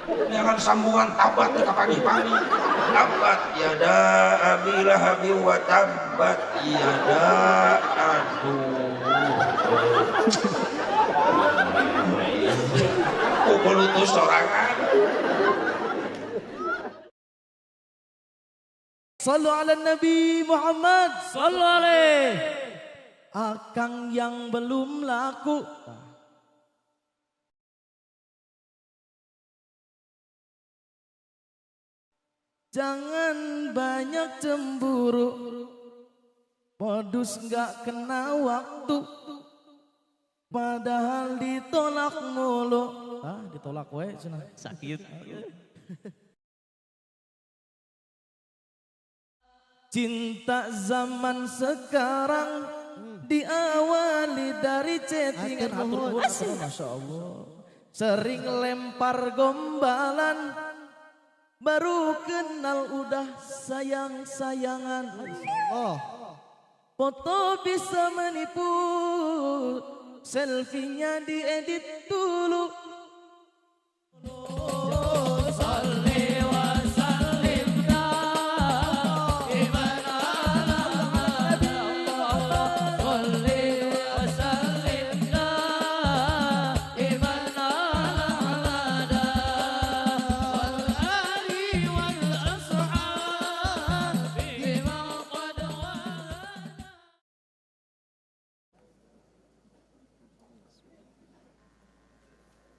Jangan sambungan tabat ke pagi-pagi. Tabat yada abi lahabi wa tabat yada, aduh. Pukul utus sorangan. Sallu ala Nabi Muhammad. Sallu alaih. Akang yang belum laku. Jangan banyak cemburu, modus gak kena waktu, padahal ditolak mulu. Ditolak we cenah. Sakit. Cinta zaman sekarang diawali dari chattingan. Masya Allah. Sering lempar gombalan, baru kenal udah sayang-sayangan. Foto bisa menipu, selfie-nya diedit dulu.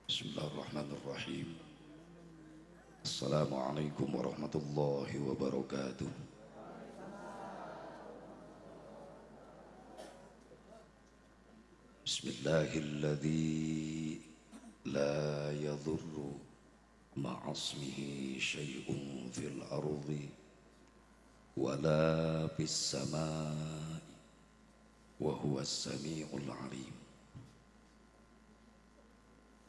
Bismillahirrahmanirrahim. Assalamualaikum warahmatullahi wabarakatuh. Bismillahilladzi la yadurru ma'asmihi syai'un fil ardi wala fis samai wa huwas sami'ul alim.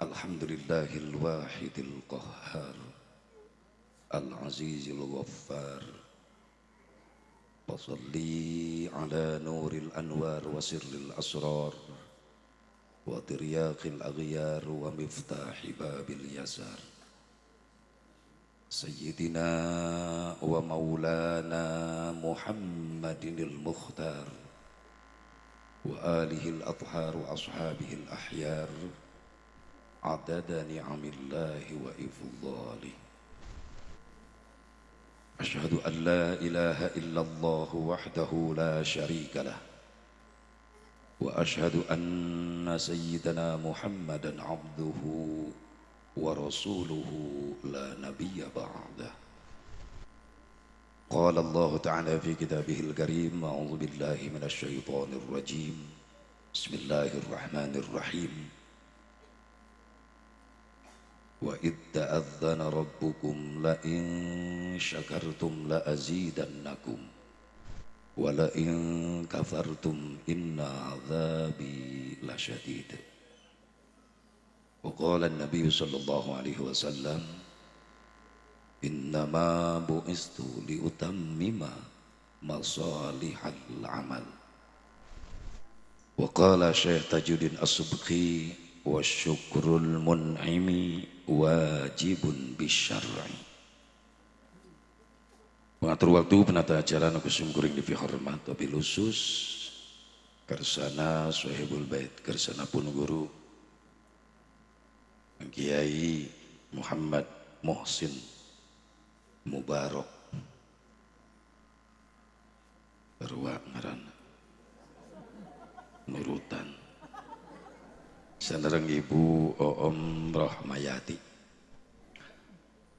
Alhamdulillahil wahidil qahhar al-azizil ghaffar. Wa salli ala nuril anwar wa sirril asrar wa tiryaqil aghyar wa miftahi babil yasar. Sayyidina wa maulana Muhammadinil mukhtar wa alihil athhar wa ashabihil ahyar adada ni'amillahi wa ifdhalih. Asyhadu an la ilaha illallah wahdahu la syarika lah wa asyhadu anna sayyidana Muhammadan abduhu wa rasuluhu la nabiyya ba'dah. Qala Allah ta'ala fi kitabihil karim, a'udzu billahi minasy syaithanir rajim. Bismillahirrahmanirrahim. Wa idh ta'adzana rabbukum la in syakartum la azidannakum wa la in kafartum inna adzabi lasyadid. Wa qala an-nabiy sallallahu alaihi wasallam, innama bu'istu li utammima masalihal amal. Wa qala Syekh Tajuddin As-Subki, wa syukrul mun'imi wajibun bisyar'i. Mengatur waktu penata acara nu kusumkuring di hormat wabil khusus kersana Sohibul Bait, kersana pun guru Kiai Muhammad Muhsin Mubarak Berwa ngaran nurutan sanereng Ibu Oom Rohmayati.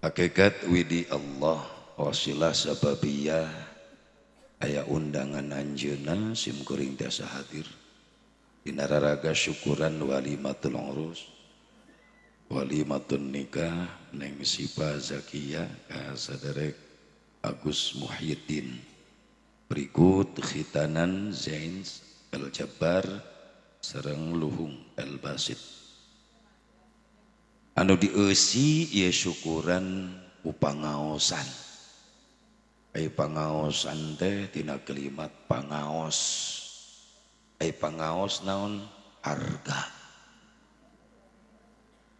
Hakikat widi Allah wasilah sababiyah aya undangan anjeunna simkuring tiasa hadir dina raraga syukuran walimatul urus walimatun nikah Neng Sipa Zakiyah ka saderek Agus Muhyiddin, berikut khitanan Zain El Jabbar sareng Luhung El Basit. Anu dieusi ieu syukuran upangaosan. Ai pangaosan teh tina kalimat pangaos. Ai pangaos naon? Harga.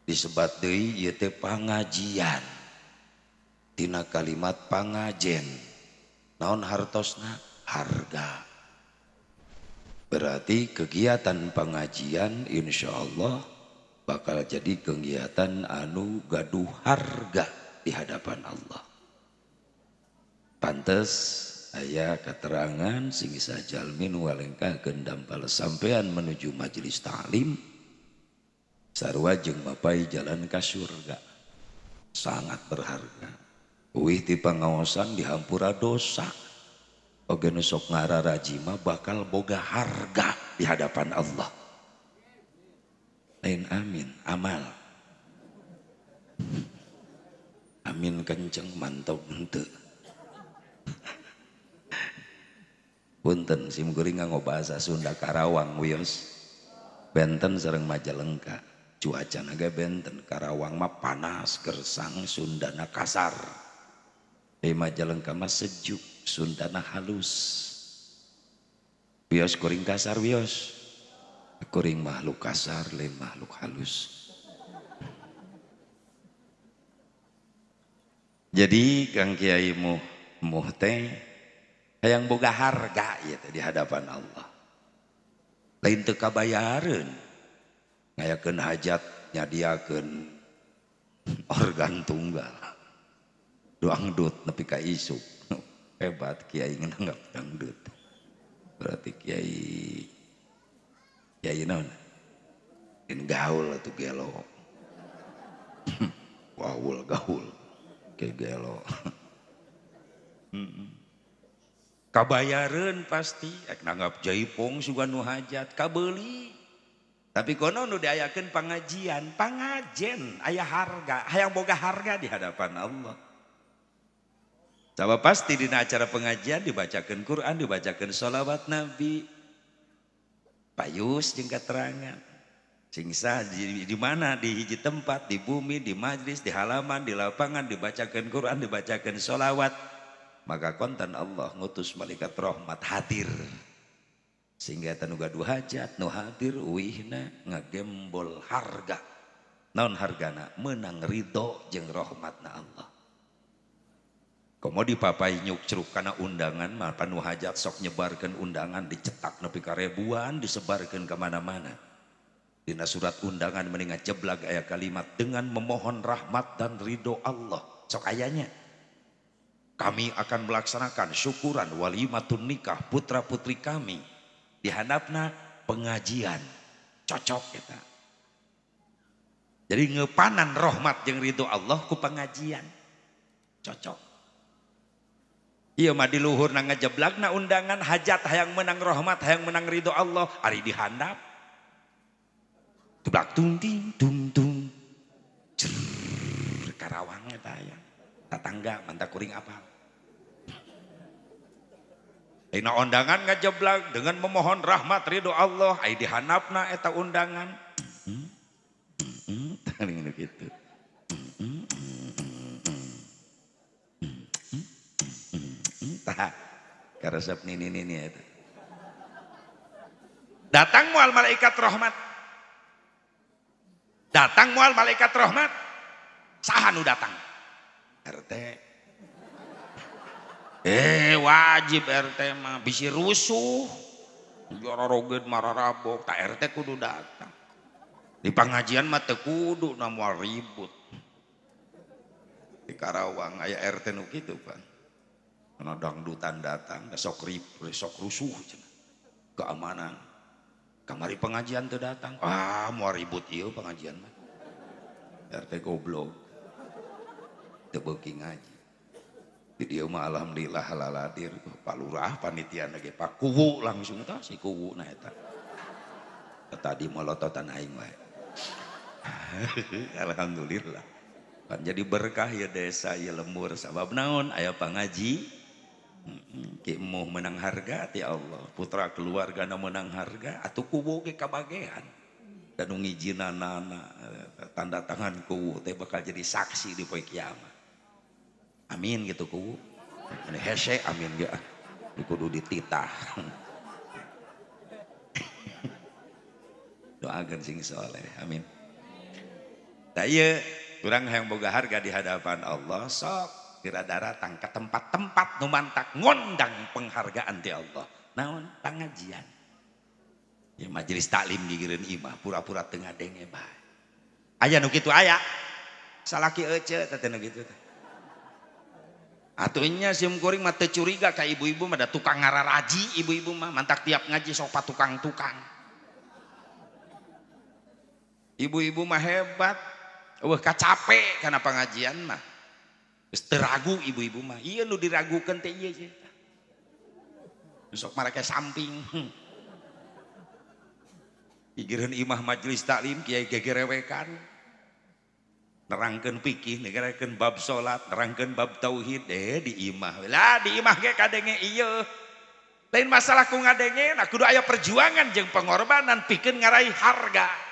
disebat deui ieu teh pangajian tina kalimat pangajen naon hartosna harga. Berarti kegiatan pengajian insya Allah bakal jadi kegiatan anu gaduh harga di hadapan Allah. Pantes aya keterangan sing sajalmin walengkakeun dampal sampean menuju majelis ta'lim sarua jeung mapai jalan ka surga. Sangat berharga. Uih ti pangaosan dihampura dosa. Oge nu sok ngararaji mah bakal boga harga di hadapan Allah. Lain amin, amal. Amin kenceng mantap henteu. Punten simkuring nganggo bahasa Sunda Karawang wios. Benten sareng Majalengka. Cuaca naga benten Karawang mah panas gersang Sundana kasar. Di Majalengka mah sejuk Sundana halus. Wios kuring kasar wios. Kuring makhluk kasar lain makhluk halus. Jadi Kang Kiai muh teh hayang boga harga ieu di hadapan Allah. Lain teu kabayareun. Ngayakeun hajat nyadiakeun organ tunggal. Dangdut nepi ka isuk. Hebat Kiai nganggap dangdut. Berarti Kiai naon? In gaul atuh gelo. Gaul ke gelo. Kabayareun pasti ek nanggap jaipong sugan nu hajat kabeuli. Tapi kono nu diayakeun pangajian, pangajen aya harga, hayang boga harga di hadapan Allah. Sabab pasti dina acara pengajian dibacakeun Quran, dibacakeun sholawat Nabi. Payus jeung keterangan. Singsa di mana di hiji tempat, di bumi, di majlis, di halaman, di lapangan dibacakeun Quran, dibacakeun sholawat. Maka konten Allah ngutus malaikat rahmat hadir. Sehingga tanu gaduh hajat nu hadir uihna ngagembol harga. Naon hargana? Menang ridho jeung rahmatna Allah. Komo dipapai nyuk ceruk kana undangan mah panu hajat sok nyebarkeun undangan dicetak nepi ka ribuan disebarkeun ka mana-mana. Dina surat undangan mendingan jeblag aya kalimat dengan memohon rahmat dan ridho Allah. Sok ayanya. Kami akan melaksanakan syukuran walimatun nikah putra-putri kami. Di handapna pengajian. Cocok kita. Jadi ngepanan rahmat jeung ridho Allah ku pengajian. Cocok. Iya mah di luhur na ngejeblagna undangan hajat hayang menang rahmat hayang menang ridho Allah ari dihandap tublak tung ting tung tung Karawang eta aya tatangga manta kuring apa dina undangan ngajeblag dengan memohon rahmat ridho Allah ai dihandapna eta undangan teuing kitu karesep nini itu. Datang mual malaikat rahmat. Datang mual malaikat rahmat. Saha nu datang? RT. Wajib RT mah bisi rusuh. Jororogeun mararabok, ta RT kudu datang. Di pangajian mah teu kudu na moal ribut. Di Karawang aya RT nu kitu, Pak. Karena dangdutan datang, sok rusuh, keamanan. Kamari pengajian tuh datang, mau ribut iya pengajian mah. RT goblok, tebeuki ngaji. Di dia mah alhamdulillah halaladir, Pak Lurah panitia lagi Pak Kuwu langsung tah si Kuwu na eta. Tadi molototan aing wae. Alhamdulillah. Kan jadi berkah ya desa ya lembur sabab naon aya pangaji. Ki moh menang harga ti Allah putra keluarga na menang harga atuh kubu ge kabagean dan ngijinana tanda tangan kubu teh bakal jadi saksi di poe kiamat amin gitu kubu ini hese amin ge kudu dititah doakeun sing saleh amin Da ieu urang hayang boga harga di hadapan Allah sok gerada datang ke tempat-tempat nu mantak ngondang penghargaan ti Allah. Naon? Pangajian. Ya majelis taklim digireun imah pura-pura teu ngadenge bae. Aya nu kitu aya. Salaki ece teh nu kitu teh. Atunya sim kuring mah teu curiga ka ibu-ibu mah da tukang ngararaji ibu-ibu mah mantak tiap ngaji sok patukang-tukang. Ibu-ibu mah hebat. Eueuh kacape kana pangajian mah. Geus teu ragu ibu-ibu mah. Ieu nu diragukeun teh ieu cenah. Sok marake samping. Igireun imah majelis taklim kiai gegerewekan. Nerangkeun fikih, nerangkeun bab salat, nerangkeun bab tauhid di imah. Lah di imah ge kadenge ieu. Lain masalah ku ngadenge, nah kudu aya perjuangan jeung pengorbanan pikeun ngaraih harga.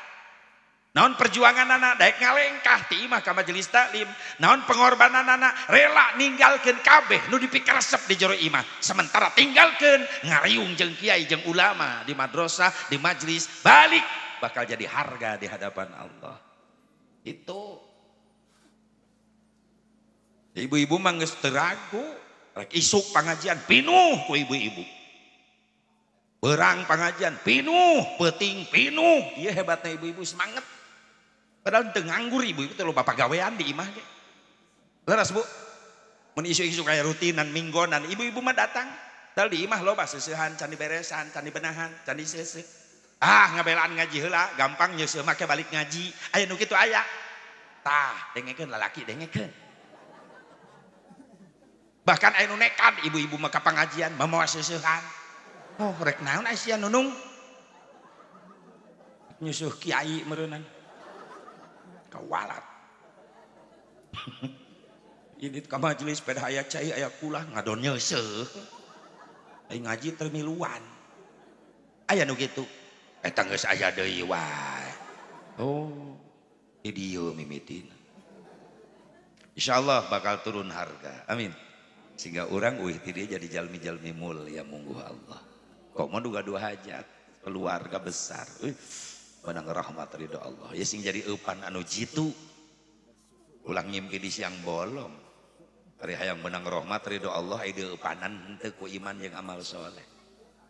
Naon perjuanganana daek ngalengkah ti imah ka majelis taklim. Naon pengorbananana rela ninggalkeun kabeh nu dipikaresep di jero imah. Sementara tinggalkeun ngariung jeung kiai jeung ulama di madrasah, di majelis, balik bakal jadi harga di hadapan Allah. Itu ibu-ibu mah geus teu ragu, rek isuk pangajian pinuh ku ibu-ibu. Beurang pangajian pinuh, peuting pinuh. Ieu hebatna ibu-ibu semangat. Padahal teu nganggur ibu-ibu teh loba pagawean di imah ge. Leres Bu? Mun isu-isu kaya rutinan minggonan, ibu-ibu mah datang. Tal di imah loba seusehan, can diberesan, can dibenahan, can diseuseuh. Ah, ngabelaan ngaji heula, gampang nyeuseum make balik ngaji. Aya nu kitu aya. Tah, dengekeun lalaki dengekeun. Bahkan aya nu nekat ibu-ibu mah ka pangajian mamawa seusehan. Oh, rek naon sia nunung? Nyusuh kiai meureunnan. Kawalat. Ini ka majelis pada aya cai aya kulah ngadon nyeuseh. Ai ngaji teu miluan. Aya nu kitu. Eta geus aya deui wae. Oh, di dieu mimitina. Insyaallah bakal turun harga. Amin. Sehingga orang uih ti dia jadi jalmi-jalmi mulia mungguh Allah. Kok mau duga-dua hajat, keluarga besar. Menang rahmat ridho Allah. Ya sing jadi eupan anu jitu. Ulang ngimpi di siang bolong. Ari hayang menang rahmat ridho Allah ide eupanan henteu ku iman jeung amal soleh.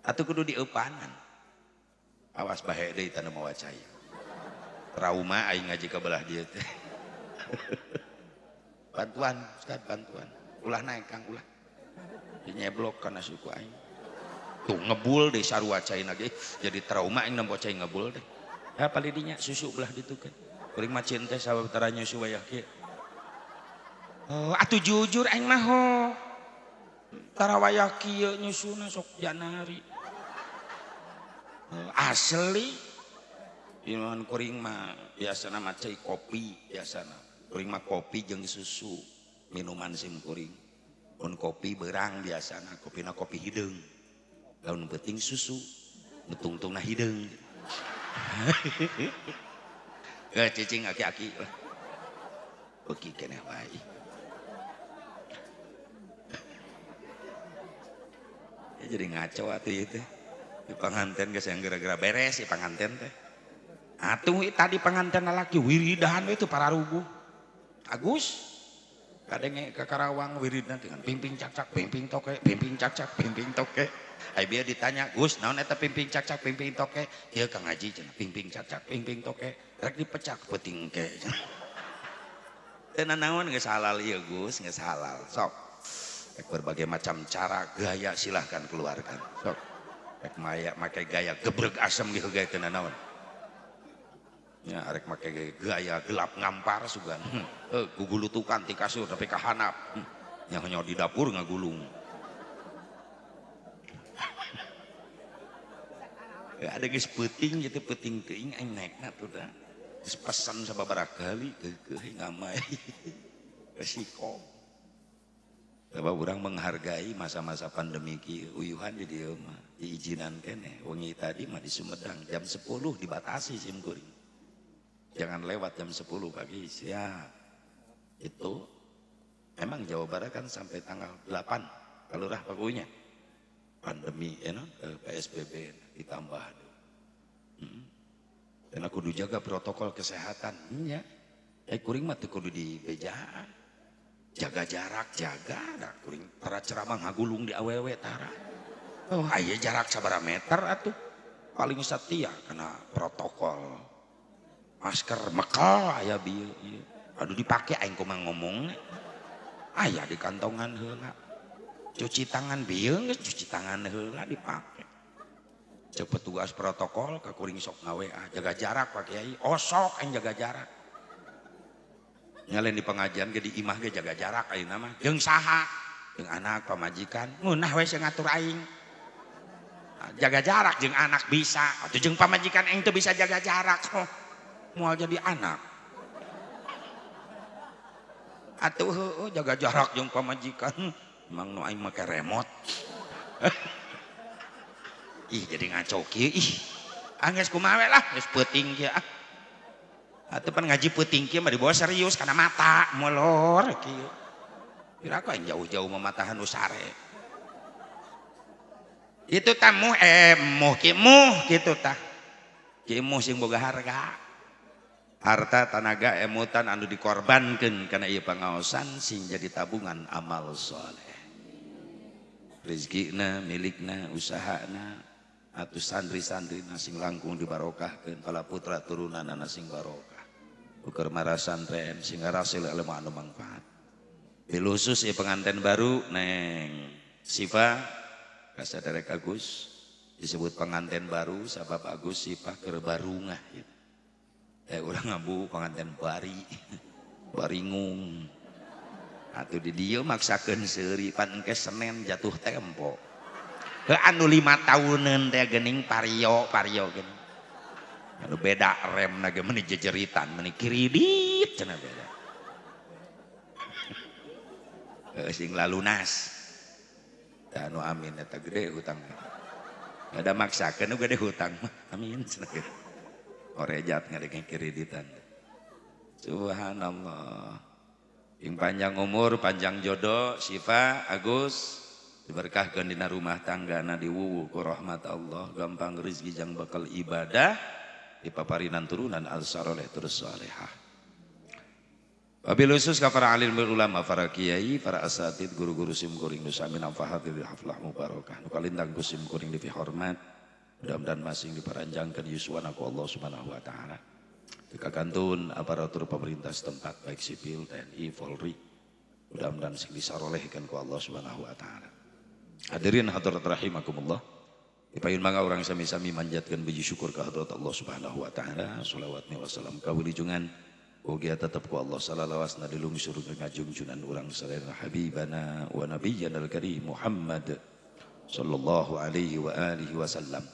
Atuh kudu dieupanan. Awas bae deui tanu mawa cai. Trauma aing ngaji ka belah dieu teh. Bantuan, Ustaz, bantuan. Ulah naik Kang ulah. Dinyeblok kana suku aing. Tuh ngebul deh sarua caina ge jadi trauma aing nempo cai ngebul deh. Ya pali dinya susu belah ditu kan. Kuring mah cinta sababaraha nyusu wayah kieu. Oh, atuh jujur aing mah ho. Tara wayah kieu nyusuna sok janari. Asli. Iman kuring mah biasana mah cai kopi biasana. Kuring mah kopi jeung susu. Minuman sim kuring. Mun kopi beurang biasana, kopina kopi hideung. Lamun penting susu, nutungtungna hideung. Gak cicing aki-aki lah. Beuki keneh wae. Ya jadi ngaco atuh ieu teh. Di panganten geus yang gara-gara beres di panganten teh. Atuh tadi panganten lalaki wiridahan we teu pararuguh. Agus kadenge ke Karawang wiridna dengan pimping cak-cak pimping toke pimping cak-cak pimping toke. Ai bieu ditanya, "Gus, naon eta pimping cak-cak pimping toke?" "Ieu Kang Haji cenah pimping cak-cak pimping toke rek dipecak peuting ke." Teu naon geus halal ieu Gus, geus halal. Sok. Rek berbagai macam cara gaya silahkan keluarkan. Sok. Rek maya make gaya gebreg asem gitu gaya teu naon. Ya arek make gaya gelap ngampar sugan. Gugulutukan ti kasur tapi ka handap. Nya hanya di dapur ngagulung. Ya ada geus peuting gitu peuting teuing aing naekna tuh da. Geus pesan sababaraha kali keukeuh ngamai. Resiko. Sebab urang menghargai masa-masa pandemi kieu uyuhan di dieu mah diizinan keneh. Wengi tadi mah di Sumedang jam 10 dibatasi sim kuring. Jangan lewat jam 10 pagi siap. Itu memang Jawa Barat kan sampai tanggal 8 kalurah pakunya pandemi PSBB ditambah. Dan aku jaga protokol kesehatan. Ya. Kuring mah teu kudu di bejaan. Jaga jarak, jaga. Da kuring para ceramah ngagulung di awewe tara. Oh, aya jarak sabaraha meter atuh. Paling setia karena protokol. Masker mekal aya bieu ieu. Aduh dipake aing kumaha ngomongna. Aya di kantongan heula. Cuci tangan bieu geus cuci tangan heula dipake. Cek petugas protokol ka kuring sok ngaWA, jaga jarak Pak Kiai. Osok aing jaga jarak. Nyalen di pengajian ge di imah ge jaga jarak ayeuna mah. Jeung saha? Jeung anak pamajikan. Ngeunah we sing ngatur aing. Jaga jarak jeung anak bisa. Atuh jeung pamajikan aing teu bisa jaga jarak. Moal jadi anak. Atuh heueuh jaga jarak jeung pamajikan. Emang nu aing make remote. Ih jadi ngaco kieu ih. Angges kumaha we lah, geus peuting kieu ah. Atuh pan ngaji peuting kieu mah dibawa serius kana mata molor kieu. Kira aku aing jauh-jauh mematahan usare. Itu tamu muh kitu tah. Kieu muh sing boga harga. Harta tanaga emutan anu dikorbankeun kana ieu pangaosan sing jadi tabungan amal soleh. Rezekina, milikna, usahana, atuh santri-santrina sing langkung dibarokahkeun, pala putra turunanna sing barokah. Ukur marasantren sing ngarasil ilmu anu mangfaat. Bilusus ieu pengantin baru Neng Siva kasaderek Agus disebut pengantin baru sabab Agus Siva keur barungah gitu. Urang ngabu pengantin bari. Baringung. Atuh di dieu maksakeun seuri pan engke Senen jatuh tempo. Anu 5 tahunan teh geuning pario geuning. Anu beda remna ge meuni jejeritan, meuni kiridit cenah beda. Sing lalunas. Da anu amin eta gede hutang. Ada maksakeun nu gede hutang mah. Amin cenah gitu. Orejat ngadenge kreditan. Subhanallah. Yang panjang umur, panjang jodoh, Siva, Agus diberkahkeun dina rumah tanggana diwuwuh ku rahmat Allah, gampang rezeki jang bakal ibadah, dipaparinan turunan al-saleh terus salehah. Wabil khusus ka para alim ulama, para kiai, para asatid, guru-guru sim kuring nu sami nafahati haflah mubarakah. Nu kalintang ku sim kuring dipihormat. Mudah-mudahan masing diparanjangkan yuswana ku Allah Subhanahu wa taala. Kakantun aparatur pemerintah setempat baik sipil, TNI, Polri. Mudah-mudahan sing disarolehkeun ku Allah Subhanahu wa taala. Hadirin hadirat rahimakumullah. Dipayun mangga urang sami-sami manjatkeun puji syukur ka hadrat Allah Subhanahu wa taala. Shalawat wa salam kawilujungan ugi tetep ku Allah salawasna dilungsur ngajungjunan urang sadaya habibana wa nabiyyana al-karim Muhammad sallallahu alaihi wa alihi wasallam.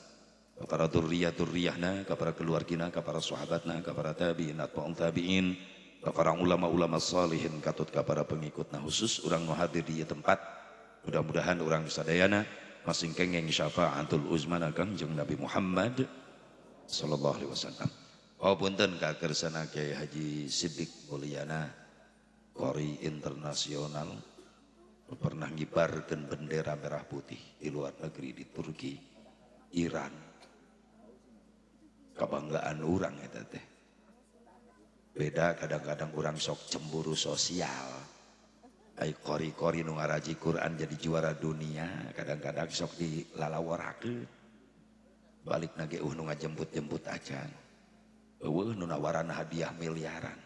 Kepada durriyah-durriyahna, kepada keluargina, kepada sahabatna, kepada tabi'in, atba'un tabi'in, kepada ulama-ulama salihin, katut kepada pengikutna khusus orang nu hadir di tempat. Mudah-mudahan orang sadayana masing kengeng syafaatul uzmana Kangjeng Nabi Muhammad sallallahu alaihi wasallam. Oh punten ka kersana Kiai Haji Siddiq Mulyana, qori internasional, pernah ngibarkeun bendera merah putih di luar negeri di Turki, Iran. Kebanggaan orang eta teh. Beda kadang-kadang orang sok cemburu sosial. Ai kori-kori nu ngaraji Quran jadi juara dunia, kadang-kadang sok dilalaworakeun. Balik nage nu ngajemput-jemput acan. Eueuh nu nawaran hadiah miliaran.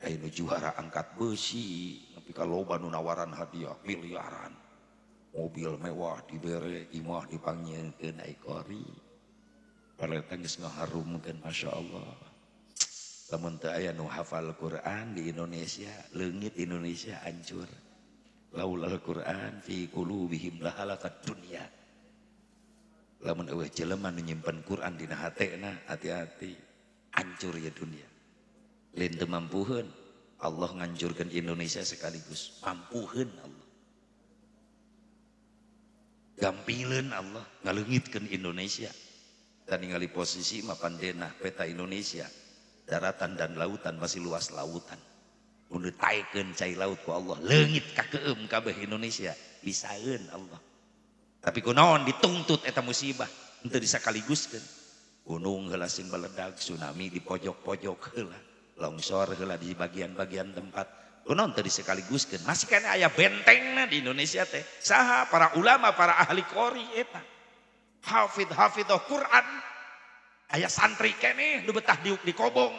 Ai nu juara angkat besi, nepi ka loba nu nawaran hadiah miliaran. Mobil mewah dibere, imah dipangieunkeun ai kori. Paleta geus ngaharumkeun masyaallah. Lamun teu aya nu hafal Quran di Indonesia, leungit Indonesia hancur. Laulal Quran fi qulubihim lahalakat dunya. Lamun eueuh jelema nu nyimpen Quran dina hatena, hati-hati hancur ya dunia. Lain teu mampuheun, Allah ngancurkeun Indonesia sekaligus. Mampuheun Allah. Gampileun Allah ngaleungitkeun Indonesia. Dan ningali posisi mapan denah peta Indonesia, daratan dan lautan masih luas lautan. Mun ditaikeun cai laut ku Allah, leungit kakeum kabeh Indonesia, bisaeun Allah. Tapi kunaon dituntut eta musibah, henteu disakaliguskeun. Gunung heula sing meledak, tsunami di pojok-pojok heula. longsor heula di bagian-bagian tempat. Kunaon teu disekaliguskeun. Masih kan aya bentengna di Indonesia teh. Saha para ulama, para ahli qori eta. Hafidh Quran. Aya santri keneh nu betah diuk di kobong.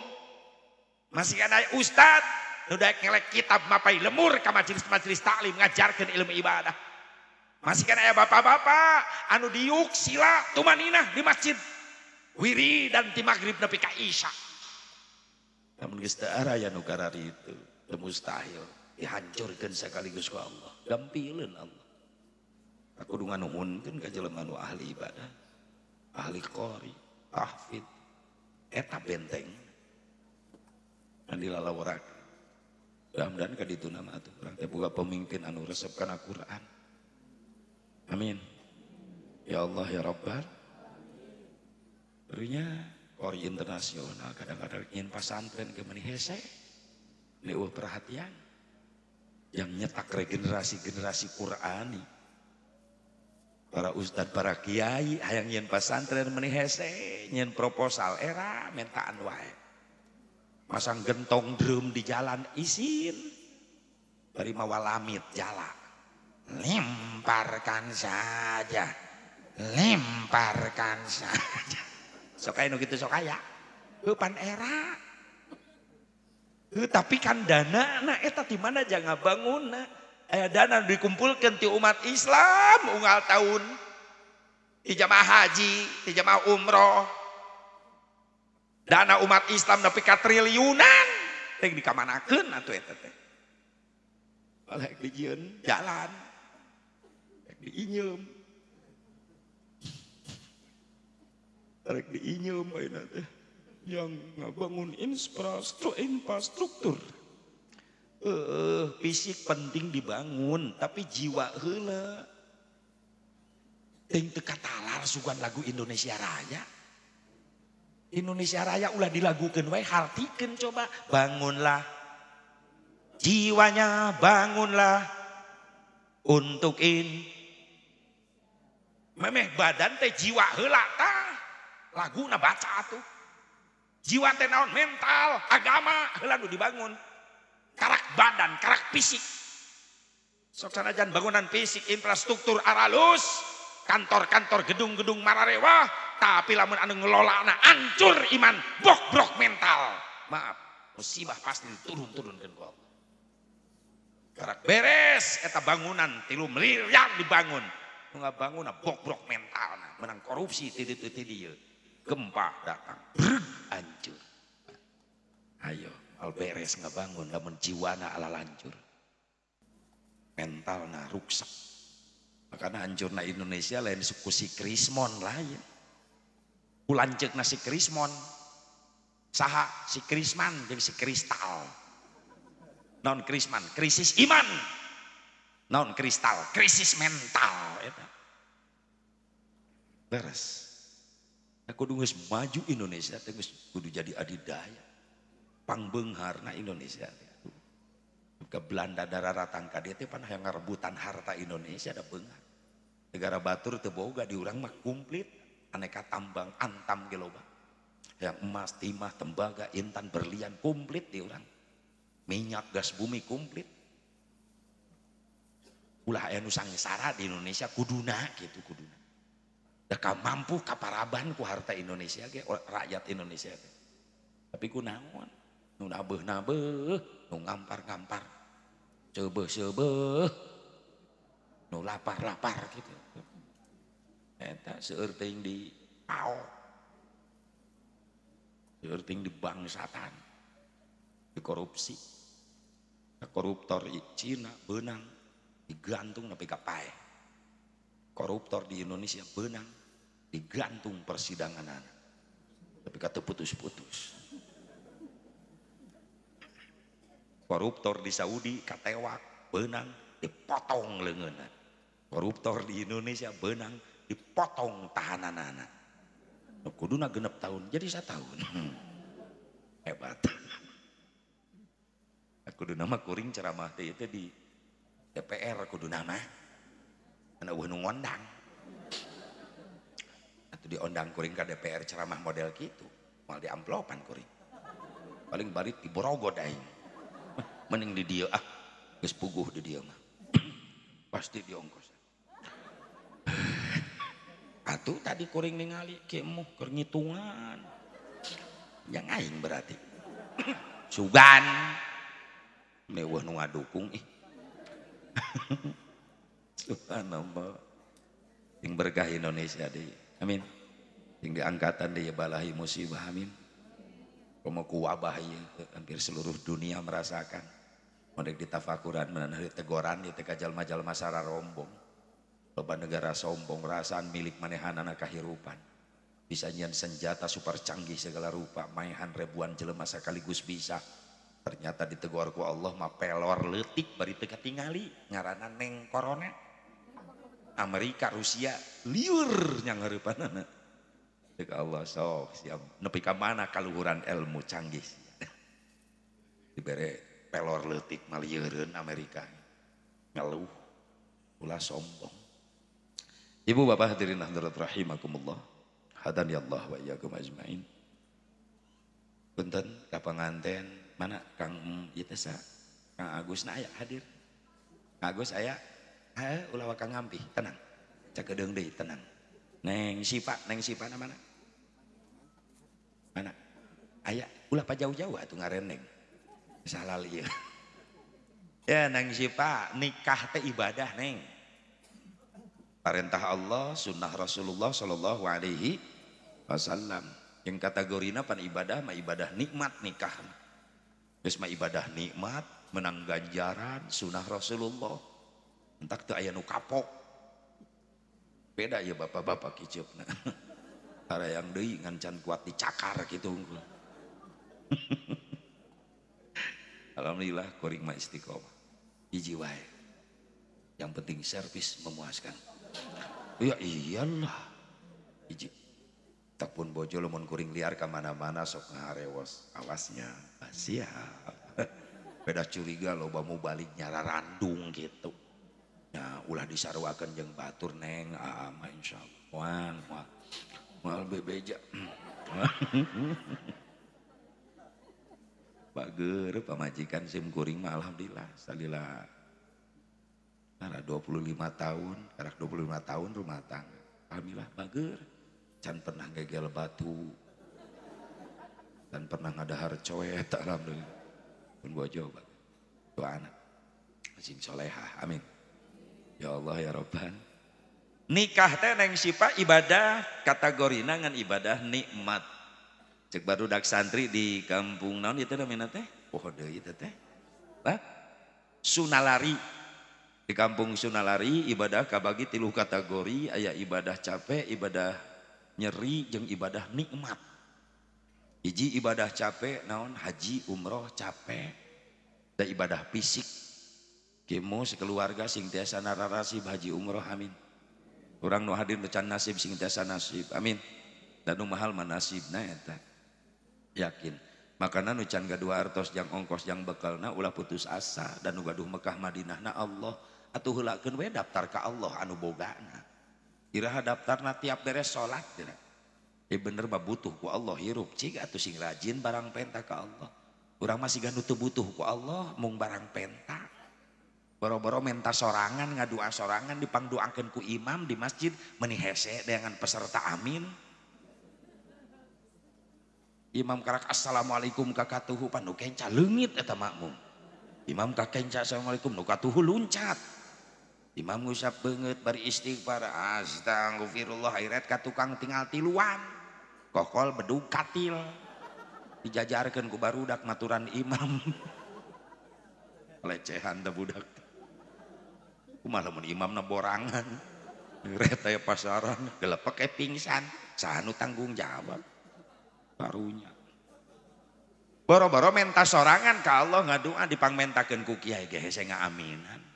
Masih kan aya ustad nu daek ngelek kitab mapai lemur ka majelis-majelis taklim ngajarkeun ilmu ibadah. Masih kan aya bapak-bapak anu diuk sila tumaninah di masjid. Wiri dan ti magrib nepi ka isya. Namun geus teu aya nu karari itu. Mustahil dihancurkan sekaligus ku Allah, gampileun Allah. Aku kudu nganuhunkeun ka jelema nu ahli ibadah, ahli qori, tahfidz, eta benteng anu dilalawarakeun. Mudah-mudahan ka ditu nama atuh urang teh boga pemimpin anu resep kana Quran. Amin. Ya Allah ya Rabbal. Berinya qori internasional kadang-kadang ingin pasantren ke meuni hese. Leueuh perhatian yang nyetak regenerasi-generasi Qurani, para ustad, para kiai hayang nyen pasantren meuni hese nyen proposal era mentaan wae masang gentong drum di jalan isin bari mawa lamit jala lemparkan saja sok aya nu kitu sok aya heupan era. Tapi kan dana nah eta di mana jangan bangun dana dikumpulkan ti umat Islam unggal tahun di jamaah haji, di jamaah umroh. Dana umat Islam nepi ka triliunan teh dikamanakeun atuh eta teh. Balek dijieun jalan. Diinyeum. Rek diinyeum ayeuna teh. Yang ngabangun infrastruktur. Fisik penting dibangun, tapi jiwa heula. Ting teu katalar sugan lagu Indonesia Raya. Indonesia Raya ulah dilagukeun wae hartikeun coba. Bangunlah jiwanya, bangunlah untuk memeh badan teh jiwa heula tah. Laguna baca atuh. Jiwa teh naon mental, agama heula nu dibangun. Karak badan, karak fisik. Sok sanajan bangunan fisik, infrastruktur aralus, kantor-kantor, gedung-gedung mararewah, tapi lamun anu ngelolana hancur iman, bobrok mental. Maaf, musibah pasti diturun-turunkeun ku Allah. Karak beres eta bangunan 3 miliar dibangun. Nu ngabangunna bobrok mentalna, menang korupsi ti dieu. Gempa datang, hancur. Ayo, al beres ngabangun, lamun jiwana ala lancur. Mentalna ruksak. Makanya hancurna Indonesia lain suku si Krismon lain. Ulanceukna si Krismon. Saha si Krisman jeung si Kristal. Non Krisman, krisis iman. Non kristal, krisis mental eta. Beres. Aku geus maju Indonesia teh geus kudu jadi adidaya. Pangbeungharna Indonesia teh. Ke Belanda dararatan ka dieu teh pan hayang ngarebutan harta Indonesia da beunghar. Negara batur teu boga di urang mah komplit, aneka tambang antam ge loba. Yang emas, timah, tembaga, intan, berlian komplit di urang. Minyak, gas bumi komplit. Ulah aya nu sangsara di Indonesia kuduna gitu kuduna. Da mampu kaparaban ku harta Indonesia ge rakyat Indonesia ge. Tapi kunaon? Nu nabeuh-nabeuh, nu ngampar-ngampar. Seubeuh-seubeuh. Nu lapar-lapar gitu. Eta seueur teuing di pao. Seueur teuing di bangsatan. Di korupsi. Koruptor Cina beunang digantung nepi ka pae. Koruptor di Indonesia beunang digantung persidangan tapi kata putus-putus. Koruptor di Saudi katewak beunang dipotong leungeunna. Koruptor di Indonesia beunang dipotong tahananana. Kuduna 6 tahun jadi 1 tahun. Hebat. Kuduna mah kuring ceramah teh itu di DPR kuduna mah. Ana eueuh nu ngondang. Atuh diondang kuring ka DPR ceramah model kitu, moal di amplopan kuring. paling barit di Borogod aing mending di dia geus puguh di dia mah pasti diongkos atuh tadi kuring ningali kieu keur ngitungan yang aing berarti sugan mewah nu ngadukung subhanallah yang berkah Indonesia deh amin yang diangkatan deh balahi musibah amin komo ku wabah ieu hampir seluruh dunia merasakan modek ditafakuran menawi tegoran ieu teh ka jalma-jalma sara rombong loba negara sombong rasaan milik manehanana kahirupan bisa nyian senjata super canggih segala rupa maehan ribuan jelema sekaligus bisa ternyata ditegur ku Allah mah pelor leutik bari teu katingali ngaranna neng corona Amerika Rusia liur nya ngeureupannana deuk Allah sok siap nepi ka mana kaluhuran ilmu canggih dibere pelor leutik malieureun Amerika ngeluh ulah sombong. Ibu bapak hadirin hadirat rahimakumullah hadani Allah wa iyyakum ajmain. Punten ka panganten mana Kang ieu teh Kang Agus na aya hadir. Kang Agus aya? Ulah Kang Ngampi tenang. Cak gedeung deui tenang. Neng Sipa na mana? Mana? Aya ulah pa jauh-jauh atuh ngareneng. Salal ieu. Ya Neng Sipa nikah teh ibadah Neng. Perintah Allah, sunnah Rasulullah Shallallahu Alaihi Wasallam. Yang kategorina pan ibadah, mah ibadah nikmat nikah. Terus mah ibadah nikmat, menang ganjaran, sunnah Rasulullah. Entak teu aya nu kapok. Beda ya bapak-bapak kiceupna. Harayang deui ngan can kuat dicakar kitu. Alhamdulillah kuring mah istiqomah. Hiji wae. Yang penting servis memuaskan. Ya iyalah hiji tak pun bojo lamun kuring liar kemana-mana sok ngaharewos awasnya siap beda curiga loba mau balik nyara randung gitu ya ulah disarwakeun jeung batur Neng mah insyaallah moal bebeja bageureup pamajikan sim kuring mah alhamdulillah salila karena 25 tahun, karena 25 tahun rumah tangga. Alhamdulillah bager. Can pernah gegel batu. Dan pernah ngadahar coet, alhamdulillah. Pun bojo bager. Dua anak. Sing solehah, amin. Ya Allah ya Rabban. Nikah teh neng sipa ibadah kategorina ngan ibadah nikmat. Cek barudak santri di kampung naon ieu teh namina teh? Poho deui teh teh. Sunalari. Di kampung Sunalari ibadah kabagi 3 kategori aya ibadah capek, ibadah nyeri jeung ibadah nikmat. Hiji ibadah capek naon haji umroh capek. Da ibadah fisik. Kimu sekeluarga sing tiasa nararasib haji umroh amin. Urang nu hadir teu can nasib sing tiasa nasib amin. Dan nu mahal manasibna eta. Yakin. Makana nu can gaduh artos jang ongkos jang bekalna ulah putus asa dan nu gaduh Mekah Madinahna Allah atuh heulakeun we daftar ka Allah anu bogana. Iraha daftarna tiap beres salat teh. Bener mah butuh ku Allah hirup cig atuh sing rajin barang penta ka Allah. Urang mah siga nu teu butuh ku Allah mung barang penta. Boro-boro menta sorangan ngadua sorangan dipangdoakeun ku imam di masjid meuni hese dengan peserta amin. Imam karak assalamualaikum kakatuhu pan nu kenca leungit eta makmum. Imam kakenca assalamualaikum nu katuhu luncat. Imam ngusap beungeut bari istighfar astagfirullah airet ka tukang tinggal tiluan. Kokol bedug katil. Dijajarkeun ku barudak maturan imam. Lecehan teh budak. Kumaha lamun imamna borangan. Ret aya pasaran gelepek pingsan. Saha nu tanggung jawab? Barunya. Boro-boro menta sorangan ka Allah ngadua dipangmentakeun ku kiai ge hese ngaaminan.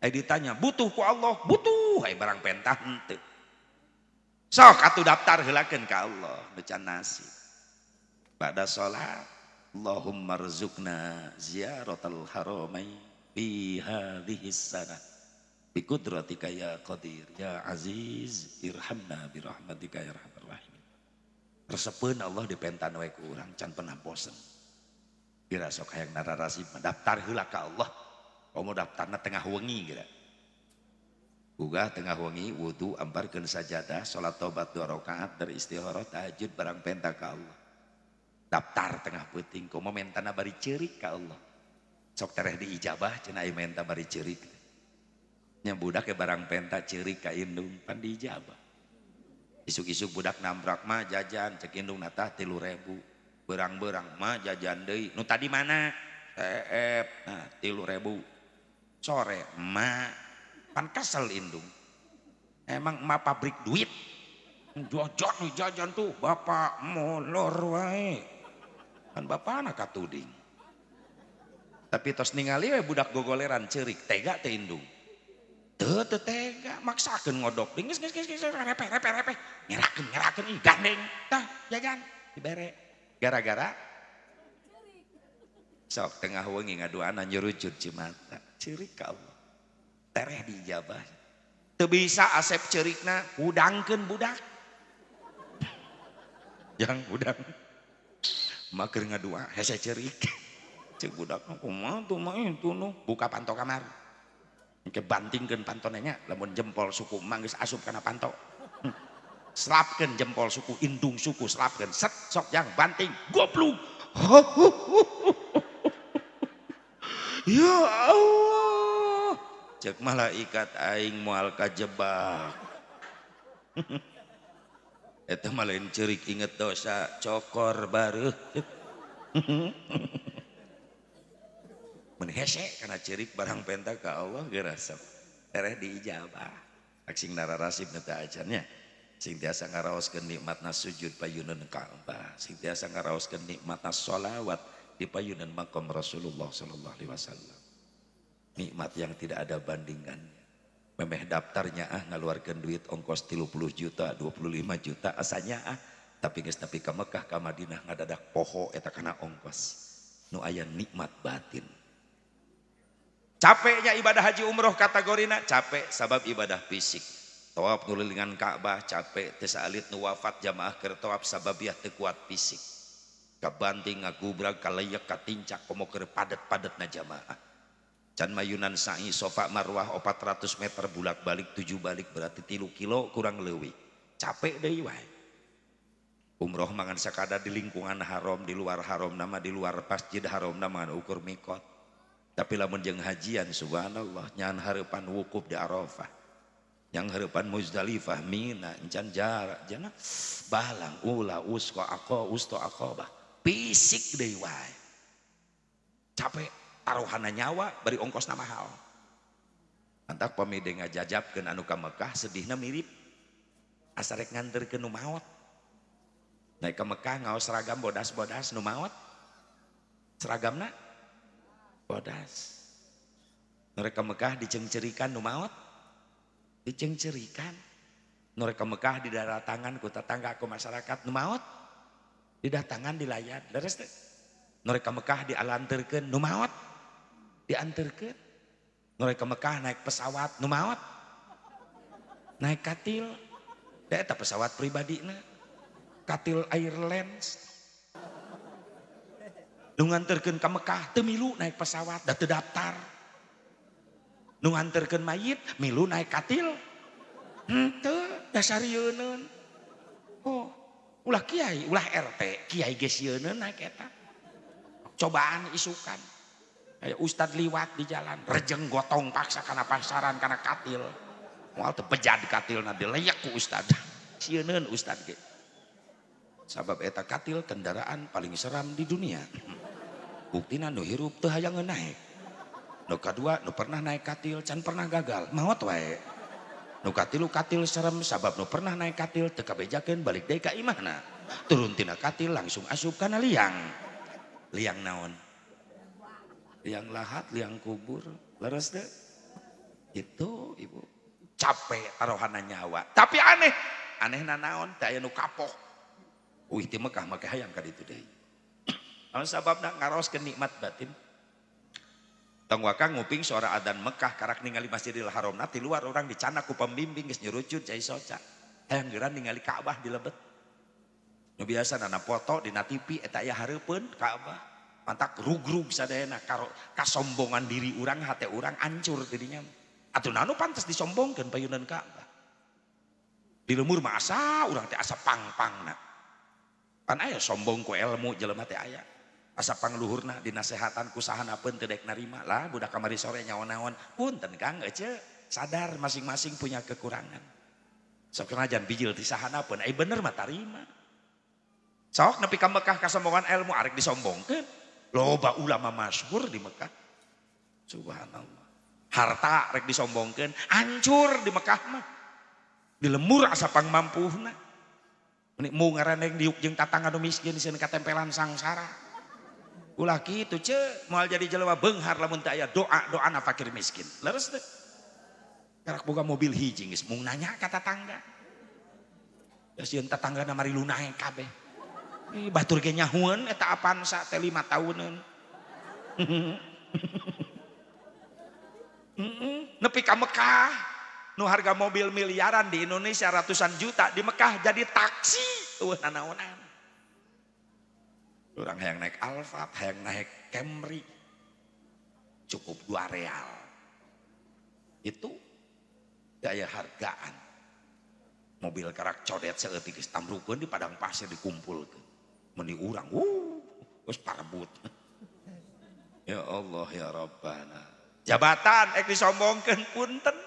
Ditanya butuh ku Allah, butuh barang pentah henteu. Sok atuh daftar heulakeun ka Allah nu can nasib. Ba'da salat Allahumma rzuqna ziyaratal haramain fi hadhihi sanah bi qudratika ya qadir ya aziz irhamna bi rahmatika ya arhamar rahimin. Resepeun Allah dipentan we ku urang can pernah bosen. Kira sok hayang nararasi daftar heula ka Allah. Komo daftarna tengah wengi kira. Uga tengah wengi wudu amparkeun sajadah salat tobat 2 rakaat dari istikharah tahajud barang penta ka Allah. Daftar tengah peuting komo mentana bari ceurik ka Allah. Sok tereh diijabah cenah ieu menta bari ceurik. Nya budak ke barang penta ceurik ka indung pan diijabah. Isuk-isuk budak nambrak mah jajan cek indung natah 3.000. Berang-berang mah jajan deui. Nu tadi mana? Teep. Nah, 3.000. Sore mah pan kesel indung. Emang emak pabrik duit. Jajan tuh bapak molor wae. Kan bapak anak katuding. Tapi tos ningali we budak gogoleran ceurik tega teh indung. Teu tega maksakeun ngodok. Geus repe. Ngerakeun ih gandeng. Tah jajan dibere. Gara-gara sok tengah wengi ngaduana nyurucut cimata ceurik ka Allah tereh dijabah teu bisa asep ceurikna hudangkeun budak jang udang maker ngadua hese ceurik ceuk budak kumaha tuh mah itu nu buka panto kamar engke bantingkeun pantona nya lamun jempol suku emang geus asup kana panto selapkeun jempol suku indung suku selapkeun set sok jang banting goblok ya Allah cek malaikat aing moal kajebak eta mah lain ceurik inget dosa cokor bareuh mun hese kana ceurik barang penta ka Allah geurasep tereh diijabah aksing nararasib teh ajarnya sing tiasa ngaraoskeun nikmatna sujud payunan Ka'bah, sing tiasa ngaraoskeun nikmatna sholawat di payunan makam Rasulullah sallallahu alaihi wasallam. Nikmat yang tidak ada bandingannya. Memeh daftarnya ngaluarkeun duit ongkos 30 juta, 25 juta asanya tapi geus nepi ka Mekah ka Madinah ngadadak poho eta kana ongkos. Nu aya nikmat batin. Capeknya ibadah haji umroh kategorina capek sabab ibadah fisik. Tawaf nulilingan Ka'bah capek teu saalit nu wafat jamaah keur tawaf sababiah teu kuat fisik. Kabanting ngagubrag kaleyak katincak komo keur padet-padetna jamaah. Can mayunan sa'i Safa Marwah 400 meter bulak-balik 7 balik berarti 3 kilo kurang leuwih. Capek deui wae. Umroh mangan sakadar di lingkungan haram, di luar haram nama di luar masjid haram nama ukur mikot. Tapi lamun jeung hajian subhanallah nyan hareupan wukuf di Arafah. Yang harapan Muzdalifah Mina encan jarak jana balang ula usko ako usto akobah fisik deui wae capek taruhana nyawa bari ongkosna mahal antak pamide ngajajabkeun anu ka Mekah sedihna mirip asa rek nganterkeun nu maot naik ka Mekah ngaos seragam bodas-bodas nu maot seragamna bodas nu rek ka Mekah dicengcerikan nu maot dicengcerikan norek ke Mekah didatangan ku tetangga ku masyarakat nu maot didatangan di layar leres teh norek ke Mekah dialanterkeun nu maot dianterkeun norek ke Mekah naik pesawat nu maot naik katil da eta pesawat pribadina katil Airlines nu nganterkeun ka Mekah teu milu naik pesawat da teu daftar nu nganterkeun mayit milu naik katil henteu dasar yeuneun oh ulah kiai ulah RT kiai geus yeuneun naik eta cobaan isukan aya ustad liwat di jalan rejeng gotong paksa kana pasaran kana katil moal teu bejad katilna dileyak ku ustad sieun ustad ge sabab eta katil kendaraan paling seram di dunia buktina nu hirup teu hayang naik nu kadua nu pernah naik katil can pernah gagal maot wae nu katilu katil serem sabab nu pernah naik katil teu kabejakeun balik deui ka imahna turun tina katil langsung asup kana liang naon liang lahat liang kubur leres deh itu ibu capek taruhana nyawa tapi anehna naon teu aya nu kapok uih ti Mekah make hayang ka ditu deui naon sababna ngaraoskeun nikmat batin. Tong wakang nguping suara adzan Mekah karak ningali Masjidil Haram ti luar orang dicana ku pembimbing geus nyurucut cai soca. Hayang geuran ningali Ka'bah di lebet. Nu biasa nana foto dina TV eta aya hareupeun Ka'bah. mantak rugrug sadayana karo kasombongan diri urang hate urang hancur dirinya. Atuh nanu pantes disombongkeun payunan Ka'bah. Di lemur mah asa urang teh asa pang-pangna. Pan aya sombong ku ilmu jelema teh aya. Asa pangluhurna dinasehatan ku sahanapeun teu daek narima. Lah budak kamari sore nyaon-naon. Punten Kang ece sadar masing-masing punya kekurangan. Sok najan bijil ti sahanapeun ai bener mah tarima. Sok nepi ka Mekah kasombongan ilmu arek disombongkeun. Loba ulama masyhur di Mekah. Subhanallah. Harta rek disombongkeun, hancur di Mekah mah. Di lemur asa pangmampuhna. Meni mu ngaraneng diuk jeung tatangga nu miskin sieun katempelan sangsara. Ulah kitu ce, moal jadi jelema beunghar lamun teu aya doa-doana fakir miskin. Leres teh. Karak boga mobil hiji geus mung nanya ka tatangga. Ya sieun tatanggana mari lunae kabeh. Batur ge nyahueun eta Avanza teh 5 tahunan. Nepi ka Mekah nu harga mobil miliaran di Indonesia ratusan juta, di Mekah jadi taksi eueuh nanaonan. Urang hayang naik Alphard, hayang naik Camry. Cukup 2 real. Itu daya hargaan. Mobil karak codet seeutik geus tamrukeun di padang pasir dikumpulkeun. Meni urang, geus parebut. Ya Allah ya Rabbana. Jabatan ek disombongkeun punten.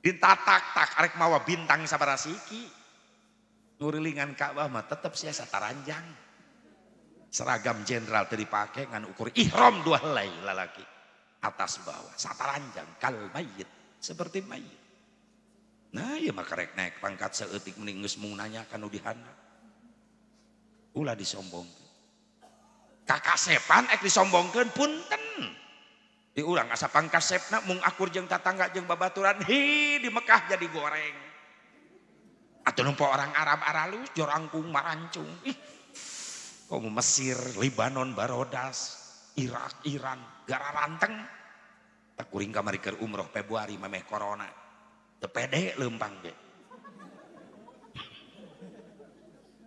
Ditatak-tak arek mawa bintang sabaraha siki. Nurilingan Ka'bah mah tetep sia sataranjang. Seragam jenderal teu dipake ngan ukur ihram 2 helai lalaki. Atas bawah sataranjang kal mayit, seperti mayit. Nah ieu mah karek naik pangkat saeutik mending geus mung nanya ka nu dihandap. Ulah disombongkeun. Kakasepan ek disombongkeun punten. Di urang asa pangkasepna mung akur jeung tatangga jeung babaturan di Mekah jadi goreng. Atuh numpo orang Arab aralus jorangkung marancung. Komo Mesir, Libanon barodas, Irak, Iran, gara ranteng. Tak kuring kamari keur umroh Februari memeh corona. Teu pede leumpang ge.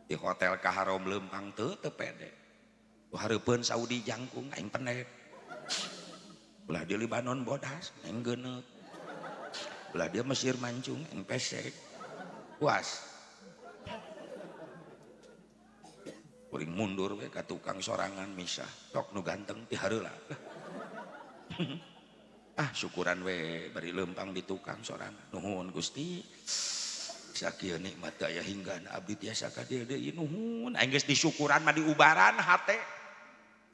Di hotel Kaharom leumpang teu pede. Hareupeun Saudi jangkung aing pendek. Belah dia Libanon bodas aing geuneuk. Belah dia Mesir mancung aing pesek. Puas. Kuring mundur we ka tukang sorangan misah. Tok nu ganteng ti hareula. Syukuran we bari leumpang di tukang sorangan. Nuhun Gusti. Sakieu nikmat aya hinggana abdi tiasa ka dieu deui nuhun. Aing geus disyukuran mah diubaran hate.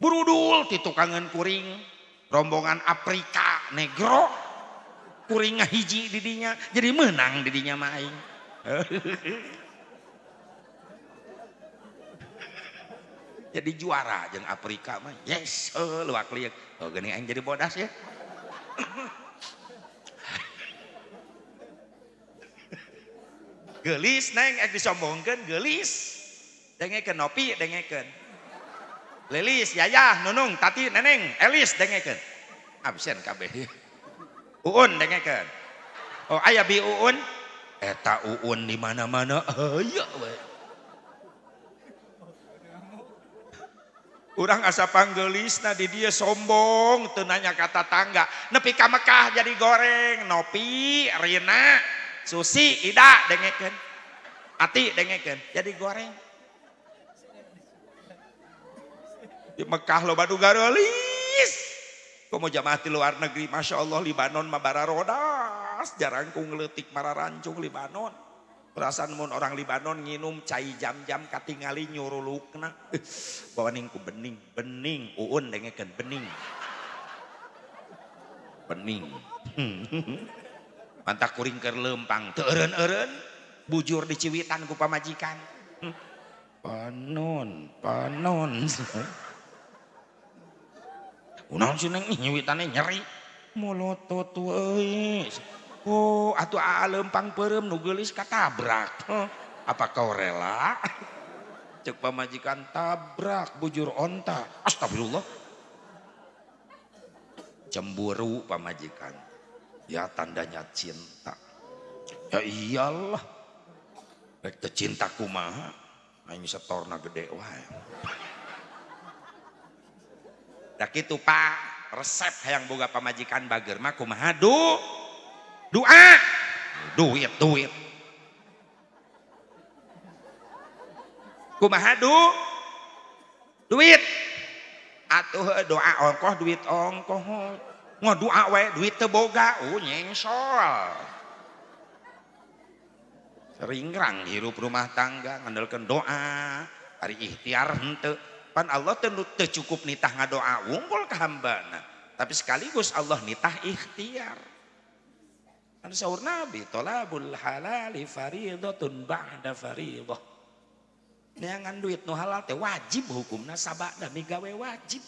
Burudul ti tukangan kuring. Rombongan Afrika negro. Kuring ngahiji di dinya. Jadi menang di dinya mah aing. Jadi juara jeung Afrika mah. Yes, luak liuk. Geuning aing jadi bodas ya. Gelis neng ek disombongkeun gelis. Dengekeun nopi dengekeun. Lilis, Yayah, Nunung, Tati, Neneng, Elis dengekeun. Absen kabeh. Uun dengekeun. Oh aya bi Uun? Eta Uun di mana-mana aya we. Urang asa panggelisna di dieu sombong teu nanya ka tatangga. Nepi ka Mekah jadi goreng, Nopi, Rina, Susi, Ida dengekeun. Ati dengekeun, jadi goreng. Di Mekah loba nu garelis. Komo jamaah ti luar negeri, Masya Allah Libanon mah bara rodas. Jarang ku ngeleutik mararancung Libanon. Perasaan mun orang Libanon nginum cai jam-jam katingali nyurulukna. Bawaning ku bening, bening. Uun dengekeun bening. Bening. Mantak kuring keur leumpang teu eureun-eureun. Bujur di Ciwitan ku pamajikan. Panon. Unaon sih neng nyewitane nyeri. Molotot euy. Oh, atuh leumpang peureum nu geulis katabrak. Apa kau rela? Cek pamajikan tabrak bujur onta. Astagfirullah. Cemburu pamajikan. Ya tandanya cinta. Ya iyalah. Rek teu cinta kumaha. Aing setorna gede wae. Da kitu Pak, resep hayang boga pamajikan bager mah kumaha doa. Duit. Kumaha duit. Atuh doa ongkoh duit ongkoh. Ngo doa we duit teu boga, nyengsol. Seringrang hirup rumah tangga ngandalkeun doa, ari ikhtiar henteu. Pan Allah teu cukup nitah ngadoa unggul ka hambana, tapi sekaligus Allah nitah ikhtiar. Anu saur Nabi, thalabul halali fariidatun ba'da fariidah. Neangan duit nu halal teh wajib hukumna sabada migawe wajib.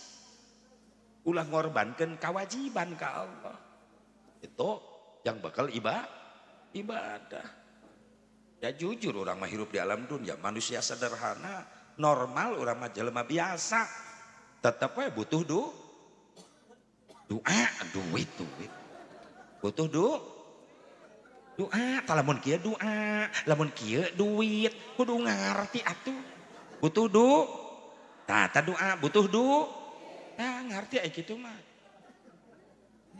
Ulah ngorbankeun kewajiban ka Allah. Itu yang bakal ibadah. Ya jujur orang mah hirup di alam dunia manusia sederhana, normal orang mah jelema biasa. Tetep we butuh doa, duit. Butuh doa. Lamun kieu doa, lamun kieu duit, kudu ngarti atuh. Butuh doa. Tah doa butuh doa. Nah, ngarti aya kitu mah.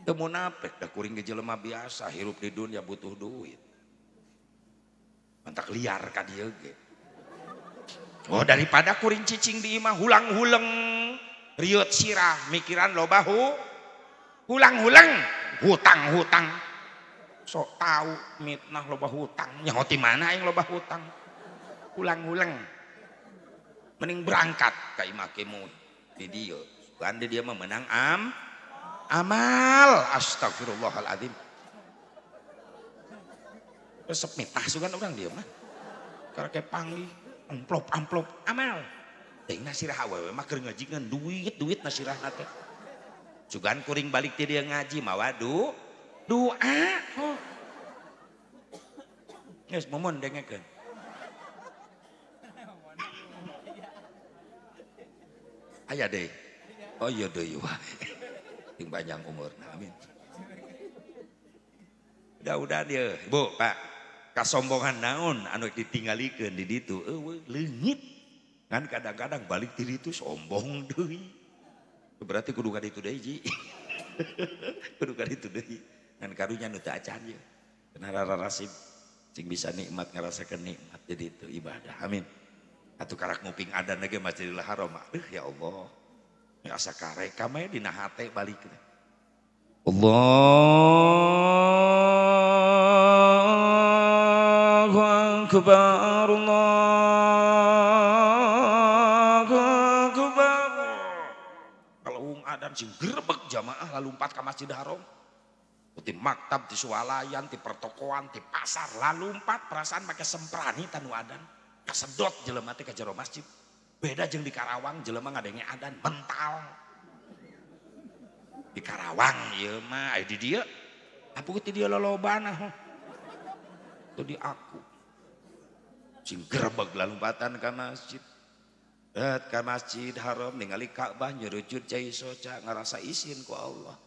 Teu munafik da kuring ge jelema biasa hirup di dunia butuh duit. Mantak liar ka dieu ge. Oh daripada kuring cicing di imah hulang-huleng riut sirah mikiran loba hulang-huleng hutang. Sok tahu mitnah loba hutang nyaho ti mana aing loba hutang. Hulang-huleng. Mending berangkat ka imah kemu di dieu. Sugan di dieu mah menang amal. Astagfirullahaladzim. Resep mitah sugan orang dia mah. Karena kayak panggil amplop amal. Ting nasirah awewe mah keur ngajingan duit nasirah teh. Sugan kuring balik ti dia ngaji mawa doa. Oh. Geus momon dengekeun. Aya deui. Oh iya deui wae. Ting panjang umurna amin. Udah dia, Bu, Pak. Kasombongan naon anu ditinggalikeun di ditu eueuh leungit. Kan kadang-kadang balik ti ditu sombong deui. Berarti kudu ka ditu deui ji. Kudu ka ditu deui. Ngan karunya nu teu acan ye. Kenara rasib cing bisa nikmat ngarasakeun nikmat di ditu ibadah. Amin. Atuh karak nguping adan ge Masjidil Haram. Ya Allah. Asa karek kame dina hate balik. Allahu akbar. Allahu akbar. Kalau adan sing grebeg jamaah lalu lumpat ka Masjidil Haram. Di maktab, di swalayan, di pertokoan, di pasar lalu lumpat perasaan pakai semprani tanu adan. Kasedot jelema teh ka jero masjid. Beda jeung di Karawang jelema ngadenge adan mental. Di Karawang ieu mah aya di dieu. Apuh ti dieu lolobana. Tu di aku. Sing grebeg lalumpatan ka masjid. Ka Masjid Haram ningali Ka'bah nyerujud cai soca ngarasa isin ku Allah.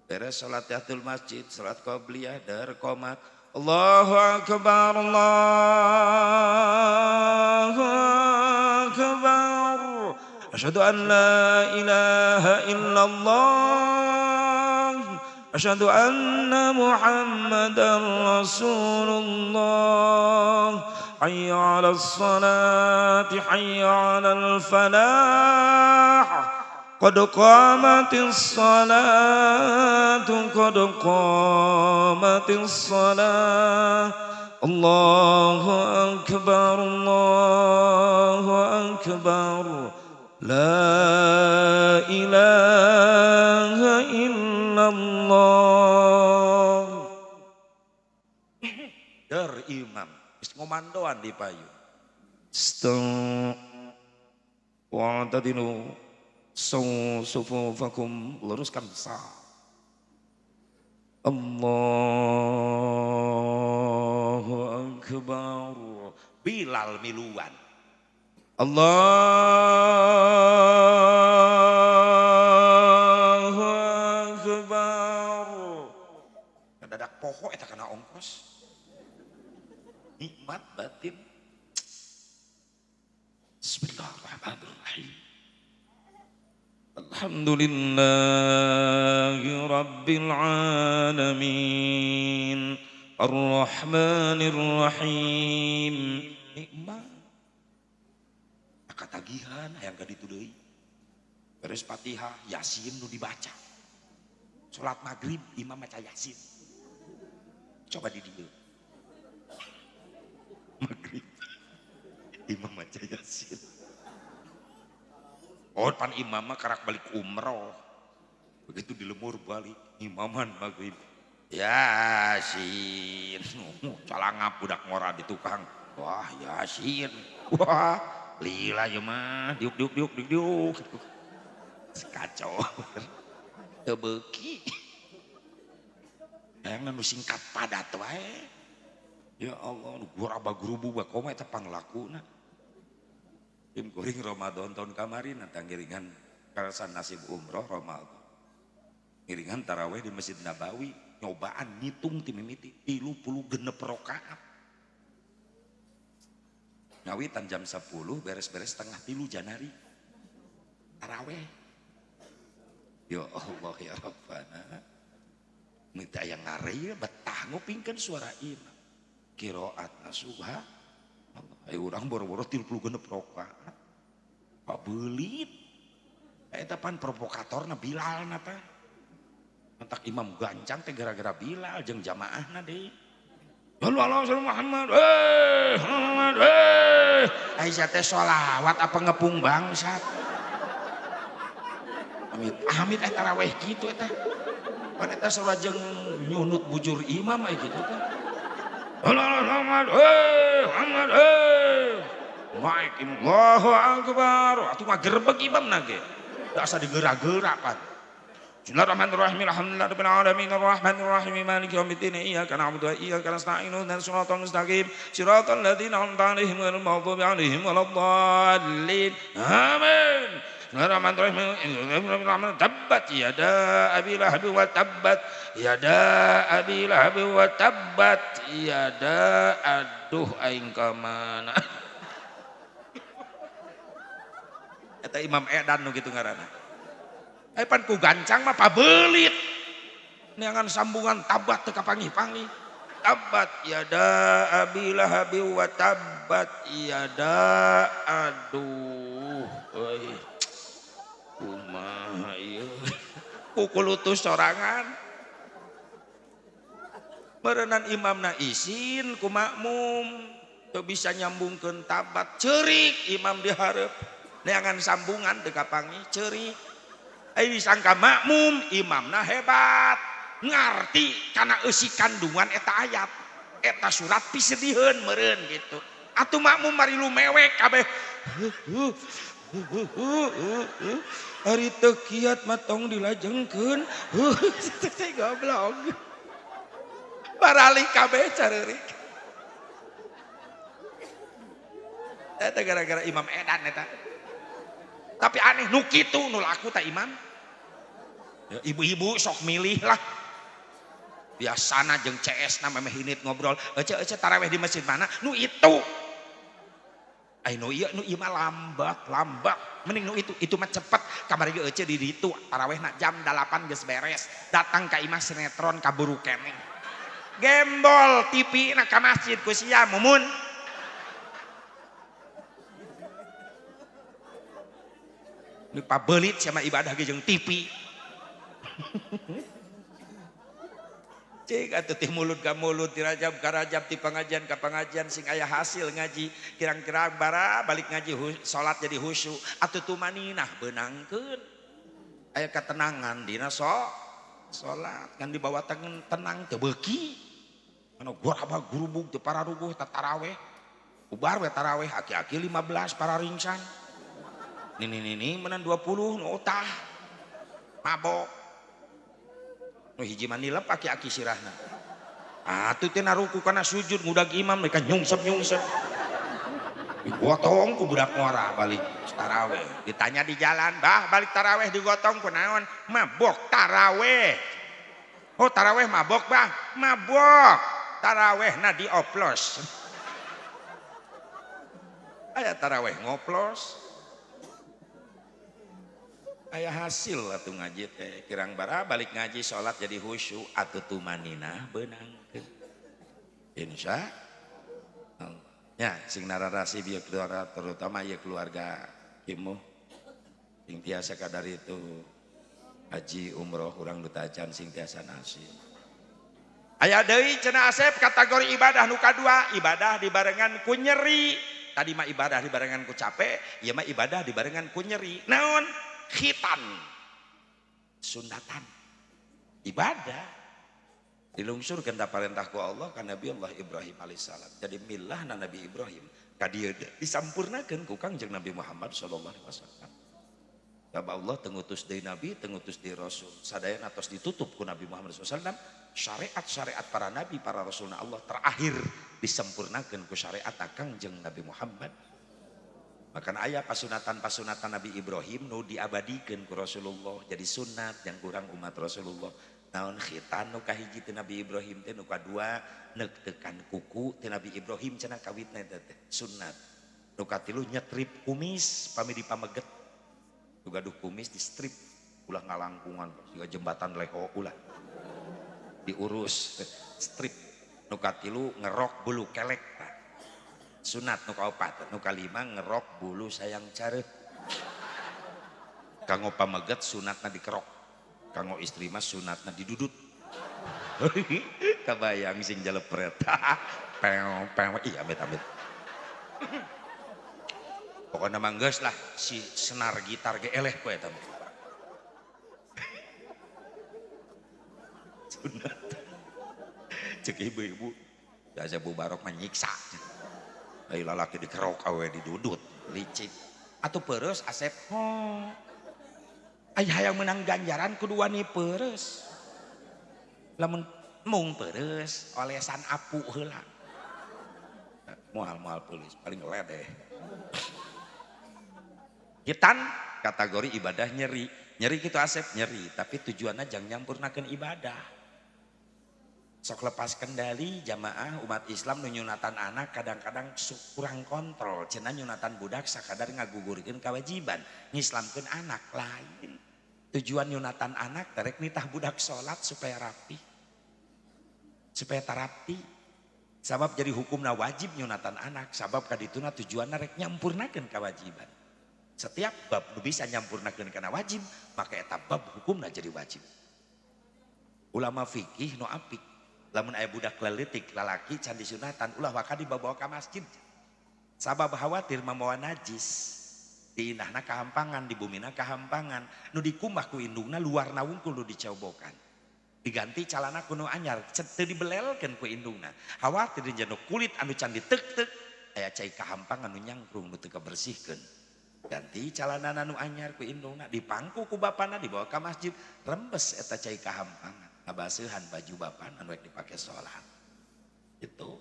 Beres salat tahiyatul masjid, salat qabliyah dar qomat. Allahu akbar. Allahu akbar. Asyhadu an la ilaha illallah. Asyhadu anna Muhammadar Rasulullah. Hayya 'alas salati, hayya 'alal falah. Qad qamatis salatu, qad qamatis salah. Allahu akbar, Allahu akbar. La ilaha illallah. Dar imam wis ngomandoan di payu. Wa tadinu sufufakum, luruskan saf. Allahu akbar. Bilal miluan. Allahu akbar. Kadadak poho eta kana ongkos. Nikmat batin. Bismillahirrahmanirrahim. Alhamdulillahi Rabbil Alamin Ar-Rahmanir Rahim. Nikmat katagihan hayang ka ditu deui. Beres Fatihah, Yasin nu dibaca. Salat maghrib imam maca Yasin. Coba di dieu. Maghrib imam maca Yasin. Oh pan imam mah karak balik umroh. Begitu dilemur balik imaman maghrib. Yasin. Calangap budak ngora di tukang. Wah Yasin. Wah lila ya mah. Diuk. Kacau. Tebeki. Yang nu singkat padat wae. Ya Allah, gua aba gurubu bakoma eta panglakuna. Tim kuring Ramadan tahun kemarin nanti ngiringan karasan nasib umroh Ramadan. Ngiringan taraweh di Masjid Nabawi, nyobaan ngitung ti mimiti 36 rakaat. Ngawitan jam 10 beres-beres setengah 3 Janari. Taraweh. Ya Allah ya Rabbana. Minta yang ngari betah ngupingkeun suara imam. Qiraatna subhan. Ayo urang boro-boro 36 rakaat. Pabelit. Eta pan provokatorna Bilalna teh. Mentak imam gancang teh gara-gara Bilal jeung jamaahna deui. Sallallahu alaihi Muhammad. Muhammad. Aisyah teh sholawat apa ngepung bangsat. Amit taraweh kitu eta. Pan eta sarua jeung nyunut bujur imam aya kitu teh. Muhammad. Muhammad. Maik Allahu Akbar. Atuh mah gerbeg imamna ge. Da asa digerak-gerak pan. Bismillahirrahmanirrahim. Alhamdulillahirabbil alamin arrahmanir rahim maliki yaumiddin iyyaka na'budu wa iyyaka nasta'in ihdinas siratal mustaqim siratal ladzina an'amta 'alaihim ghairil maghdubi 'alaihim waladdallin. Amin. Bismillahirrahmanirrahim. Tabbat yada abi lahab wa tabbat yada abi lahab wa tabbat yada aduh aing ka mana. Eta Imam Edan nu kitu ngaranna. Pan ku gancang mah pabelit. Neangan sambungan tabat teu kapanggih-panggih. Tabat yada abi lahab wa tabbat yada aduh euy. Kumaha ieu? Pukul utus sorangan. Meureunan imamna isin ku makmum teu bisa nyambungkeun tabat ceurik imam di hareup. Neangan sambungan teu kapanggih ceurik. Ai disangka makmum imamna hebat. Ngarti kana eusi kandungan eta ayat. Eta surat pisediheun meureun gitu. Atuh makmum mari lumewek kabeh. Hari teu kiat mah tong dilajengkeun. Saya goblok. Baralik kabeh careurik. Eta gara-gara Imam Edan eta. Tapi aneh nu kitu nu laku ta imam. Ya, ibu-ibu sok milih lah. Biasana jeung CS na memeh hinit ngobrol. Ece taraweh di masjid mana? Nu itu. Ai nu ieu mah lambat. Mending nu itu mah cepet. Kamari ge ece di ditu tarawehna jam 8 geus beres. Datang ka imah sinetron kaburu keneh. Gembol TV na ka masjid ku sia mumun. Ini pabelit sama ibadah ge jeung TV. Cik atuh teh mulut ka mulut, ti rajab ka rajab, ti pangajian ka pangajian sing aya hasil ngaji. Kirang-kirang bara balik ngaji salat jadi khusyuk. Atuh tumaninah beunangkeun. Aya ketenangan dina salat kan dibawa tenang teu beuki. Anu gua gurubug teu pararuguh ta taraweh. Ubar we taraweh aki-aki 15 para ringsan. Nini menan 20 nu utah. Mabok. Nu hiji mah nilep aki-aki sirahna. Atuh teh naruku kana sujud ngudag imam mereka nyungsep. Digotong ku budak ngora balik taraweh. Ditanya di jalan, "Bah, balik taraweh digotong ku naon?" "Mabok taraweh." "Oh, taraweh mabok, Bah?" "Mabok. Tarawehna dioplos." Aya taraweh ngoplos. aya hasil atuh ngaji teh kirang bara balik ngaji salat jadi khusyuk atuh tumaninah beunangkeun insya Allah nya sing nararasi bieu keluarga terutama ieu keluarga kimu sing tiasa kadar itu haji umroh urang nu tacan sing tiasa nasib aya deui cenah Asep kategori ibadah nu kadua ibadah dibarengan ku nyeri tadi mah ibadah dibarengan ku capek ieu mah ibadah dibarengan ku nyeri naon khitan sunatan ibadah dilungsurkeun da parentah ku Allah ka Nabi Allah Ibrahim alaihissalam jadi milah Nabi Ibrahim ka dieu disampurnakeun ku Kangjeng Nabi Muhammad sallallahu alaihi wasallam sabab Allah tengutus deui nabi tengutus deui rasul sadayana tos ditutup ku Nabi Muhammad sallallahu alaihi wasallam syariat-syariat para nabi para rasulna Allah terakhir disempurnakeun ku syariat Kangjeng Nabi Muhammad. Makanya ayah pasunatan Nabi Ibrahim nu diabadikeun ku Rasulullah jadi sunat yang kurang umat Rasulullah. Naon khitan nu kahiji ti Nabi Ibrahim teh nu kadua neuk-teukan kuku ti Nabi Ibrahim cenah kawitna teh sunat. Nu katilu nyetrip kumis pami dipameget. Nu gaduh kumis di strip ulah ngalangkungan siga jembatan leho ulah. Diurus strip. Nu katilu ngerok bulu kelek. Sunat nu kaopat, nu kalima ngerok bulu sayang careuh. Kanggo pameget sunatna dikerok. Kanggo istri mah sunatna didudut. Kabayang sing jalepret. Pew iya amit-amit. Pokoknya mah geus lah si senar gitar ge eleh ku eta mah. Sunat. Cek ibu-ibu biasa Bu Barok menyiksa. Ai lalaki dikerok awe didudut licik atuh peureus Asep aya hayang menang ganjaran kudu wani peureus lamun mung peureus olesan apu heula moal peulis paling ledeh hitan kategori ibadah nyeri kitu Asep nyeri tapi tujuanna jang nyampurnakeun ibadah sok lepas kendali jamaah umat Islam nu nyunatan anak kadang-kadang kurang kontrol cenah nyunatan budak sakadar ngagugurkeun kewajiban ngislamkeun anak lain tujuan nyunatan anak terek nitah budak salat supaya rapi supaya tarapi sabab jadi hukumna wajib nyunatan anak sabab kadituna tujuanna rek nyampurnakeun kewajiban setiap bab nu bisa nyampurnakeun kana wajib maka eta bab hukumna jadi wajib ulama fikih nu apik lamun aya budak leutik lalaki can disunatan ulah waka dibawa ka masjid sabab khawatir mamawa najis di indahna kahampangan di bumina kahampangan nu dikumbah ku indungna luarna wungkul nu dicobokan diganti calana kuno anyar teu dibelelkeun ku indungna khawatir jeung kulit anu can diteuk-teuk aya cai kahampangan nu nyangkrung nu teu kabersihkeun ganti calana nu anyar ku indungna dipangku ku bapana dibawa ka masjid rembes eta cai kahampangan ngabaseuhan baju bapan anu rek dipake salat itu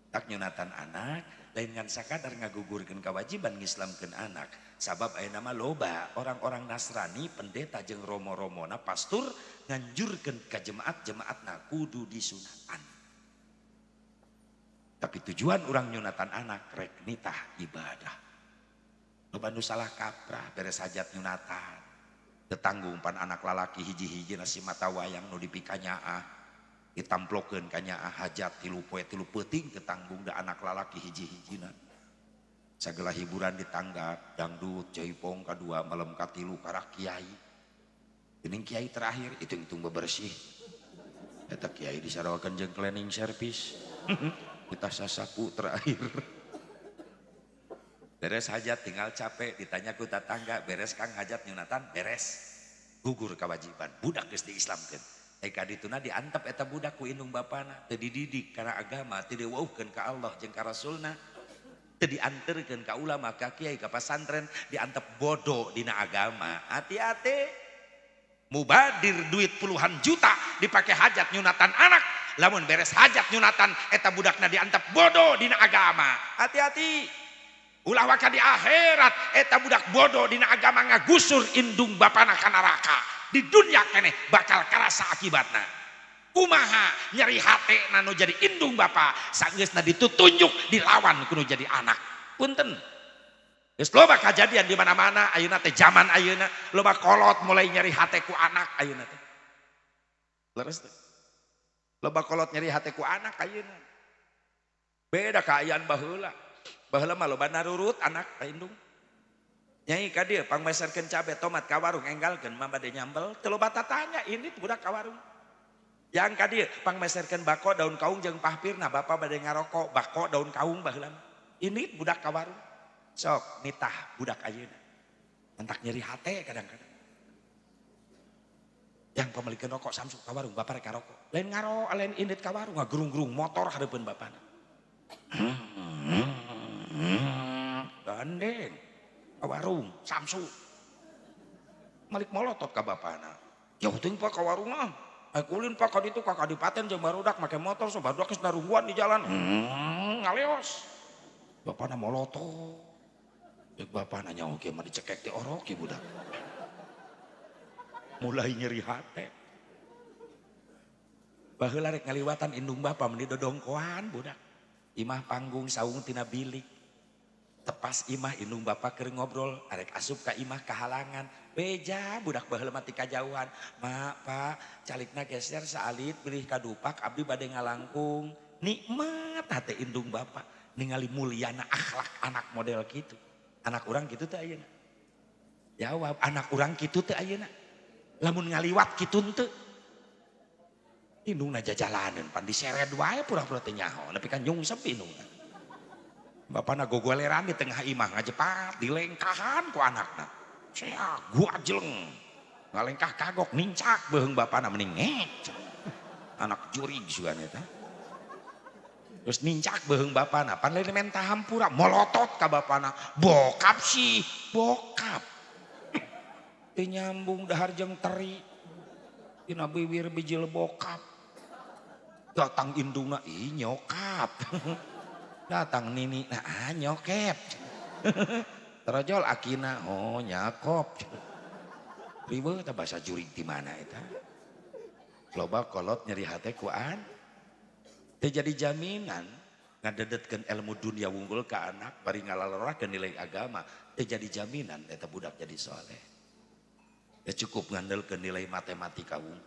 tak nyunatan anak lain ngan sakadar ngagugurkeun kewajiban ngislamkeun anak sabab aya nama loba orang-orang Nasrani pendeta jeung romo-romona pastur nganjurkeun ka jemaat-jemaatna kudu disunatan tapi tujuan orang nyunatan anak rek nitah ibadah loba nu salah kaprah beres hajat nyunatan tetanggung pan anak lalaki hiji-hiji nasi mata wayang nu dipikanyaah ditamplokeun kanyaah hajat tilu poe tilu peuting tetanggung da anak lalaki hiji-hijina sagala hiburan ditanggap dangdut jaipong kadua malam katilu karak kiai geuning kiai terakhir hitung-hitung bebersih eta kiai disarawakeun jeung cleaning service kita sasapu terakhir beres hajat tinggal capek ditanya ku tetangga beres Kang hajat nyunatan beres gugur kewajiban budak geus diislamkeun eka dituna diantep eta budak ku indung bapana teu dididik kana agama teu diweuhkeun ka Allah jeung ka Rasulna teu dianterkeun ka ulama ka kiai ka pasantren diantep bodoh dina agama hati-hati mubadir duit puluhan juta dipake hajat nyunatan anak lamun beres hajat nyunatan eta budakna diantep bodoh dina agama hati-hati ulah waka di akhirat eta budak bodoh dina agama ngagusur indung bapana ka neraka di dunia keneh bakal karasa akibatna kumaha nyeri hatena nu jadi indung bapa sageusna ditutunjuk dilawan kudu jadi anak punten Geus loba kejadian di mana-mana ayeuna teh zaman ayeuna loba kolot mulai nyeri hate ku anak ayeuna teh. Leres teh. Loba kolot nyeri hate ku anak ayeuna. Beda kaayaan baheula. Baheula mah loba narurut anak indung. Nyai ka dieu pangmeserkeun cabe tomat ka warung enggalkeun mah bade nyambel teu loba tatanya ini budak ka warung. Yang ka dieu pangmeserkeun bako daun kaung jeung pahpirna bapa bade ngarokok bako daun kaung baheula. Ini budak ka warung. Sok nitah budak ayeuna. Mentak nyeri hate kadang-kadang. Yang pemilikeun rokok samsuk ka warung bapa rek ngarokok. Lain ngaro lain indit ka warung ngagerung-gerung motor hareupeun bapana. Gandeng ka warung samsuk. Malik molotot ka bapana. Ya teuing Pak ka warung mah. Kulin Pak ka ditu ka kadipaten jeung barudak make motor so barudak geus narungguan di jalan. Ngaleos. Bapana molotot. Dek bapak nanya oke mah dicekek di oroki budak. Mulai nyeri hate. Baheula rek ngaliwatan indung bapa meni dodongkoan budak. Imah panggung saung tina bilik. Tepas imah indung bapa keur ngobrol, arek asup ka imah kahalangan. Beja budak baheula mah ti kajauhan. Mak, Pak, calikna geser saalit pilih kadupak abdi bade ngalangkung. Nikmat hate indung bapa ningali mulyana akhlak anak model kitu. Anak orang gitu teh ayeuna. Jawab, anak orang gitu teh ayeuna. Lamun ngaliwat kitu teu. Indungna jajalaneun pan diseret wae pura-pura teh nyaho, nepi ka nyungsep indungna. Bapana gogoleran di tengah imah ngajepat dilengkahan ku anakna. Sea guajleng. Ngalengkah kagok nincak beuheung bapana mending ngek. Anak jurig sugan eta. Terus nincak beuheung bapana pan lain menta hampura molotot ka bapana bokap sih bokap teu nyambung dahar jeung teri dina bibir bijil bokap datang indungna ih nyokap datang nini nah nyokep terojol akina oh nyakop riweuh teh basa jurig di mana eta loba kolot nyeri hate kuan teu jadi jaminan ngadedetkeun ilmu dunia wunggul ke anak bari ngalalarakeun nilai agama teu jadi jaminan eta budak jadi soleh. Teu cukup ngandelkeun nilai matematika wunggul.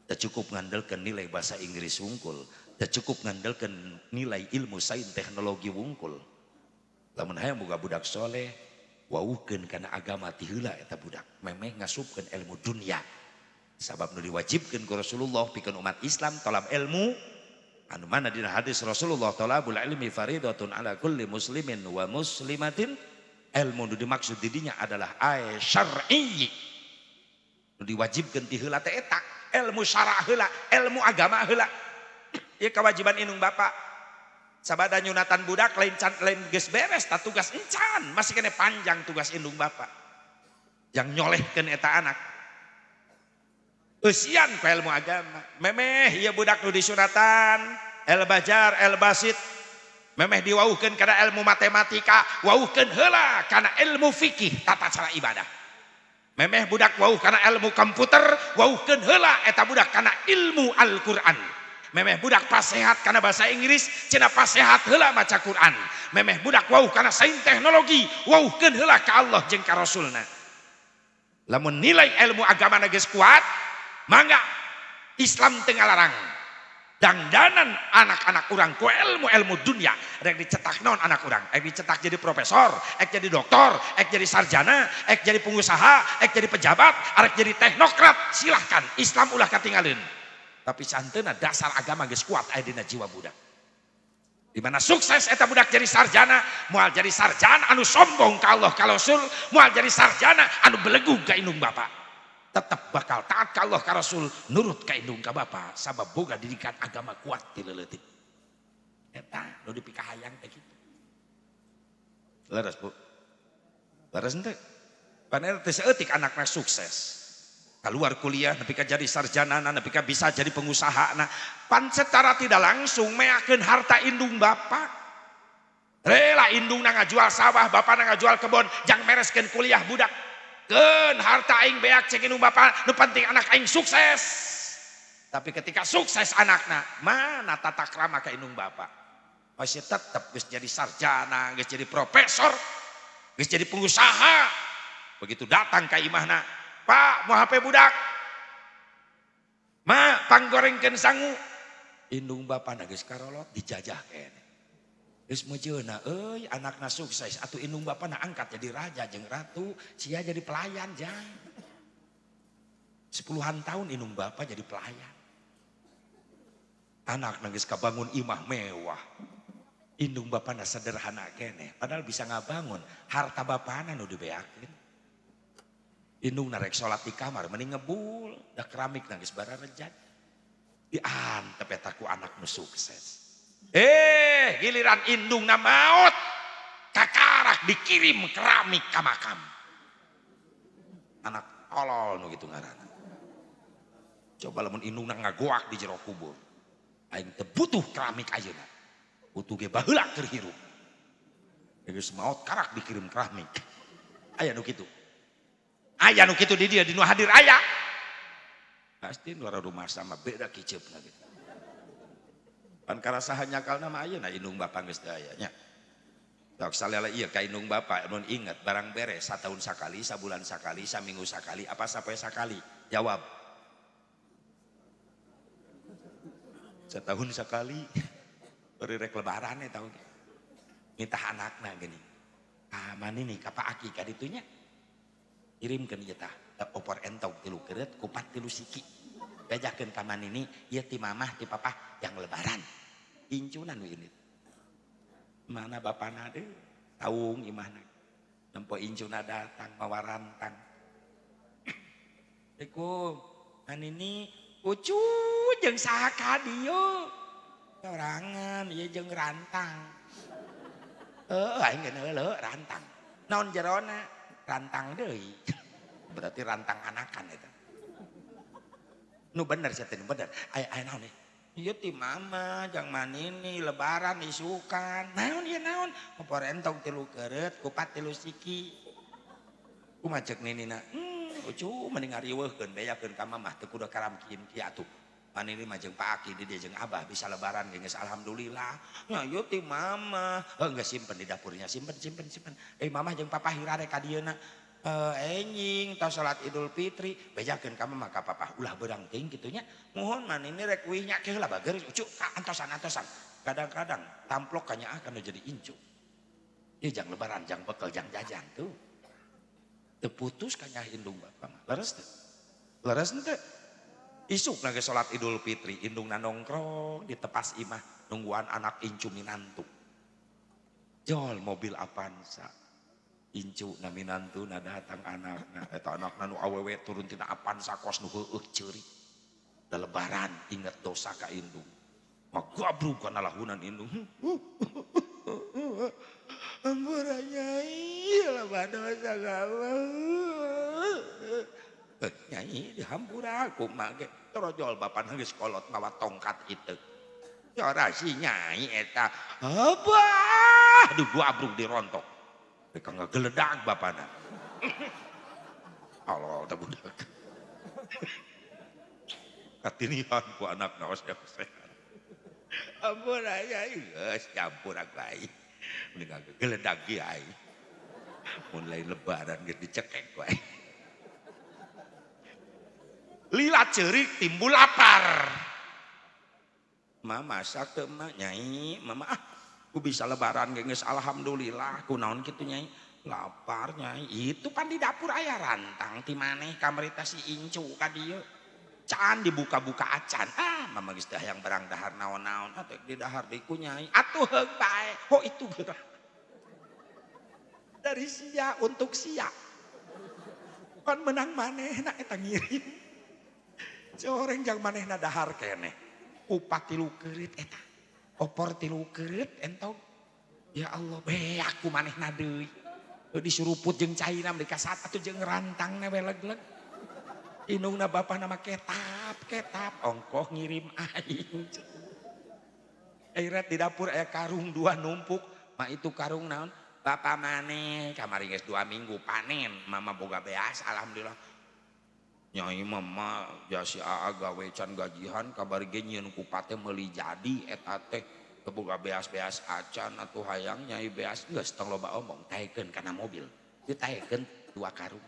Teu cukup ngandelkeun nilai bahasa Inggris wungkul, teu cukup ngandelkeun nilai ilmu sains teknologi wungkul. Lamun hayang boga budak soleh, wauhkeun kana agama ti heula eta budak, memeh ngasupkeun ilmu dunia. Sabab nu diwajibkeun ku Rasulullah pikeun umat Islam tolab ilmu anu mana dina hadis Rasulullah talabul ilmi faridatun ala kulli muslimin wa muslimatin. Ilmu nu dimaksud di dinya adalah syar'i. Nu diwajibkeun ti heula teh eta, ilmu syara' heula, ilmu agama heula. Ieu kewajiban indung bapa. Sabada nyunatan budak lain geus beres ta tugas encan, masih kene panjang tugas indung bapa. Yang nyolehkeun eta anak. Eusian ku ilmu agama. Memeh ieu budak nu disunatan, el-bajar, el-basit. Memeh diwauhkeun kana ilmu matematika, wauhkeun heula kana ilmu fikih tata cara ibadah. Memeh budak wauh kana ilmu komputer, wauhkeun heula eta budak kana ilmu Al-Qur'an. Memeh budak pasehat kana bahasa Inggris, cenah pasehat heula maca Qur'an. Memeh budak wauh kana sains teknologi, wauhkeun heula ka Allah jeung ka Rasulna. Lamun nilai ilmu agama geus kuat, mangga Islam teu ngalarang dangdanan anak-anak urang ku ilmu dunia rek dicetak naon anak urang rek dicetak jadi profesor, rek jadi doktor, rek jadi sarjana, rek jadi pengusaha, rek jadi pejabat, rek jadi teknokrat, silahkan Islam ulah katinggalin. Tapi santeuna dasar agama geus kuat aya dina jiwa budak. Di mana sukses eta budak jadi sarjana, moal jadi sarjana anu sombong ka Allah ka Rasul, moal jadi sarjana anu belegu ka indung bapa. Tetap bakal taat ka Allah ka Rasul, nurut ka indung ka bapa, sabab boga didikan agama kuat ti leuletik. Eta nu dipikahayang teh kitu. Leres Bu. Leres henteu? Paner teh saeutik anakna sukses. Keluar kuliah nepi ka jadi sarjanana, nepi ka bisa jadi pengusahana, pan secara tidak langsung meakeun harta indung bapa. Rela indungna ngajual sawah, bapana ngajual kebon, jang mereskeun kuliah budak. Keun harta aing beak cek indung bapa, nu penting anak aing sukses. Tapi ketika sukses anakna, mana tata krama ka indung bapa? Masih tetap geus jadi sarjana, geus jadi profesor. geus jadi pengusaha. Begitu datang ka imahna, "Pak, mau HP budak?" "Ma, panggorengkeun sangu." Indung bapana geus karolot dijajah kene. Geus mejeuna, euy anakna sukses, atuh indung bapana angkat jadi raja jeung ratu, sia jadi pelayan jang. 10-an tahun indung bapa jadi pelayan. Anak nangis kabangun imah mewah. Indung bapana sederhana kene, padahal bisa ngabangun harta bapana nu dibeakeun. Indung narek sholat di kamar mending ngebul, da keramik nangis bararejat. Diantep eta ku anak nu sukses. Giliran indung na maut, kakarak dikirim keramik ka makam. Anak tolol nu gitu ngaranna. Coba lamun indung na ngagoak di jero kubur. Aing teu butuh keramik ayeuna. Butuh ge baheula keur hirup. Geus maot karak dikirim keramik. Aya nu kitu. Aya nu kitu di dia di nu hadir aya. Pasti luar rumah sama beda kiceupna gitu. Pan karasahan nyakalna mah ayeuna indung bapa geus teu aya nya. Tok salela ieu ka indung bapa mun inget barang beres satahun sakali, sabulan sakali, saminggu sakali, apa sapoe sakali? Jawab. Setahun sekali. Beri rek lebaran ya tahu. Minta anakna gini. Mana nih kapa aki kaditunya. Kirimkeun ieu tah opor entog 3 keureut kupat 3 siki. Bejakeun ka manini ieu ti mamah ti papa yang lebaran. Incunan we ini. Mana bapana deui taung imahna. Nempo incuna datang mawa rantang. Assalamualaikum. Manini ucu jeung saha ka dieu? Sorangan ieu jeung rantang. Aing geus heuleuh rantang. Naon jerona? Rantang deui. Berarti rantang anakan eta. Nu bener sia teh nu bener. Aya naon nih? Ieu ti mama jeung manini lebaran isukan. Naon ieu naon? Opor entog 3 keureut kupat 3 siki. Kumaha ceuk ninina? Ucu mending ngariweuhkeun beakeun ka mamah teu kudu karamkin kieu atuh. Manini mah jeung Pak Aki di dia jeung Abah bisa lebaran geus alhamdulillah. Nya ieu ti mama. Geus simpen di dapurnya, simpen. Mamah jeung papa hirare ka dieuna. Enjing tos salat Idul Fitri bejakeun ka mamah ka papa ulah beurang teuing kitu nya. Muhun manini rek wih nya keula bager ucu ka antosan. Kadang-kadang tamplok kanya akan jadi incu. Ieu jang lebaran, jang bekel, jang jajan tuh. Teu putus kanya indung bapa mah. Leres teu? Leres henteu? Isuk lagi sholat Idul Fitri, indungna nongkrong di tepas imah nungguan anak incu minantu. Jol mobil Avanza. Incu na minantu na datang anakna. Eta anakna nu awewe turun tina Avanza kos nu heueuh ceuri. Da lebaran inget dosa ka indung. Magabrug kana lahunan indung. Ampura nyai loba dosa kamu. Nyai dihampura aku mage trojol bapan geus kolot mawa tongkat itu. Yora si nyai eta. Abah, aduh gua abrug dirontok. Rek ngageledag bapana. Allah teh budak. Katinihan ku anakna oseh-oseh. Ampun nyai geus campur aku ai. Mending ngageledag ge ai. Mulai lebaran geus dicekek ku ai. Lila ceurik timbul lapar. Mama masak teu mah nyai, mama ku bisa lebaran geus alhamdulillah. Kunaon kitu nyai? Lapar nyai. Itu pan di dapur aya rantang ti maneh kamarita si incu ka dieu. Can dibuka-buka acan. Mama geus teh hayang barang dahar naon-naon. Atuh di dahar deui ku nyai. Atuh heug bae. Itu geurah. Dari sia untuk sia. Pan menang manehna eta ngirim. Coreng jang manehna dahar keneh. Kupat 3 keureut eta. Opor 3 keureut entog. Ya Allah, aku manehna deui. Disuruput jeung cairna dikasat atuh jeung rantangna we leg-leg. Indungna bapana mah ketap. Ongkoh ngirim aing. Airat di dapur aya karung 2 numpuk. Mah itu karung naon? Bapa maneh kamari geus 2 minggu panen. Mama boga beas alhamdulillah. Nyai mama jasi aa gawe can gajihan kabar ge nyieun kupat teh meuli jadi eta teh Kebuka beas-beas acan atau hayang nyai beas geus tong loba omong taekeun kana mobil. Dieu taekeun 2 karung.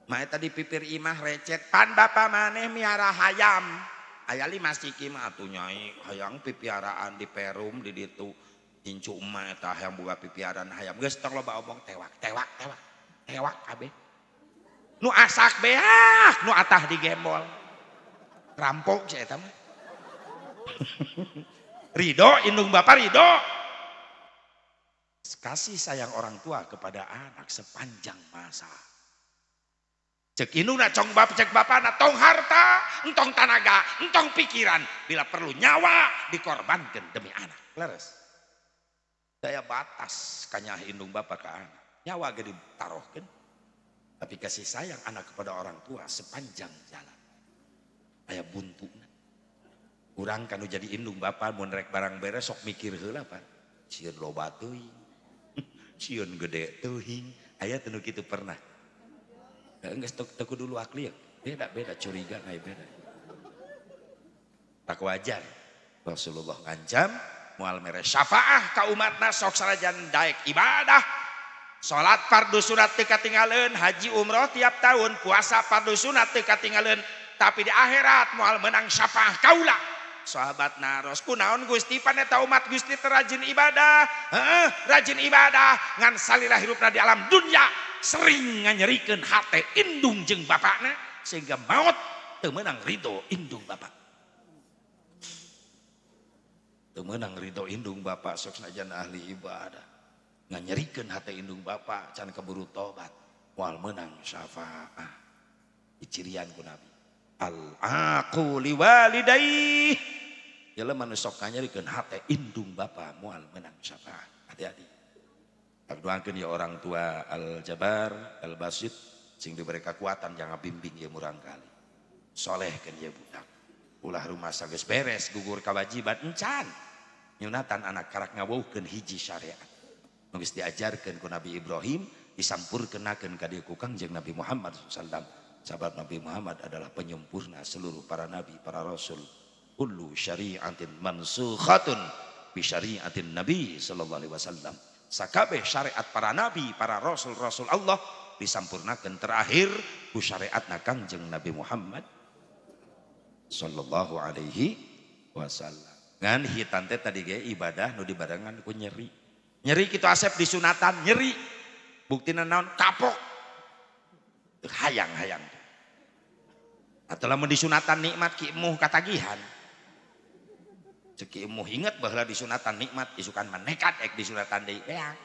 Mae tadi pipir imah recet pan bapa maneh miara hayam. Aya 5 siki mah atuh nyai hayang pipiaraan di Perum di ditu incu emak eta hayang boga pipiaraan hayam. Geus tong loba omong tewak kabeh. Nu asak beak, nu atah digembol. Rampok sia eta mah. Ridho, indung bapak ridho. Kasih sayang orang tua kepada anak sepanjang masa. Cek indung na cong bapak cek bapak na tong harta, entong tanaga, entong pikiran. Bila perlu nyawa dikorbankan demi anak. Leres. Daya batas kanya indung bapak ke anak. Nyawa ge ditaruhkeun. Tapi kasih sayang anak kepada orang tua sepanjang jalan. Aya buntuna. Urang kanu jadi indung bapak mun rek barang beres sok mikir heula pan. Sieun loba teuing. Sieun gede teuing. Aya teu nu kitu pernah. Geus teu kudu lu akli ya. Beda curiga ngai beda. Tak wajar. Rasulullah ngancam moal mere syafaah ka umatna sok sarajan daek ibadah. Salat fardu sunat teu katinggaleuan, haji umroh tiap tahun, puasa fardu sunat teu katinggaleuan, tapi di akhirat moal menang syafaah kaula. Sahabat naros kunaon Gusti paneta umat Gusti terajin ibadah rajin ibadah ngan salila hirupna di alam dunya sering nganyerikeun hate indung jeung bapakna sehingga maut teu meunang ridho indung bapak teu meunang ridho indung bapak sok sanajan ahli ibadah nganyerikeun hate indung bapak can keburu tobat moal meunang syafaah dicirian ku Nabi al-aqu liwalidayh jelema nu sok nganyerikeun hate indung bapa moal menang syafaat. Hati-hati. Doakeun ya orang tua Al-Jabar, Al-Basit sing diberi kekuatan jangan bimbing ya murang kali. Solehkeun ya budak. Ulah rumah geus beres gugur kewajiban encan. Nyunatan anak karak ngawuhkeun hiji syariat. Nu geus diajarkeun ku Nabi Ibrahim disampurkeunakeun ka dieu ku Kangjeng Nabi Muhammad sallallahu Sahabat Nabi Muhammad adalah penyempurna seluruh para nabi, para rasul. Kullu syari'atin mansukhatun bi syari'atin Nabi sallallahu alaihi wasallam. Sakabeh syariat para nabi, para rasul-rasul Allah disampurnakan terakhir ku syariatna Kangjeng Nabi Muhammad sallallahu alaihi wasallam. Ngan hitan teh tadi ge ibadah nu dibarengan ku nyeri. Nyeri kitu asep disunatan nyeri. Buktina naon kapok. Hayang-hayang. Atau lamun disunatan nikmat ki emuh katagihan. Cek ki emuh inget bahwa disunatan nikmat isukan manekat ek disunatan deui beak.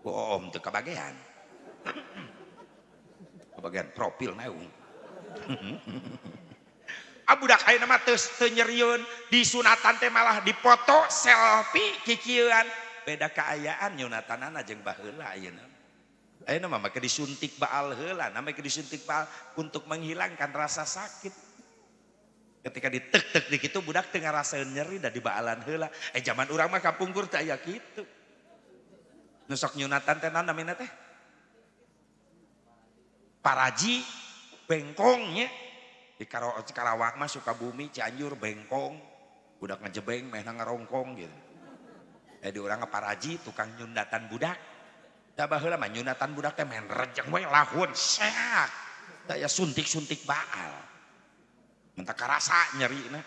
Boom teu kabagean. Kabagean profil naung. Budak ayeuna mah teu nyerieun disunatan teh malah dipoto selfie kikieuan. Beda kaayaan nyunatanana jeung baheula ayeuna. Ayeuna mah make disuntik baal heula, namanya disuntik baal untuk menghilangkan rasa sakit. Ketika ditek-tek di kitu budak teu ngarasaeun nyeri da di baalan heula. Zaman urang mah kapungkur teh aya kitu. Nu sok nyunatan teh naon namina teh? Paraji bengkong nya. Di Karawang mah Sukabumi, Cianjur bengkong. Budak ngejebeng meh ngarongkong gitu. Di urang paraji tukang nyundatan budak. Da baheula mah nyunatan budak teh men rejeng we lahun seak. Da ya suntik-suntik baal. Mentah karasa nyerina.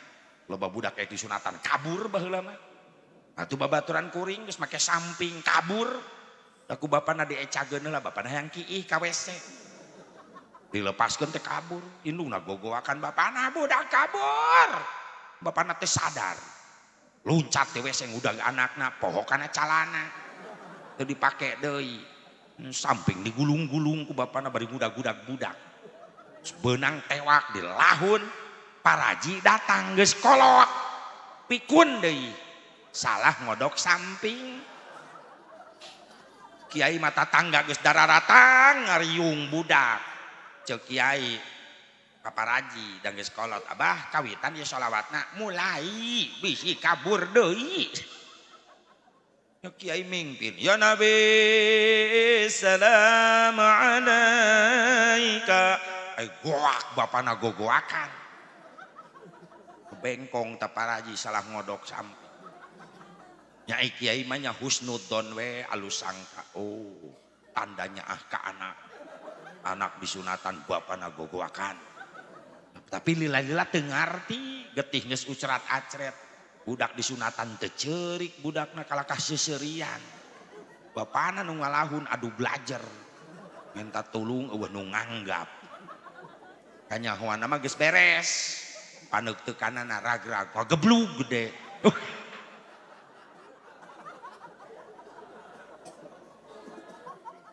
Loba budak kayak disunatan kabur baheula mah. Atuh babaturan kuring geus make samping kabur. Da ku bapana diecageun heula bapana hayang kiih ka WC. Dilepaskeun teh kabur. Indungna gogoakan bapana budak kabur. Bapana teh sadar. Luncat teh WC ngudang anakna pohokana calana. Teu dipake deui. Samping digulung-gulung ku bapana bari budak-budak budak. Beunang tewak di lahun, paraji datang geus kolot. Pikun deui. Salah ngodok samping. Kiai mata tangga geus dararatang ngariung budak. Ceuk kiai ka paraji dan geus kolot, "Abah, kawitan ye sholawatna mulai bisi kabur deui." Ya kiai mimpin, "Ya Nabi salam alaika." Goak bapana gogoakan. bengkong taparaji salah ngodok sampai nyai kiai mah nya husnudzon we alus sangka. Oh tandanya ke anak disunatan bapana gogoakan. Tapi lila-lila teu ngarti getih geus ucerat acret budak disunatan teu ceurik budakna kalakah seuserian bapana nu ngalahun adu belajar minta tulung eueuh nu nganggap kanyahoana mah geus beres paneuk teu kanana ragrag geblug gede.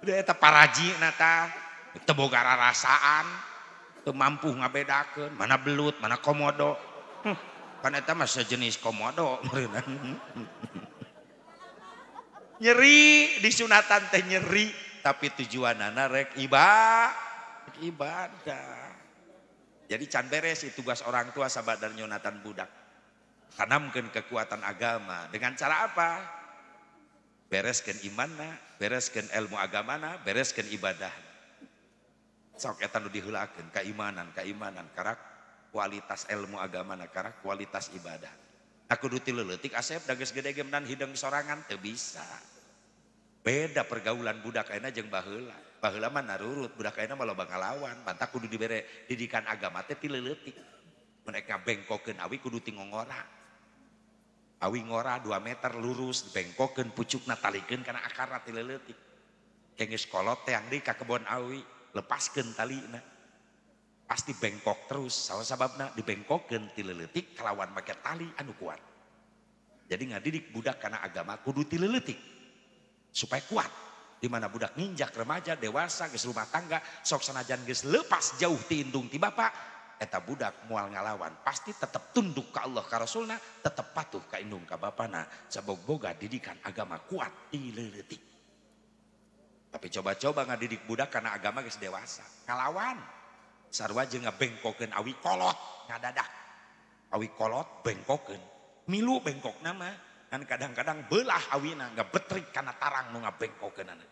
Udah eta parajina tah teu boga rarasaan teu mampu ngabedakeun mana belut mana komodo. Kan eta mah sejenis komodo nyeri disunatan teh nyeri tapi tujuanana rek ibadah. Jadi can beres itu tugas orang tua sabadar nyunatan budak. Tanamkeun kekuatan agama dengan cara apa? Bereskeun imanna, bereskeun ilmu agamana, bereskeun ibadah. Sok eta nu diheulakeun keimanan karak kualitas ilmu agamana karak kualitas ibadah. Aku kudu tileutik asep da geus gede gemenan hideung sorangan teu bisa. Beda pergaulan budak ayeuna jeung baheula. Baheula mah narurut, budak ayeuna mah loba ngalawan. Mantap kudu dibere didikan agama teh tileutik. Mereka bengkokeun awi kudu ti ngongora. Awi ngora 2 meter lurus bengkokeun pucukna talikeun kana akarna tileutik. Geus kolot teh yang di ka kebon awi lepaskeun talina. Pasti bengkok terus. Salah sababna dibengkokeun tileutik kalawan make tali anu kuat. Jadi ngadidik budak kana agama kudu tileutik supaya kuat. Di mana budak nginjak remaja dewasa geus rumah tangga sok sanajan geus leupas jauh ti indung ti bapa eta budak moal ngalawan pasti tetap tunduk ka Allah ka Rasulna tetap patuh ka indung ka bapana sabab boga didikan agama kuat tileutik. Tapi coba-coba ngadidik budak karena agama geus dewasa ngalawan sarua jeung ngabengkokeun awi kolot ngadadak awi kolot bengkokeun milu bengkokna mah kan kadang-kadang belah awina ngabetrik kana tarang nu ngabengkokeunana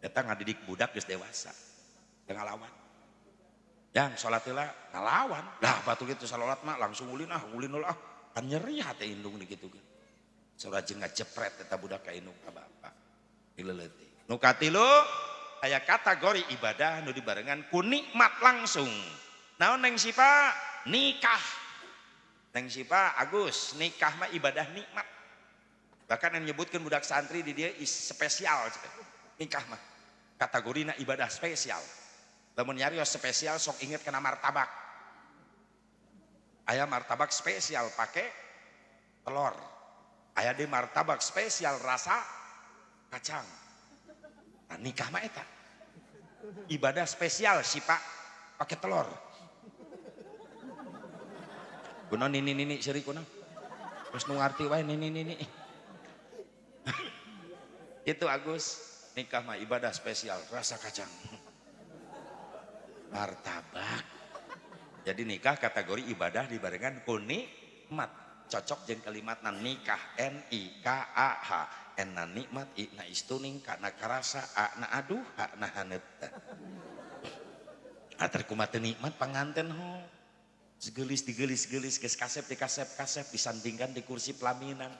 eta ngadidik budak geus dewasa teu ngalawan. Yang sholat heula ngalawan. Lah batu kitu salat mah langsung ulin ulah kan nyeri hate indung dikitukeun. Saura jeung ngajepret eta budak ka indung ka bapa. Dileuletik. Nu katilu aya kategori ibadah nu dibarengan ku nikmat langsung. Naon neng Sipa? Nikah. Neng Sipa Agus, nikah mah ibadah nikmat. Bahkan yang nyebutkeun budak santri di dia spesial nikah mah. Kategorina ibadah spesial. Lamun nyarios spesial sok inget kena martabak. Aya martabak spesial pakai telur. Aya di martabak spesial rasa kacang. Nah, nikah mah eta. Ibadah spesial sih Pak pakai telur. Kunaon nini seri kunaon. Terus nu ngarti wae nini. Itu Agus, nikah mah ibadah spesial rasa kacang. Martabak. Jadi nikah kategori ibadah dibarengan ku nikmat. Cocok jeung kalimatna nikah NIKAH. Enna nikmat na istuning kana karasa na aduh na haneut. Atar kumaha teu nikmat panganten ho. Segelis digelis geus kasep disandingkan di kursi pelaminan.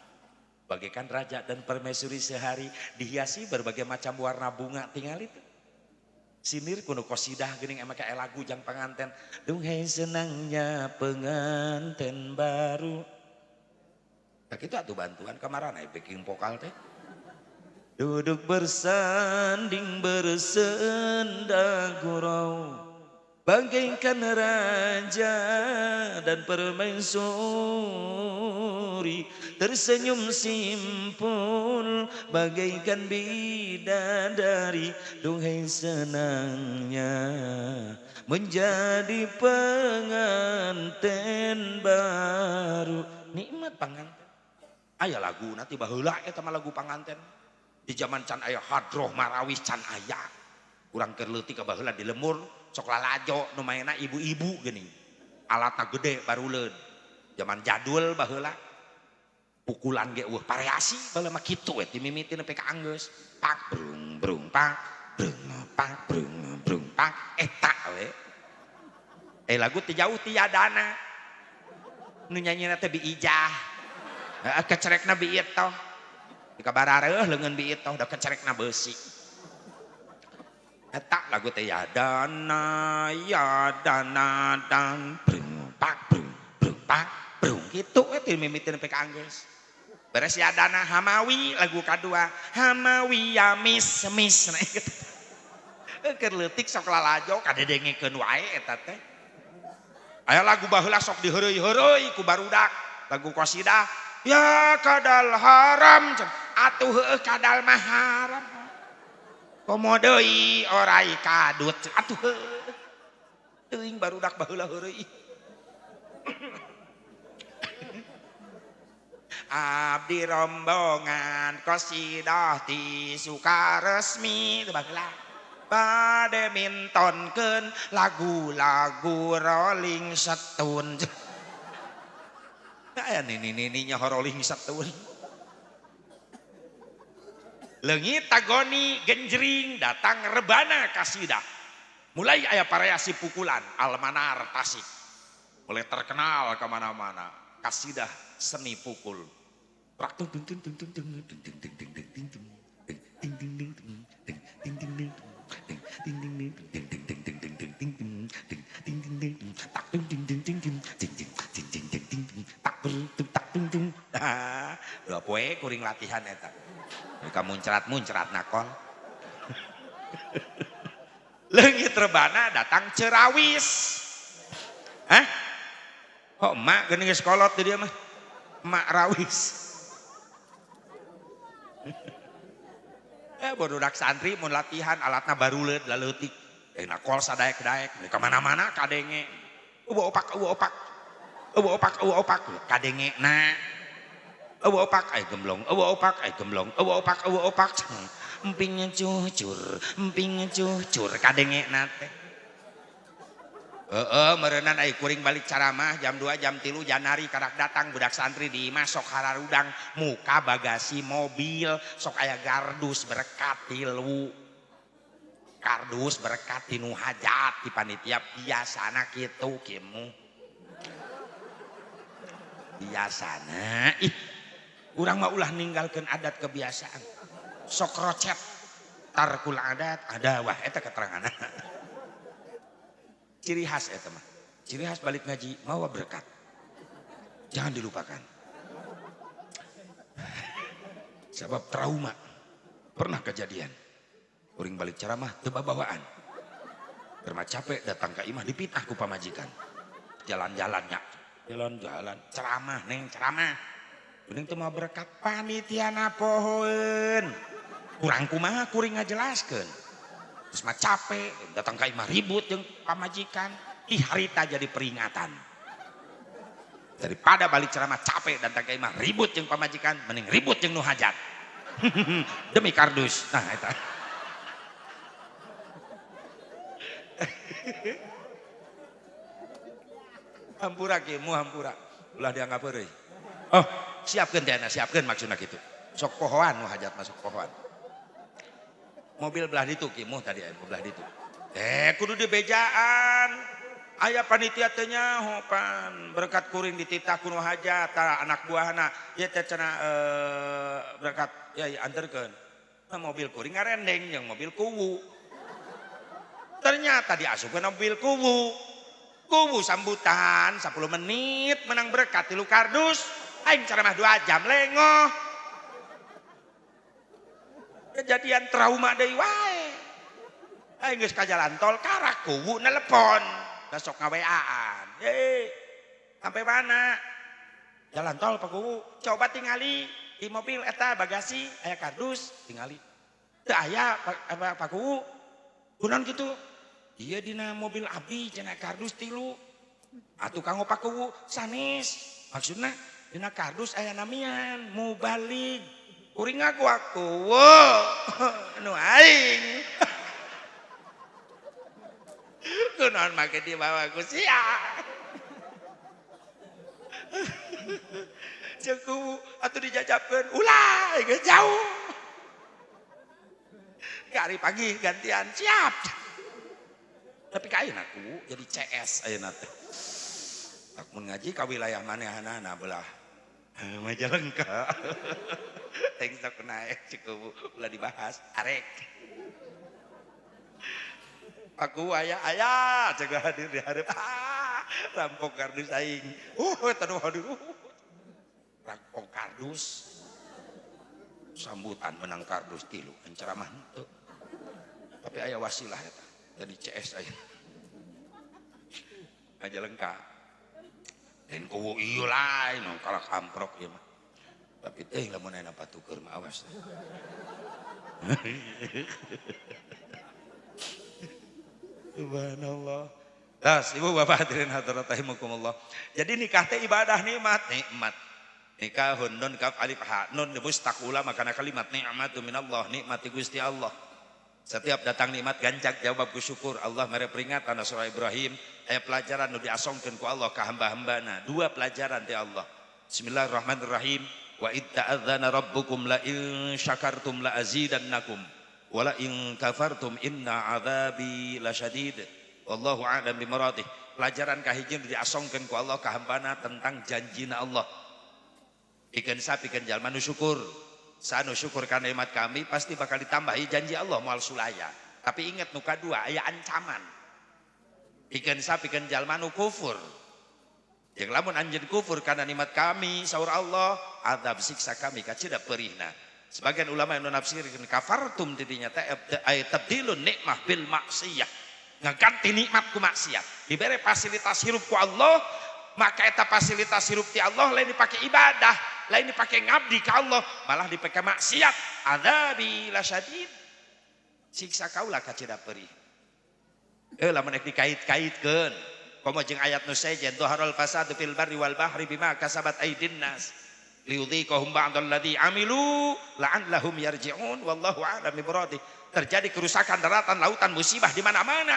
Bagaikan raja dan permaisuri sehari dihiasi berbagai macam warna bunga tinggal itu. Sinir kuno kosidah geuning emang kayak lagu jang penganten. Duhai senangnya penganten baru. Tak itu atuh bantuan kamarana backing vokal teh. Duduk bersanding bersenda gurau. Bagaikan raja dan permaisuri tersenyum simpul bagaikan bidadari duhai senangnya menjadi pengantin baru. Nikmat panganten. Aya lagu nanti baheula eta mah lagu panganten. Di zaman can aya hadroh marawis can aya. Urang keur leutik ka baheula di lemur sok lalajo nu maena ibu-ibu geuning. Alatna gede baruleun. Zaman jadul baheula. Pukulan ge eueuh variasi baheula mah kitu we timimiti nepi ka anggeus. Pak brung brung pak brung pak eta we. Lagu ti jauh ti yadana. Nu nyanyina teh bi ijah. Kecerekna bi itu. Di kabarareuh leungeun bi itu da kecerekna beusi. Eta lagu teh ya dana dan brung pak brung gitu teh mimiteun pe ka Anggeus. Beres ya dana Hamawi lagu kadua Hamawi ya mis nah gitu. Keur leutik sok lalajo kadedengekeun wae eta teh. Aya lagu baheula sok diheureuy-heureuy ku barudak lagu qasidah ya kadal haram atuh heueuh kadal mah haram komo deui orai kadut atuh heueuh teuing barudak baheula heureuy. Abdi rombongan qasidah ti Sukaresmi teu baheula bade mintonkeun lagu-lagu Rolling Stone. Aya nini-nininya Rolling Stone. Leungit tagoni genjring datang rebana kasidah. Mulai aya variasi pukulan Almanar Tasik. Mulai terkenal kemana-mana. Kasidah seni pukul. Dua poe kuring latihan eta. Mereka muncrat nakol. Leungit rebana datang cerawis. Hah? Oh emak geuning geus kolot teh dia mah. Emak rawis. Bododak santri mun latihan alatna baruleud laleutik. Nakol sadaek-daek ka mana-mana kadenge. Eueuh opak kadenge na. Eueuh opak ai gemblong, eueuh opak emping cucur kadenge na teh. Meureunnan ai kuring balik caramah jam 2 jam 3 Janari karak datang budak santri di imah sok hararudang muka bagasi mobil sok aya gardus berkat tilu. Kardus berkat tinu hajat di panitia biasana kitu kimu. Biasana urang mah ulah ninggalkeun adat kebiasaan. Sok rocet tar kula adat ada wah eta keteranganna. Ciri khas eta mah. Ciri khas balik ngaji mawa berkat. Jangan dilupakan. Sebab trauma pernah kejadian. Kuring balik ceramah teu babawaan. Keur capek datang ka imah dipitah ku pamajikan. Jalan-jalannya. Jalan-jalan ceramah neng ceramah. Kuring teu mawa berkat panitiana pohoeun. Kurang kumaha kuring ngajelaskeun. Terus mah capek, datang ke imah ribut jeung pamajikan. Harita jadi peringatan. Daripada balik ceramah capek datang ke imah ribut jeung pamajikan, mending ribut jeung nu hajat. Demi kardus. Nah eta. Hampura kieu hampura. Ulah dianggap euy. Oh, siapkeun teh siapkeun maksudna kitu. Sok pohoan nu hajat masuk pohoan. Mobil belah ditu kimuh tadi aya belah ditu. Kudu dibejaan. Aya panitia teh nyahopan berkat kuring dititah kuno hajat anak buahna. Ieu teh cenah berkat ya anterkeun. Mobil kuring ngarendeng jeung mobil kuwu. Ternyata diasupkeun mobil kuwu. Kuwu sambutan 10 menit menang berkat 3 kardus. Aing ceramah 2 jam lengoh. Kejadian trauma deui wae. Aing geus ka jalan tol karak kuwu nelepon, besok ngaweaan. Sampai mana? Jalan tol Pak Kuwu. Coba tingali di mobil eta bagasi aya kardus, tingali. Teu aya Pak Kuwu. Kunaon kitu? Ieu dina mobil abdi cenah kardus 3. Atuh kanggo Pak Kuwu sanes. Maksudna dina kardus aya namian mubalik. Kuring aku anu aing. Kunaon make dibawa ku sia. Jeung ku atuh dijajabkeun ulah geus jauh. Hari pagi gantian siap. Tapi ka ayeuna ku jadi CS ayeuna teh. Tak mun ngaji ka wilayah manehanana belah Majalengka. Teng sok naik cukup ulah dibahas arek. Aku aya cegah hadir di hareup. Rampok kardus aing. Taduh aduh. Rampok kardus. Sambutan menang kardus 3 ceramah henteu. Tapi aya wasilah eta. Jadi CS aya. Majalengka. Dan kuwu ieu lain kalak amprok ieu mah. Tapi teh lamun aya patukeun mah awas. Subhanallah. Das, Ibu Bapak hadirin hadirat rahimakumullah. Jadi nikah teh ibadah nikmat. Nikah nun kaf alif ha nun mustaqula makana kalimat nikmatu minallah, nikmati Gusti Allah. Setiap datang nikmat gancak jawab ku syukur. Allah mere peringatan surah Ibrahim aya pelajaran nu diasongkeun ku Allah ka hamba-hambana. 2 pelajaran ti Allah. Bismillahirrahmanirrahim. Wa id ta'adzana rabbukum la in syakartum la azidannakum wa la in kafartum inna adzabi lasyadid. Wallahu a'lam bimaradih. Pelajaran kahiji diasongkeun ku Allah ka hambana tentang janjina Allah. Pikeun sapikeun jalma nu syukur. Sanu syukur kana nikmat kami pasti bakal ditambahi janji Allah moal sulaya. Tapi ingat nu kadua aya ancaman. Pikeun sapikeun jalma nu kufur. Yang lamun anjeun kufur kana nikmat kami saur Allah, azab siksa kami kacida perihna. Sebagian ulama yang menafsirkan kafartum tidinya teh tabdilun nikmah bil maksiyah. Ngaganti nikmat ku maksiat. Dibere fasilitas hirup ku Allah, maka eta fasilitas hirup ti Allah lain dipake ibadah, lain dipake ngabdi ka Allah, malah dipake maksiat. Adzabi lasyadid. Siksa kaula kacida perih. Lamun ek dikait-kaitkeun komo jeung ayat nu sejen dhaharal fasadu fil barri wal bahri bima kasabat aydin nas liyudhiqahum ba'dalladzi amilu la'allahum yarji'un wallahu a'lam bimuradih. Terjadi kerusakan daratan, lautan, musibah di mana-mana.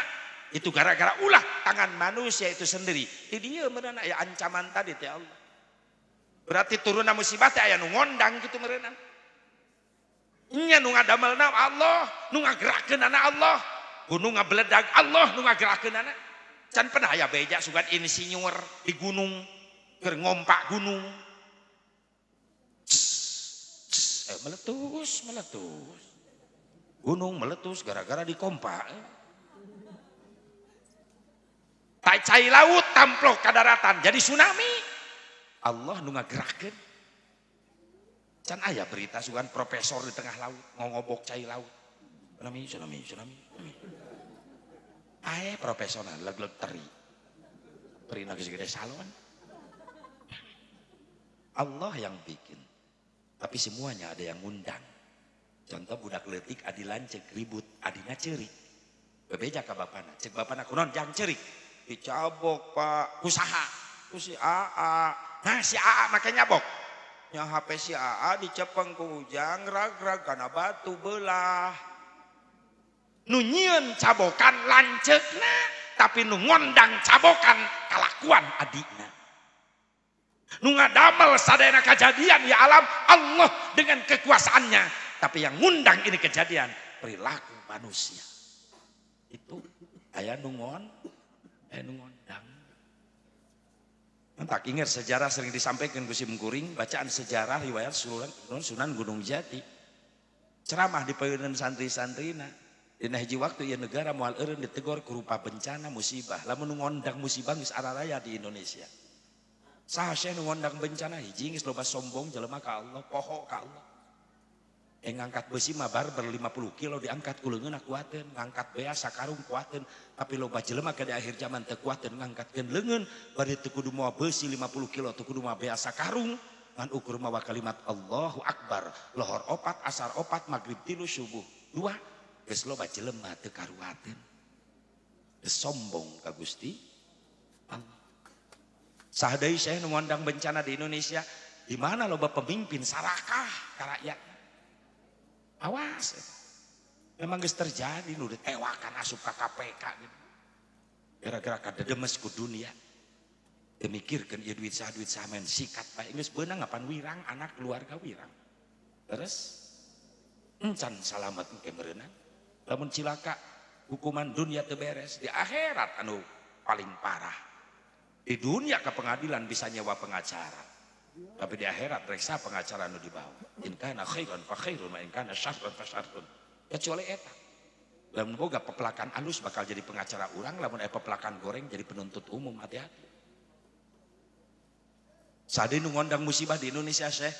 Itu gara-gara ulah tangan manusia itu sendiri. Di dia merenang ya ancaman tadi teh Allah. Berarti turunna musibah teh aya nu ngondang kitu merenang. Nya nu ngadamelna Allah, nu ngagerakeunana Allah. Gunung ngabeledag Allah nu ngagerakeunana. Can pernah aya beja sugan insinyur di gunung keur ngompak gunung. Meletus. Gunung meletus gara-gara dikompak. Cai laut tamplok ke daratan jadi tsunami. Allah nu ngagerakeun. Can aya berita sugan profesor di tengah laut ngobok cai laut. Tsunami. Ae profesional leg-leg teri. Perina geus gede salon. Allah yang bikin. Tapi semuanya ada yang ngundang. Contoh budak leutik adi lancek ribut adina ceurik. Bebeja ka bapana, cek bapana kunaon jang ceurik. Dicabok Pak, kusaha? Ku si AA. Nah si AA make nyabok. Nya HP si AA dicepeng ku ujang rag-rag kana batu belah. Nu nyieun cabokan lanceukna, tapi nu ngondang cabokan kalakuan adikna. Nu ngadamel sadayana kejadian ya alam Allah dengan kekuasaannya. Tapi yang ngundang ini kejadian perilaku manusia. Itu aya nu ngondang. Tak ingat sejarah sering disampaikan ku Sim Kuring, bacaan sejarah riwayat Sunan Gunung Jati. Ceramah di peueun santri-santrina. Dina hiji waktu ieu negara moal eureun ditegor ku rupa bencana musibah. Lamun nu ngondang musibah geus araraya di Indonesia. Saha sih nu ngondang bencana hiji geus loba sombong jelema ka Allah, poho ka Allah. Ngangkat besi mah barber 50 kilo diangkat ku leungeun kuateun, ngangkat bea sakarung kuateun, tapi loba jelema ke di akhir zaman teu kuateun ngangkatkeun leungeun, bari teu kudu moal besi 50 kilo teu kudu moal bea sakarung, ngan ukur mawa kalimat Allahu Akbar, lohor 4, asar 4, maghrib 3, subuh 2, geus loba jelema teu karuateun. Geus sombong ka Gusti Allah. Saha deui saya nu ngondang bencana di Indonesia? Di mana loba pemimpin sarakah ka rakyat? Awas, memang geus terjadi nu ditewakan asup ka KPK gitu. Gara-gara kadedemes ku dunia. Demikirkeun ieu duit saha men sikat bae geus beunang ngapan wirang anak keluarga wirang. Terus encan salamet engke meureunang. Lamun cilaka hukuman dunia teu beres, di akhirat anu paling parah. Di dunia ke pengadilan bisa nyewa pengacara. Tapi di akhirat reksa pengacara nu dibawa. In kana khairan fa khairun wa in kana syarran fa syarrun. Kecuali eta. Lamun boga pepelakan alus bakal jadi pengacara urang, lamun pepelakan goreng jadi penuntut umum, hati-hati. Sade nu ngondang musibah di Indonesia Syekh,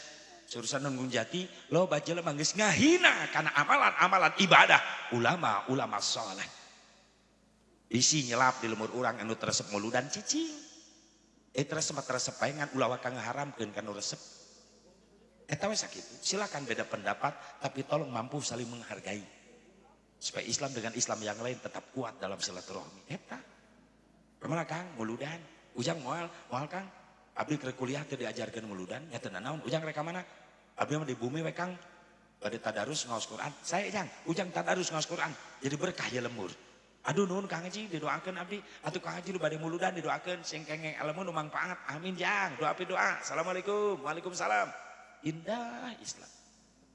Surusan Nunggung Jati, lo baca lo manggis ngahina karena amalan-amalan ibadah ulama soleh. Isi nyelap di lemur urang anu teresep muludan cicing. Teresep paengan ulah kang ngaharamkeun kana resep. Eta we sakitu. Silakan beda pendapat tapi tolong mampu saling menghargai. Supaya Islam dengan Islam yang lain tetap kuat dalam silaturahmi. Eta. Pernah Kang muludan, ujang moal Kang. Abdi keur kuliah teu diajarkeun muludan, nya teu naon. Ujang rek ka mana? Abdi mah di bumi we Kang. Bade tadarus ngaos Quran. Saya ujang tadarus ngaos Quran. Jadi berkah ya lemur. Aduh nuhun Kang Haji didoakeun abdi. Atuh Kang Haji lu bade muludan didoakeun sing kengeng ilmu nu mangpaat. Amin jang. Doa api doa. Assalamualaikum. Waalaikumsalam. Indah Islam.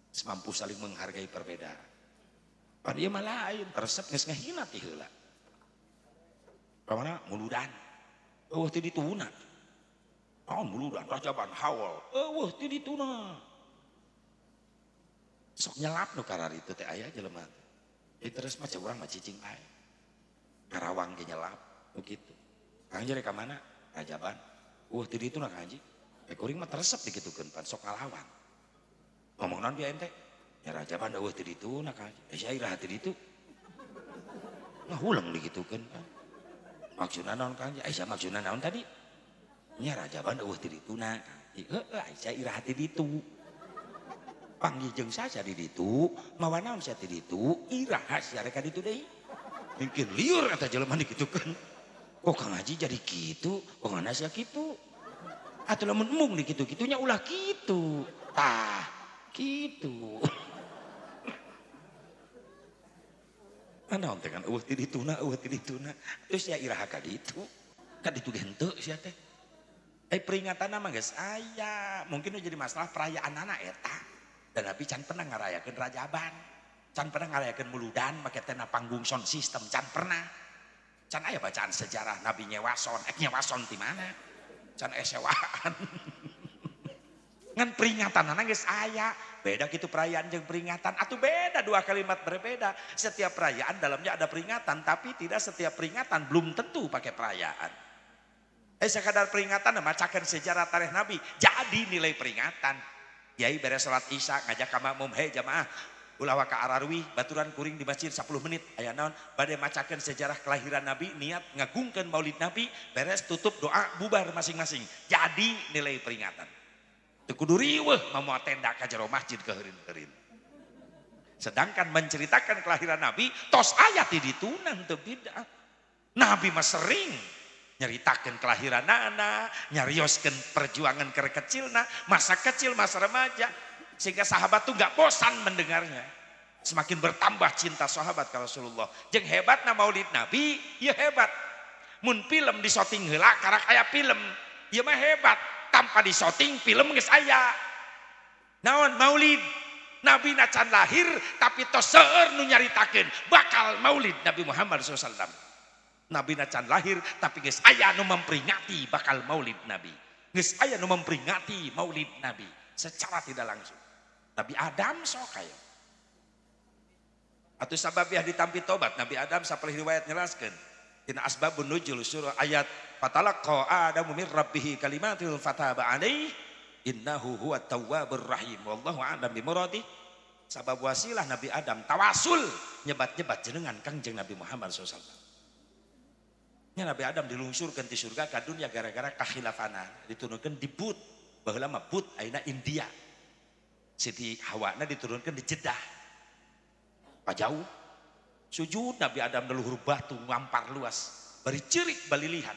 Semampu saling menghargai perbedaan. Pada ieu mah lain, resep geus ngahina ti heula. Pamana muludan. Eueuh teu dituna. Naon muludan rajaban hawal. Eueuh teu dituna. Sok nyelap nu karari teh aya jelema. Terus mah urang mah cicing bae. Karawang ge nyelap begitu. Kang Haji rek ka mana? Rajaban. Teu dituna Kang Haji. Kuring mah teresep dikitukeun pan sok ngalawan. Ngomong naon bieu ente? Ya Rajaban eueuh teu dituna Kang Haji. Sia iraha teu ditu. Ngahulang dikitukeun. Maksudna naon Kang Haji? Sia maksudna naon tadi? Nya Rajaban eueuh teu dituna Kang Haji. Heueuh sia iraha teu ditu. Panggijeng saja di ditu, mawa naon sia teu ditu, iraha sia rek ka ditu deui. Mungkin liur eta jelema dikitukeun. Kok Kang Haji jadi kitu? Kok ngana sia kitu? Atuh lamun mung dikitu-kitunya ulah kitu. Tah, kitu. Naon teh kan eueuh teu dituna. Terus sia iraha ka ditu. Ka ditu ge henteu sia teh. Peringatanna mah geus aya. Mungkin jadi masalah perayaanana eta. Dan Nabi can pernah ngarayakeun rajaban. Can pernah ngarayakeun muludan make teh panggung sound system, can pernah. Can aya bacaan sejarah Nabi nyewa sound, nyewa sound di mana? Can sewaan. Ngan peringatanana geus aya. Beda gitu perayaan jeung peringatan. Atuh beda dua kalimat berbeda. Setiap perayaan dalamnya ada peringatan, tapi tidak setiap peringatan belum tentu pakai perayaan. Sekadar peringatan macakeun sejarah tarikh Nabi, jadi nilai peringatan. Yai beres salat Isya ngajak ka makmum, "Hei jamaah, ulah ka Ararwi baturan kuring di masjid 10 menit aya naon bade macakeun sejarah kelahiran Nabi, niat ngagungkeun Maulid Nabi, beres tutup doa bubar masing-masing." Jadi nilai peringatan. Teu kudu riweuh mamoal tenda ka jero masjid keueureun-keureun. Sedangkan menceritakan kelahiran Nabi tos aya ti dituna teu bid'ah. Nabi mah sering nyeritakeun kelahiranana, nyarioskeun perjuangan keur kecilna, masa kecil, masa remaja, sehingga sahabat tuh gak bosan mendengarnya. Semakin bertambah cinta sahabat ke Rasulullah. Jeung hebatna Maulid Nabi, ya hebat. Mun film disoting heula karak aya film, ya mah hebat. Tanpa disoting film geus aya. Naon Maulid? Nabi na can lahir tapi tos seueur nu nyaritakeun bakal Maulid Nabi Muhammad SAW. Nabi na can lahir tapi geus aya nu memperingati bakal Maulid Nabi. Geus aya nu memperingati Maulid Nabi secara tidak langsung. Nabi Adam sok aya. Atuh sababiah ditampi tobat Nabi Adam saperih riwayat nyelaskeun. Dina asbabun nuzul surah ayat fatalaqa Adamu mir rabbih kalimatin fataba alaihi innahu huwat tawwabur rahim wallahu a'lam bi muradi. Sabab wasilah Nabi Adam tawasul nyebat-nyebat jenengan Kangjeng Nabi Muhammad SAW. Nabi Adam dilungsurkeun ti surga ka dunya gara-gara kakhilafana, diturunkeun di But, baheula mah But ayeuna India. Siti Hawana diturunkeun di Jeddah. Pajauh. Sujud Nabi Adam di luhur batu ngampar luas, bari ceurik balilihan.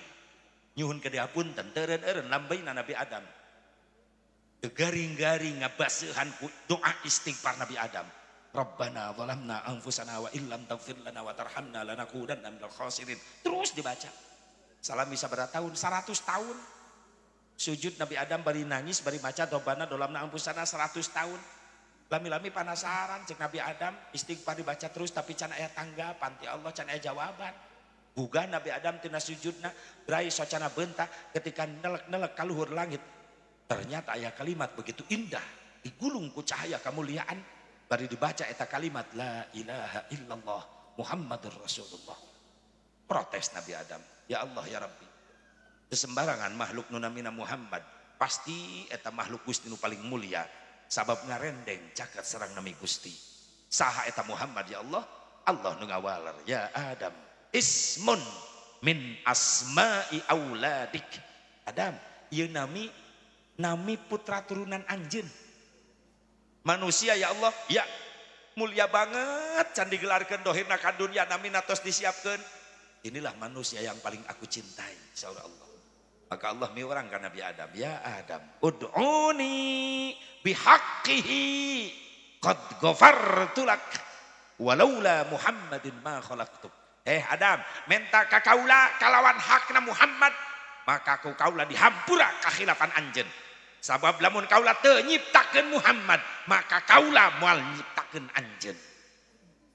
Nyuhun ka dihapunten teureun-eureun lambeina Nabi Adam. Garing-garing ngabaseuhan ku doa istighfar Nabi Adam. Rabbana zalamna anfusana wa illam taghfir lana wa tarhamna lanakunanna minal khasirin. Terus dibaca. Salami sabaraha tahun? 100 tahun. Sujud Nabi Adam bari nangis bari maca Rabbana zalamna anfusana 100 tahun. Lami-lami penasaran cek Nabi Adam istighfar dibaca terus tapi can aya tanggapan ti Allah, can aya jawaban. Buga Nabi Adam tina sujudna, berai socana bentah ketika nelek-nelek kaluhur langit. Ternyata aya kalimat begitu indah, digulung ku cahaya kemuliaan, bari dibaca eta kalimat la ilaha illallah Muhammadur Rasulullah. Protes Nabi Adam, ya Allah ya Rabbi. Sesembarangan makhluk nu namina Muhammad, pasti eta makhluk Gusti nu paling mulia, sabab ngarendeng caket sareng nami Gusti. Saha eta Muhammad ya Allah? Allah nu ngawaler, ya Adam ismun min asma'i auladik. Adam, ieu nami putra turunan anjeun. Manusia ya Allah, ya mulia banget can digelarkeun dohirna ka dunya nami natos disiapkeun. Inilah manusia yang paling aku cintai insyaallah Allah. Maka Allah miurang ka Nabi Adam, ya Adam ud'uni bihaqqihi qad ghafartu lak walaula Muhammadin ma khalaqtuk. Adam, menta ka kaula kalawan hakna Muhammad, maka ku kaula dihampura kakhilafan anjeun. Sabab lamun kaula teu nyiptakeun Muhammad, maka kaula moal nyiptakeun anjeun.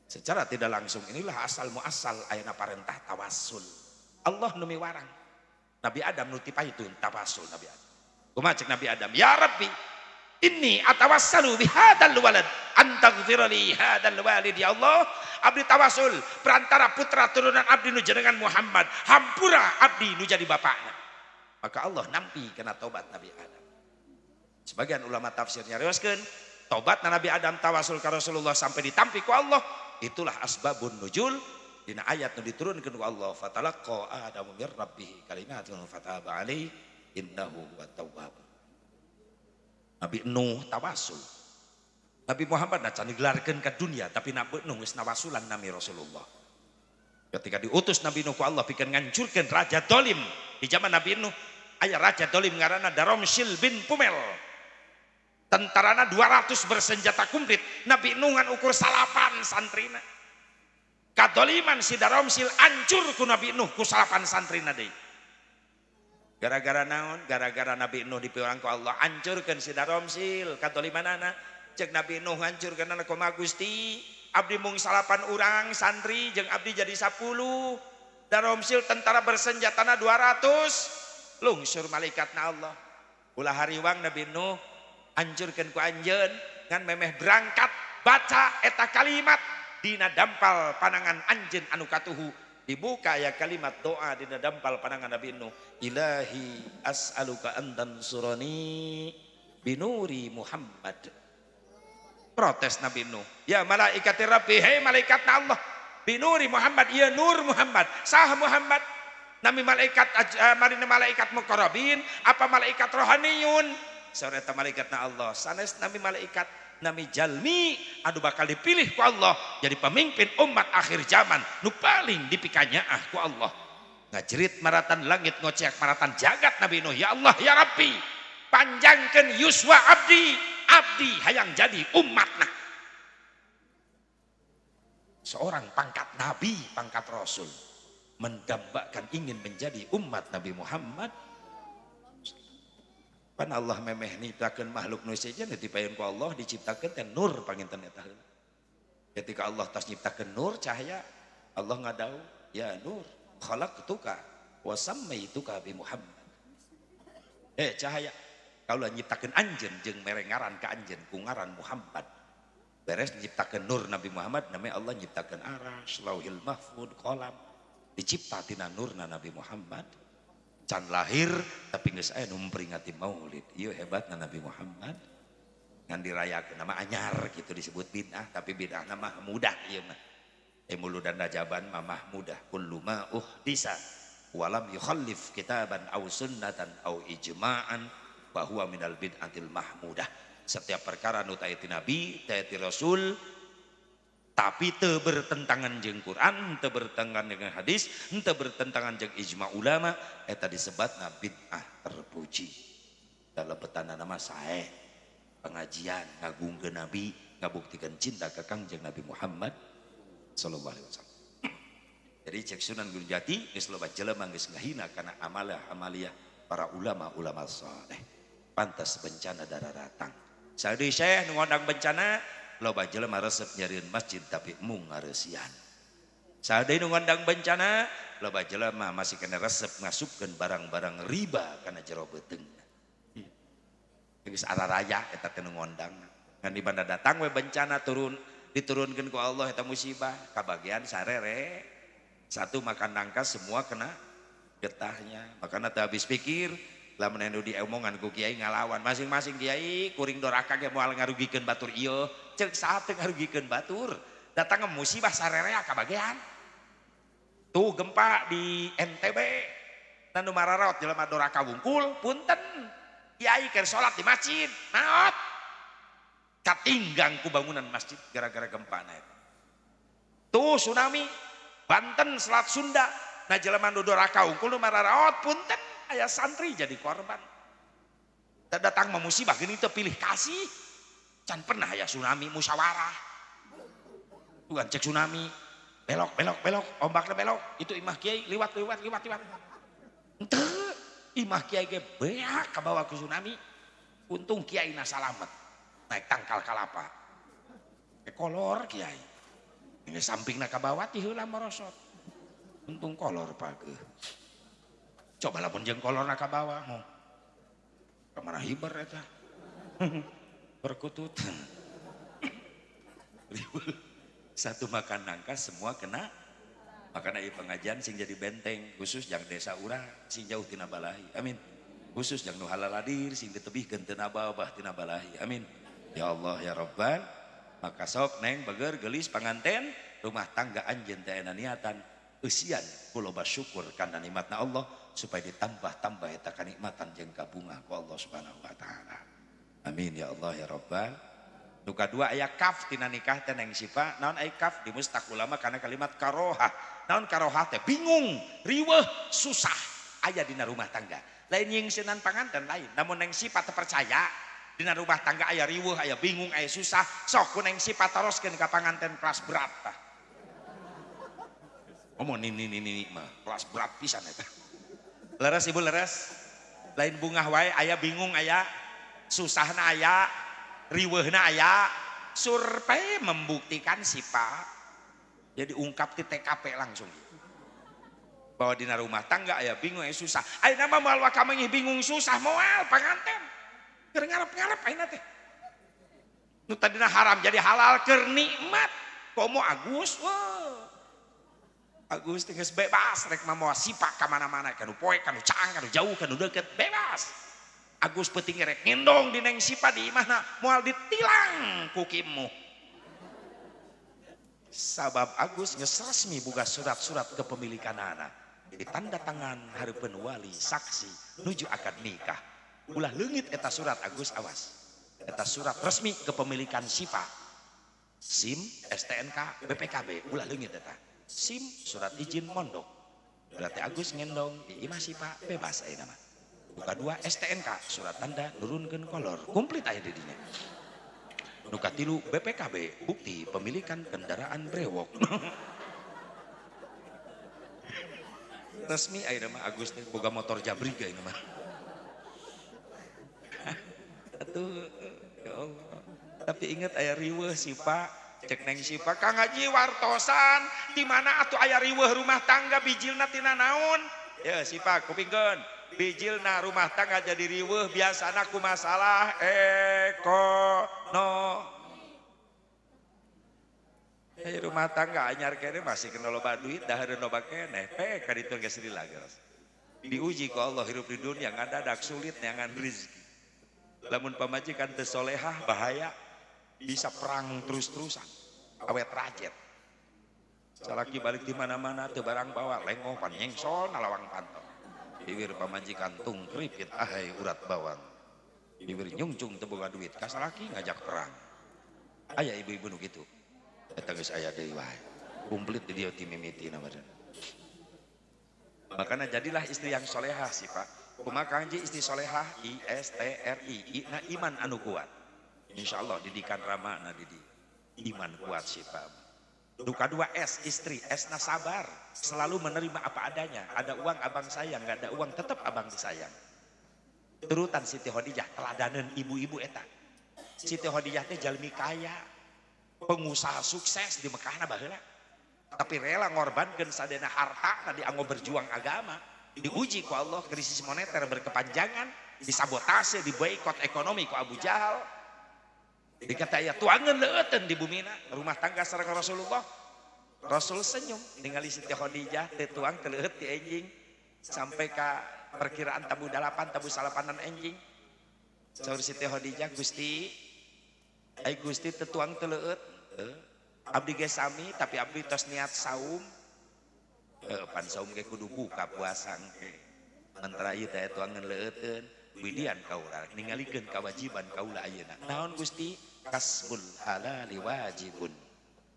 Secara tidak langsung inilah asal muasal ayeuna parentah tawassul. Allah nu miwarang. Nabi Adam nu tipaytun tawassul Nabi Adam. Kumaha cek Nabi Adam, ya Rabbi, inni atawassalu bihadzal walad antaghfir li hadzal walid ya Allah. Abdi tawasul perantara putra turunan abdi nu jenengan Muhammad, hampura abdi nu jadi bapakna. Maka Allah nampi kena tobat Nabi Adam. Sebagian ulama tafsirnya riwayatkeun tobat Nabi Adam tawasul ka Rasulullah sampai ditampi ku Allah, itulah asbabun nuzul dina ayat nu diturunkeun ku Allah, fatalaqqa adamu mir rabbih kalimatun fataba alaihi innahu huwat tawwab. Nabi Nuh tawasul. Nabi Muhammad can digelarkeun ka dunia tapi Nabi Nuh geus nawasulan nami Rasulullah. Ketika diutus Nabi Nuh ku Allah pikeun ngancurkeun raja dolim di zaman Nabi Nuh, aya raja dolim ngaranna Daromsil bin Pumel. Tentarana 200 bersenjata kumplit, Nabi Nuh ngan ukur salapan santrina. Kadoliman si Daromsil ancur ku Nabi Nuh ku salapan santrina deui. Gara-gara naon? Gara-gara Nabi Nuh dipiurang ku Allah ancurkeun si Daromsil kadolimanana. Cek Nabi Nuh hancurkeun ku Gusti, abdi mung salapan urang santri jeung abdi jadi 10. Daromsil tentara bersenjatana 200. Lungsur malaikatna Allah. Ulah hariwang Nabi Nuh hancurkeun ku anjeun ngan memeh berangkat baca eta kalimat dina dampal panangan anjeun anu katuhu. Dibuka ya kalimat doa dina dampal panangan Nabi Nuh, Ilahi as'aluka an tansurani binuri Muhammad. Protes Nabi Nuh, ya malaikat Rabbi, hei malaikat Allah, binuri Muhammad, ya nur Muhammad. Sah Muhammad? Nami malaikat marina malaikat muqarrabin apa malaikat rohaniyun? Sore eta malaikatna Allah, sanes nami malaikat nami jalmi anu bakal dipilih ku Allah jadi pemimpin umat akhir zaman nu paling dipikanyaah ku Allah. Ngajerit maratan langit ngoceak maratan jagat Nabi Nuh, ya Allah ya Rabbi, panjangkeun yuswa abdi hayang jadi umatna. Seorang pangkat nabi, pangkat rasul mendambakan ingin menjadi umat Nabi Muhammad. Pan Allah memeh niptakeun makhluk nu sejen dipayun ku Allah diciptakeun teh nur panginten eta. Ketika Allah tas nyiptakeun nur cahaya, Allah ngadau, ya nur khalaqtuka wa sammaituka bi Muhammad. Cahaya kaula nyiptakeun anjeun jeung mere ngaran ka anjeun ku ngaran Muhammad. Beres nyiptakeun nur Nabi Muhammad, namanya Allah nyiptakeun aras, lauhil mahfud, qalam. Dicipta tina nurna Nabi Muhammad. Can lahir tapi geus aya nu memperingati maulid. Ieu hebatna Nabi Muhammad. Ngan dirayakeun nama anyar gitu disebut bid'ah, tapi bid'ah mah mudah ieu mah. Muludan najaban mah mahmudah kullu ma uhdisa walam yukhallif kitaban aw sunnatan aw ijma'an bahwa minal bid'atil mahmudah. Setiap perkara nu taeti Nabi, taeti Rasul, tapi teu bertentangan jeung Quran, teu bertentangan dengan hadis, teu bertentangan jeung ijma ulama, eta disebutna bid'ah terpuji. Dalam petana nama sae pengajian ngagungkeun Nabi, ngabuktikeun cinta ka Kangjeng Nabi Muhammad sallallahu alaihi wasallam. Jadi cek Sunan Gunung Jati geus loba jelema geus ngahina kana amalah para ulama saleh. Pantas bencana datang. Sadeui Syekh nu ngondang bencana loba jelema resep nyarieun masjid tapi mung ngareusian. Sadaya nu ngondang bencana loba jelema masih kena resep ngasupkeun barang-barang riba kana jero beuteung. Geus araraya eta teh nu ngondang. Ngan di banda datang we bencana diturunkeun ku Allah eta musibah kabagian sarere. Satu makan nangka semua kena getahnya. Makana teu habis pikir lamun anu diomongan ku kiai ngalawan masing-masing kiai kuring doraka ge moal ngarugikeun batur ieu. Ceuk saha teu ngarugikeun batur. Datang musibah sarere kabagian. Tuh gempa di NTB. Nanu mararaot jelema doraka wungkul punten. Kiai keur salat di masjid. Naot? Katinggang ku bangunan masjid gara-gara gempa na eta. Tuh tsunami Banten Selat Sunda. Nah jelema nu doraka wungkul nu mararaot punten aya santri jadi korban. Datang musibah gini teu pilih kasih. Can pernah aya tsunami musyawarah. Tuhan cek tsunami belok ombaknya belok itu imah kiai liwat henteu imah kiai ge beak ka bawah ku tsunami untung kiai na salamet naik tangkal kalapa kolor kiai ini sampingna ka bawah ti heula merosot untung kolor pageuh coba lamun jeung kolorna ka bawah mo kamana hiber eta perkutut satu makan nangka semua kena makanya ieu pengajian sing jadi benteng khusus yang desa urang sing jauh tina balahi amin khusus yang nu halal hadir sing ditebihkeun teu nabawah tina balahi amin ya Allah ya Rabbal maka sok neng beger gelis panganten rumah tangga anjeun teh aya niatan eusian kula bersyukur kana nikmatna Allah supaya ditambah-tambah eta kanikmatan jeung kabunga ku Allah Subhanahu wa taala amin ya Allah ya Rabbal. Nu kadua aya kaf tina nikah teh neng sipa naon aya kaf di mustaq ulama kana kalimat karoha naon karoha teh bingung riweuh susah aya dina rumah tangga lain nyingseunnan panganten lain namun neng sipa teu percaya dina rumah tangga aya riweuh aya bingung aya susah sok ku neng sipa teroskeun ka panganten kelas berat tah omong ini mah kelas berat pisan eta leres ibu leres lain bungah wae aya bingung aya susahna aya riweuhna aya survei membuktikan sipa jadi ungkap di TKP langsung bahwa dina rumah tangga aya bingung aya susah ayeuna mah moal wakamengih bingung susah moal panganten keur ngarep-ngarep ayeuna teh nu tadina haram jadi halal keur nikmat komo Agus Agus teh geus bebas rek mah moal sipa ka mana-mana kanu poe kanu caang kanu jauh kanu deukeut bebas Agus peuting rek ngendong di neng sipa di imahna moal ditilang ku kimu sabab Agus geus resmi boga surat-surat kepemilikanana jadi tanda tangan hareupeun wali saksi nuju akad nikah ulah leungit eta surat Agus awas eta surat resmi kepemilikan sipa SIM STNK BPKB ulah leungit eta SIM surat izin mondok berarti Agus ngendong di imah sipa bebas ayeuna mah nuka dua STNK surat tanda nurunkeun kolor komplit aya di dinya nuka tilu BPKB bukti pemilikan kendaraan brewok resmi ayeuna mah Agus teh boga motor jabrig ayeuna mah atuh ya Allah tapi inget aya riweuh sipa cek neng sipa Kang Haji wartosan di mana atuh aya riweuh rumah tangga bijilna tina naon ya sipa kupingkeun bijilna rumah tangga jadi riweuh biasana ku masalah rumah tangga anyar kene masih kena loba duit dahareun loba keneh ka ditu geus dilageus diuji ku Allah hirup di dunia ngadadak sulit neangan rezeki lamun pamajikan teu solehah bahaya bisa perang terus-terusan awet rajet salaki balik di mana-mana teu barang bawa lengoh pan nyengsol nalawang pantong bibir pamajikan tung kripit ahai urat bawang bibir nyungcung teu boga duit kasalaki ngajak perang aya ibu-ibu nu kitu eta geus aya deui wae kumplit di dieu ti mimitina badan makana jadilah istri yang solehah sih Pak kumaha Kang Haji istri solehah ISTRI na iman anu kuat insyaallah didikan ramana didi iman kuat sih Pak Duka dua S istri S na sabar selalu menerima apa adanya ada uang abang sayang nggak ada uang tetap abang disayang turutan Siti Khadijah teladanan ibu-ibu eta Siti Khadijah teh jalmi kaya pengusaha sukses di Mekahna baheula tapi rela ngorbankan sadena harta dianggo berjuang agama, diuji ku Allah, krisis moneter berkepanjangan, disabotase, diboikot ekonomi ku Abu Jahal. Dikata ya tuangan leuteun di bumina rumah tangga sareng Rasulullah. Rasul senyum ningali Siti Khadijah teu tuang teu leueut ti enjing sampai ka perkiraan tabu 8 tabu 8an enjing. Saur Siti Khadijah, Gusti ai Gusti teu tuang teu leueut. Abdi ge sami tapi abdi tos niat saum. Pan saum ge kudu buka puasa engke. Mentara ieu teh tuangan leueuteun, widian kaula ningalikeun kewajiban kaula ayeuna. Naon Gusti? Kasbul halali wajibun.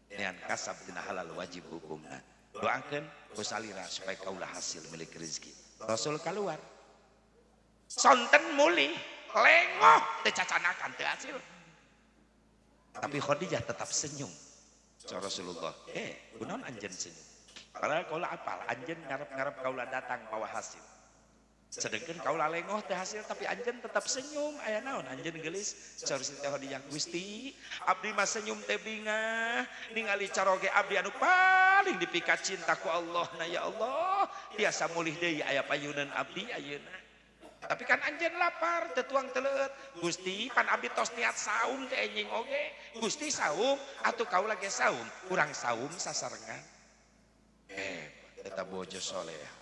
Nean kasab dina halal wajib hukumna. Doakeun ku salira supaya kaula hasil milik rezeki. Rasul keluar. Sonten mulih, lengoh teu cacanakan teu hasil. Tapi Khadijah tetap senyum. Ca Rasulullah, kunaon anjeun senyum? Padahal kaula apal, anjeun ngarep-ngarep kaula datang bawa hasil. Sedengkeun kaula lengoh teh hasil tapi anjeun tetap senyum. Aya naon anjeun geulis? Ca Siti Khadijah, Gusti, abdi mah senyum teh bingah ningali caroge abdi anu paling dipikat cinta ku Allah. Na ya Allah, tiasa mulih deui aya payunan abdi ayeuna. Tapi kan anjeun lapar, teu tuang teu leueut. Gusti, pan abdi tos niat saum teh enjing oge. Gusti saum atuh kaula ge saum. Urang saum sasarengan. Eta bojo soleh.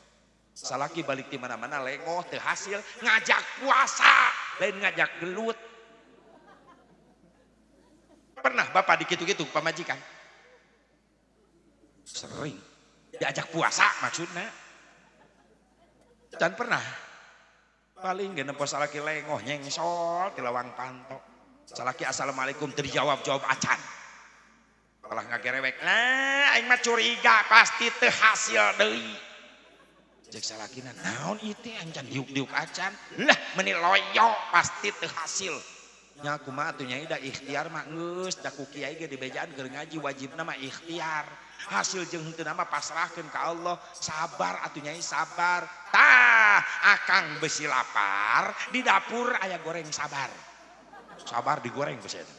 Salaki balik di mana-mana lengoh teu hasil ngajak puasa, lain ngajak gelut. Pernah Bapak dikitu-kitu pamajikan? Sering. Diajak puasa maksudna. Dan pernah paling gak nempos salaki lengoh nyengsol di lawang pantok. Salaki assalamualaikum teu dijawab acan. Malah ngagerewek. Nah, aing mah curiga pasti teu hasil deui. Cek salakina naon ieu teh ancan diuk-diuk acan. Lah meni loyo pasti teu hasil. Nya kumaha atuh nyai da ikhtiar mah geus da ku kiai ge dibejaan keur ngaji wajibna mah ikhtiar. Hasil jeung henteu mah pasrahkeun ka Allah. Sabar atuh nyai sabar. Tah akang besi lapar di dapur aya goreng sabar. Sabar digoreng besi eta.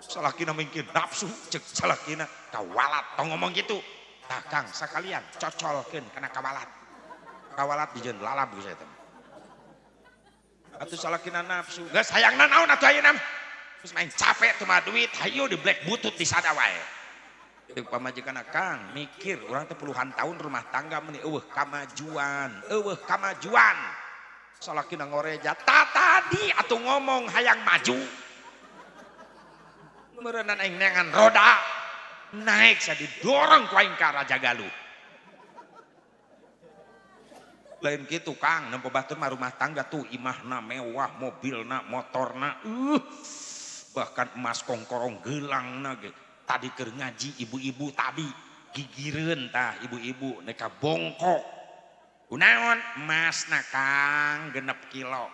Salakina mungkin nafsu cek salakina kawalat tong ngomong gitu. Tah Kang sakalian cocolkeun kana kawalat. Kawalat dijieun lalap geus eta. Atuh salakina nafsu. Geus hayangna naon atuh ayeuna? Geus main capek teu mah duit, hayu di black butut di sada wae. Deuk pamajikan Kang mikir urang teh puluhan tahun rumah tangga meni eueuh kamajuan. Salakina ngoreja, tadi atuh ngomong hayang maju. Meureunna aing neangan roda naik sa didorong ku aing ka Raja Galuh. Lain kitu Kang, nempo batur mah rumah tangga tuh imahna mewah, mobilna, motorna, bahkan emas kongkorong geulangna ge. Tadi keur ngaji ibu-ibu tadi gigireun tah ibu-ibu neka bongkok. Kunaon? Emasna Kang 6 kilo.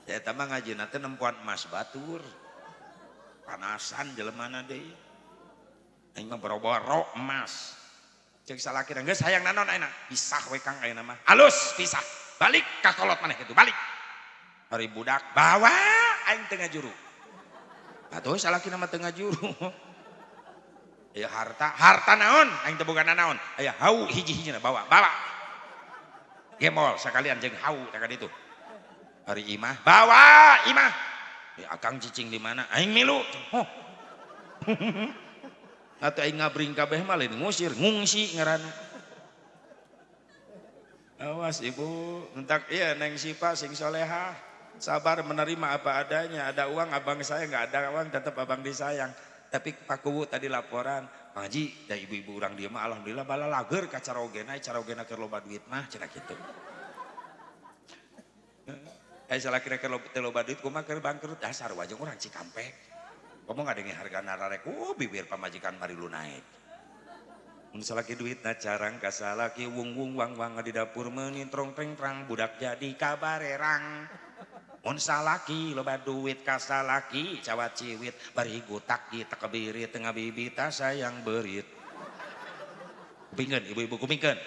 Eta mah ngajina teh nempuan emas batur. Panasan jelemana deui. Aing mah boro-boro emas. Cek salakina geus hayang naon ayeuna? Pisah we Kang ayeuna mah. Alus pisah. Balik ka kolot maneh kitu, balik. Hari budak bawa aing teu ngajuru. Atuh salakina mah teu ngajuru. Ya harta naon? Aing teu boga naon. Aya hau hiji-hijina bawa. Gemol sakalian jeung hau teh ka ditu. Hari imah, bawa imah. Ya akang cicing di mana? Aing milu. Oh. Atuh aing ngabring kabeh mah lain ngusir, ngungsi ngaranna. Awas ibu, entak iya Neng Sipa sing solehah. Sabar menerima apa adanya. Ada uang abang saya, nggak ada uang tetap abang disayang. Tapi Pak Kubu tadi laporan, Pak Haji, da ibu-ibu orang dia mah alhamdulillah bala lager ka carogena keur loba duit mah cenah kitu. Salah kira-kira loba duit kumaha keur bangkrut dasar wajeng urang Cikampek. Ngomong ngadenge harga nararek, bibir pamajikan mari lu naik. Mun salaki duitna carang ka salaki wung-wung wang-wang di dapur meuni trong-treng-trang budak jadi kabarerang. Mun salaki loba duit ka salaki cawat ciwit bari gutak di takebiri tengah bibita sayang berit. Kupingkeun ibu-ibu kupingkeun.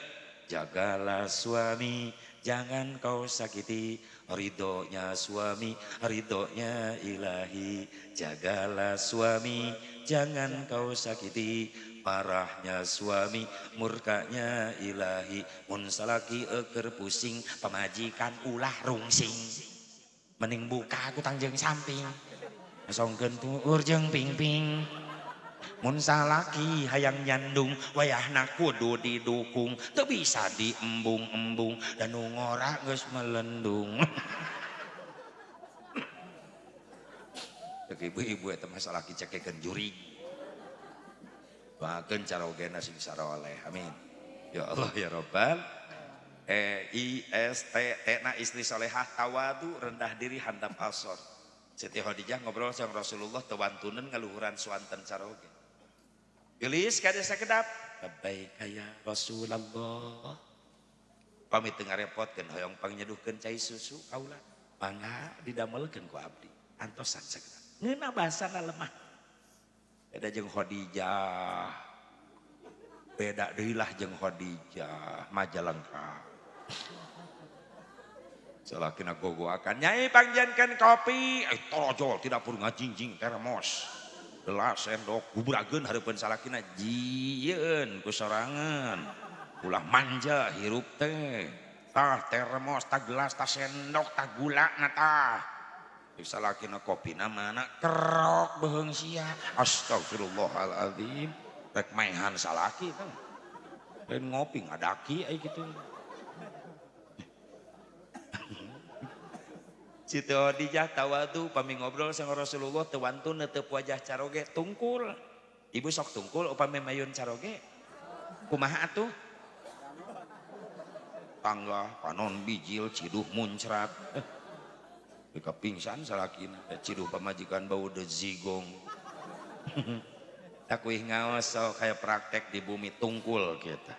Jagalah suami, jangan kau sakiti. Ridhonya suami, ridhonya ilahi. Jagalah suami, jangan kau sakiti. Marahnya suami, murkanya ilahi. Mun salaki eker pusing, pamajikan ulah rungsing. Mending buka aku tangjeng samping. Songkeun tuur jeung pingping. Mun salaki hayang nyandung, wayahna kudu didukung. Teu bisa diembung-embung, dan nu ngora geus melendung. Cek ibu-ibu eta mah salaki cekekeun jurig. Doakeun carogena sing saroleh. Amin. Ya Allah ya Rabbal. IST-na istri solehah, tawadu rendah diri handap asor. Siti Khadijah ngobrol sama Rasulullah tewantunen ngaluhuran suanten caroge. Gelis kada sakedap. Labbaik ya Rasulullah. Pamit teu ngarepotkeun hoyong pangnyeduhkeun cai susu kaula. Mangga didamelkeun ku abdi. Antosan sakedap. Ngeuna bahasana lemah. Beda jeung Khadijah. Beda deui lah jeung Khadijah, Majalengka. Salakina gogoakan, nyai pangjankeun kopi, torojol tidak perlu ngajingjing termos. Gelas sendok guburageun hareupeun salakina jieun ku sorangan. Ulah manja hirup teh. Tah termos, tah gelas, tah sendok, tah gulana tah. Salakina kopina mana kerok beheung sia. Astagfirullahaladzim. Rek maehan salaki tah. Lain ngopi ngadaki aya kitu. Siti Khadijah tawadu pami ngobrol sama Rasulullah tewantun netep wajah caroge tungkul. Ibu sok tungkul upami mayun caroge. Kumaha atuh? Tangga, panon bijil, ciduh muncrat. Bika pingsan salakina. Ciduh pamajikan bau de zigong. Takuih ngaos sok kayak praktek di bumi tungkul kita.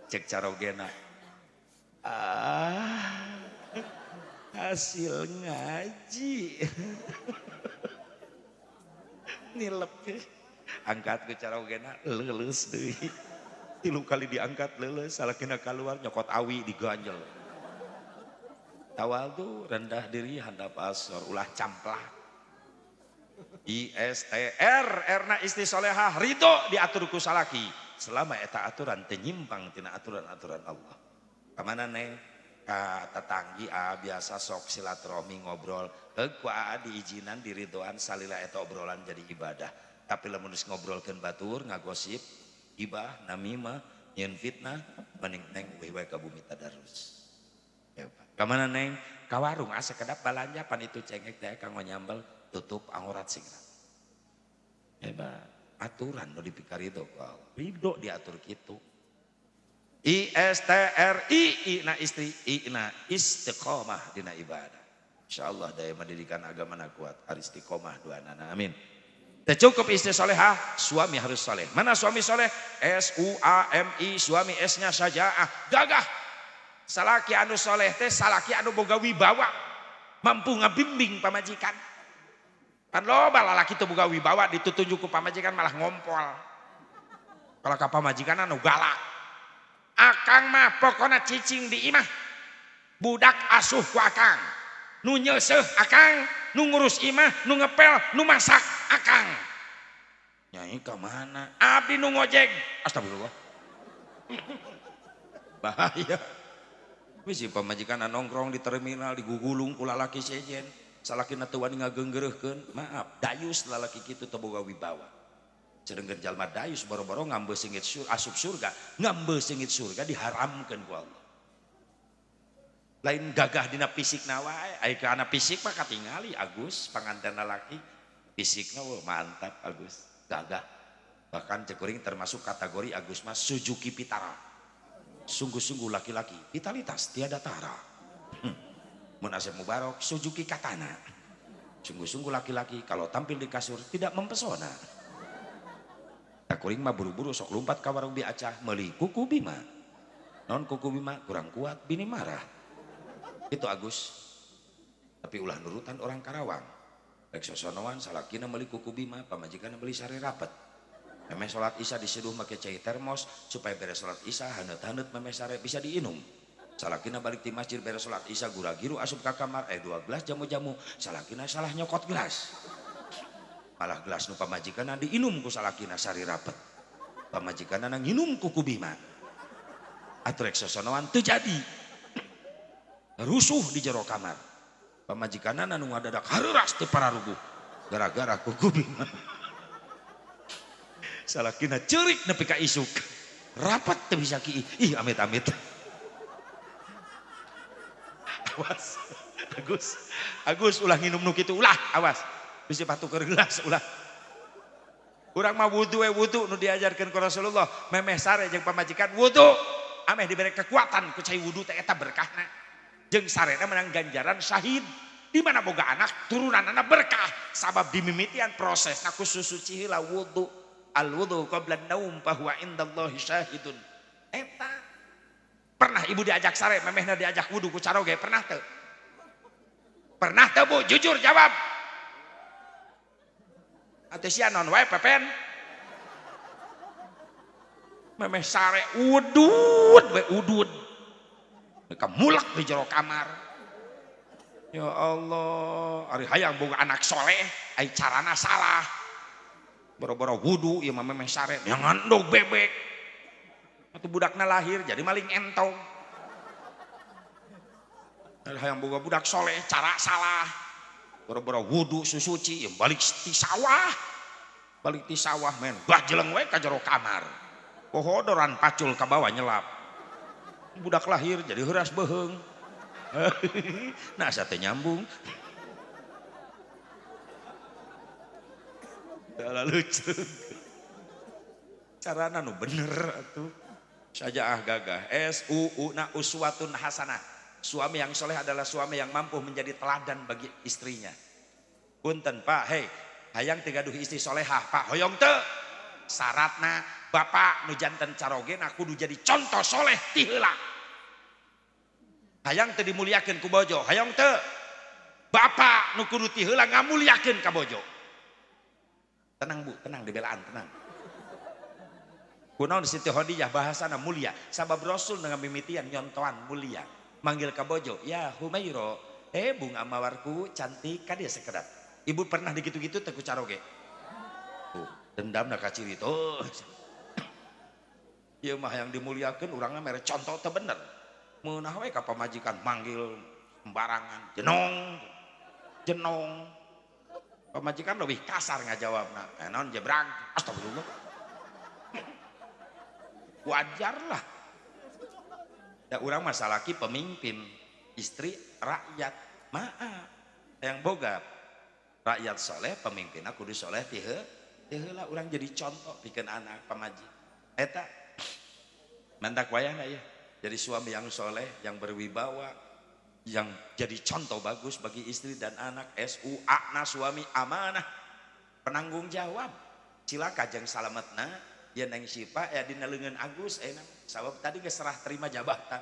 Cek carogena. Hasil ngaji. Nilep. Angkat ke carogena leuleus deui. 3 kali diangkat leuleus salakina keluar nyokot awi diganjel. Tawadu rendah diri handap asor ulah camplak. ISTR erna istri solehah ridho diatur ku salaki selama eta aturan teu nyimpang tina aturan-aturan Allah. Kamana neng? Ka tetanggi biasa sok silaturahmi ngobrol. Ku diizinan diridoan salila eta obrolan jadi ibadah. Tapi lamun geus ngobrolkeun batur ngagosip, gibah, namimah, nyeun fitnah, mending neng we ka bumi tadarus. Kamana neng? Ka warung asa kedap balanja pan itu cengek teh kanggo nyambel tutup aurat singna. Hebat, aturan nu dipikarido ku Allah. Ridho diatur kitu. ISTRI ina istri ina istiqomah dina ibadah. Insyaallah daya pendidikan agama na kuat ari istiqomah duanana amin. Teu cukup istri solehah, suami harus soleh. Mana suami soleh? SUAMI suami S-nya sajaah, gagah. Salaki anu soleh teh salaki anu boga wibawa, mampu ngabimbing pamajikan. Kan loba lalaki teu boga wibawa ditutunjuk ku pamajikan malah ngompol. Kalau ka pamajikan anu galak. Akang mah pokona cicing di imah. Budak asuh ku akang. Nu nyeuseuh akang, nu ngurus imah, nu ngepel, nu masak akang. Nyai ka mana? Abdi nu ngojek. Astagfirullah. Bahaya. Bisi pamajikan nongkrong di terminal digugulung ku lalaki sejen. Salakina teu wani ngageunggeureurkeun. Maaf, dayus lalaki kitu teu boga wibawa. Sedengkeun jalma dayus boro-boro ngambeus singit asup surga, ngambeus singit surga diharamkeun ku Allah. Lain gagah dina fisikna wae, aya ka ana fisik mah katingali Agus panganten lalaki. Fisikna mantap Agus, gagah. Bahkan cek kuring termasuk kategori Agus mah Suzuki Vitara. Sungguh-sungguh laki-laki, vitalitas tiada tara. Mun Asep Mubarok Suzuki Katana. Sungguh-sungguh laki-laki kalau tampil di kasur tidak mempesona. Kuring mah buru-buru sok lompat ka warung bi acah meuli kuku bima. Non kuku bima kurang kuat bini marah. Itu Agus. Tapi ulah nurutan orang Karawang. Rek sosonoan salakina meuli kuku bima, pamajikanna meuli sare rapet. Meme salat Isya diseduh make cai termos supaya beres salat Isya haneut-haneut meme sare bisa diinum. salakina balik di masjid beres salat isya gura-giru asup ka kamar 12 jamu-jamu salakina salah nyokot gelas malah gelas nu pamajikanna diinum ku salakina sari rapet pamajikanna nginum ku kubima atuh rek sosonoan teu jadi rusuh di jero kamar pamajikanna nu ngadadak hareuras teu pararuguh gara-gara ku kubima salakina ceurik nepi ka isuk rapat teu bisa ki ih amit-amit awas Agus ulah nginum nu kitu ulah awas bisa patukeun gelas ulah urang mah wudu nu diajarkeun ku Rasulullah memeh sare jeung pamajikan wudu ameh diberi kekuatan ku cai wudu teh eta berkahna jeung sarena menang ganjaran syahid di mana boga anak turunanna berkah sabab dimimitian prosesna ku suci heula wudu al wudu qabla naum fa huwa indallahi syahidun eta pernah ibu diajak sare memehna diajak wudu ku caroge pernah teu Bu jujur jawab atuh sia naon wae pepen memeh sare udud mereka mulak di jero kamar ya Allah ari hayang boga anak soleh ai carana salah boro-boro wudu ieu mah memeh sare jangan dog bebek atuh budakna lahir jadi maling entong hayang boga budak soleh cara salah boro-boro wudu susuci balik ti sawah men bajleng we ka jero kamar pohodoran pacul ka bawah nyelap budak lahir jadi heuras beheung nah sate nyambung tala lucu carana nu bener atuh sajaah gagah SUU na uswatun hasanah suami yang soleh adalah suami yang mampu menjadi teladan bagi istrinya punten Pak hei hayang tigaduh istri solehah Pak hoyong teu syaratna bapak nu janten carogena kudu jadi contoh soleh ti heula hayang teu dimuliakeun ku bojo hayang teu bapak nu kudu ti heula ngamuliakeun ka bojo tenang Bu tenang dibelaan tenang kunaon Siti Khadijah bahasana mulia sabab Rasul dengan mimitian nyontoan mulia manggil ka bojo ya Humairo bunga mawarku cantik ka dia sekedap ibu pernah digitu-gitu teu ku caroge tuh dendamna ka ciri tuh ieu mah yang dimuliakeun urangna mere contoh teu bener meunah we ka pamajikan manggil sembarangan jenong pamajikan lebih kasar ngajawabna naon jebrang astagfirullah wajar lah ya urang mah salaki pemimpin istri rakyat maaf yang boga rakyat soleh pemimpinna kudu soleh ti heula urang jadi contoh pikeun anak pamaji eta mantak wayahna ya jadi suami yang soleh yang berwibawa yang jadi contoh bagus bagi istri dan anak SUA na suami amanah penanggung jawab cilaka jeung salametna ya neng Sipa ya dina leungeun Agus enak sabab tadi geus serah terima jabatan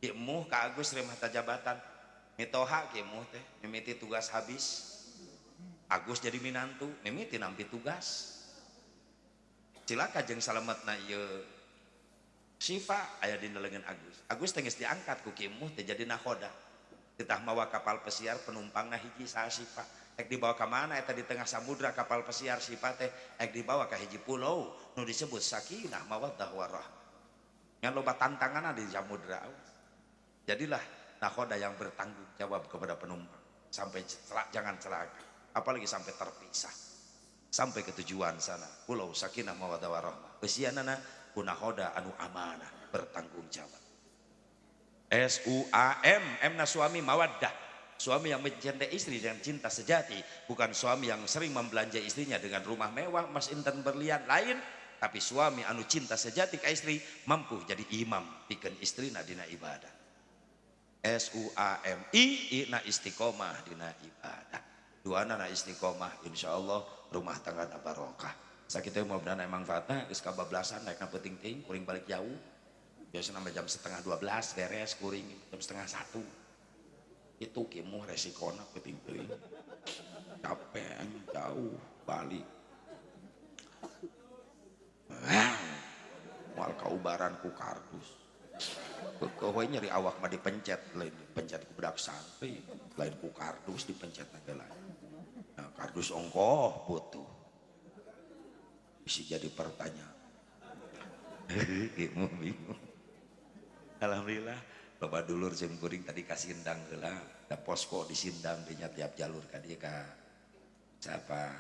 kieu muh ka Agus terima jabatan mitoha kieu muh teh mimiti tugas habis Agus jadi minantu mimiti nampi tugas cilaka jeung salametna ieu Sifa aya dina leungeun Agus teh geus diangkat ku kieu muh teh jadi nakhoda titah mawa kapal pesiar penumpangna hiji saha Sifa ek dibawa ke mana eta di tengah samudra kapal pesiar Sifa teh ek dibawa ke hiji pulau nu disebut Sakinah Mawaddah Warahmah ngan loba tantanganna di samudra jadilah nakhoda yang bertanggung jawab kepada penumpang sampai jangan celaka apalagi sampai terpisah sampai ke tujuan sana pulau Sakinah Mawaddah Warahmah besianana ku nakhoda anu amanah bertanggung jawab SUAM emna suami mawaddah suami yang mencintai istri dengan cinta sejati bukan suami yang sering membelanja istrinya dengan rumah mewah emas intan berlian lain tapi suami anu cinta sejati ke istri mampu jadi imam pikeun istrina dina ibadah SUAMI na istiqomah dina ibadah duana na istiqomah insyaallah rumah tangga na barokah sakitu mudah-mudahan manfaatna geus kabablasan naikna peuting ting kuring balik jauh biasana jam 11:30 beres kuring jam 12:30 itu kimuh resikona peuting teuing capek jauh balik moal kaubaran ku kardus Keueuh we nyeri awak mah dipencet, lain dipencet ku budak santri, lain ku kardus dipencet heula. Nah, kardus ongkoh butuh. Bisa jadi pertanyaan. Ieu bingung. Alhamdulillah, loba dulur sim kuring tadi ka Sindang heula, da posko di Sindang dinya tiap jalur ka dieu ka siapa?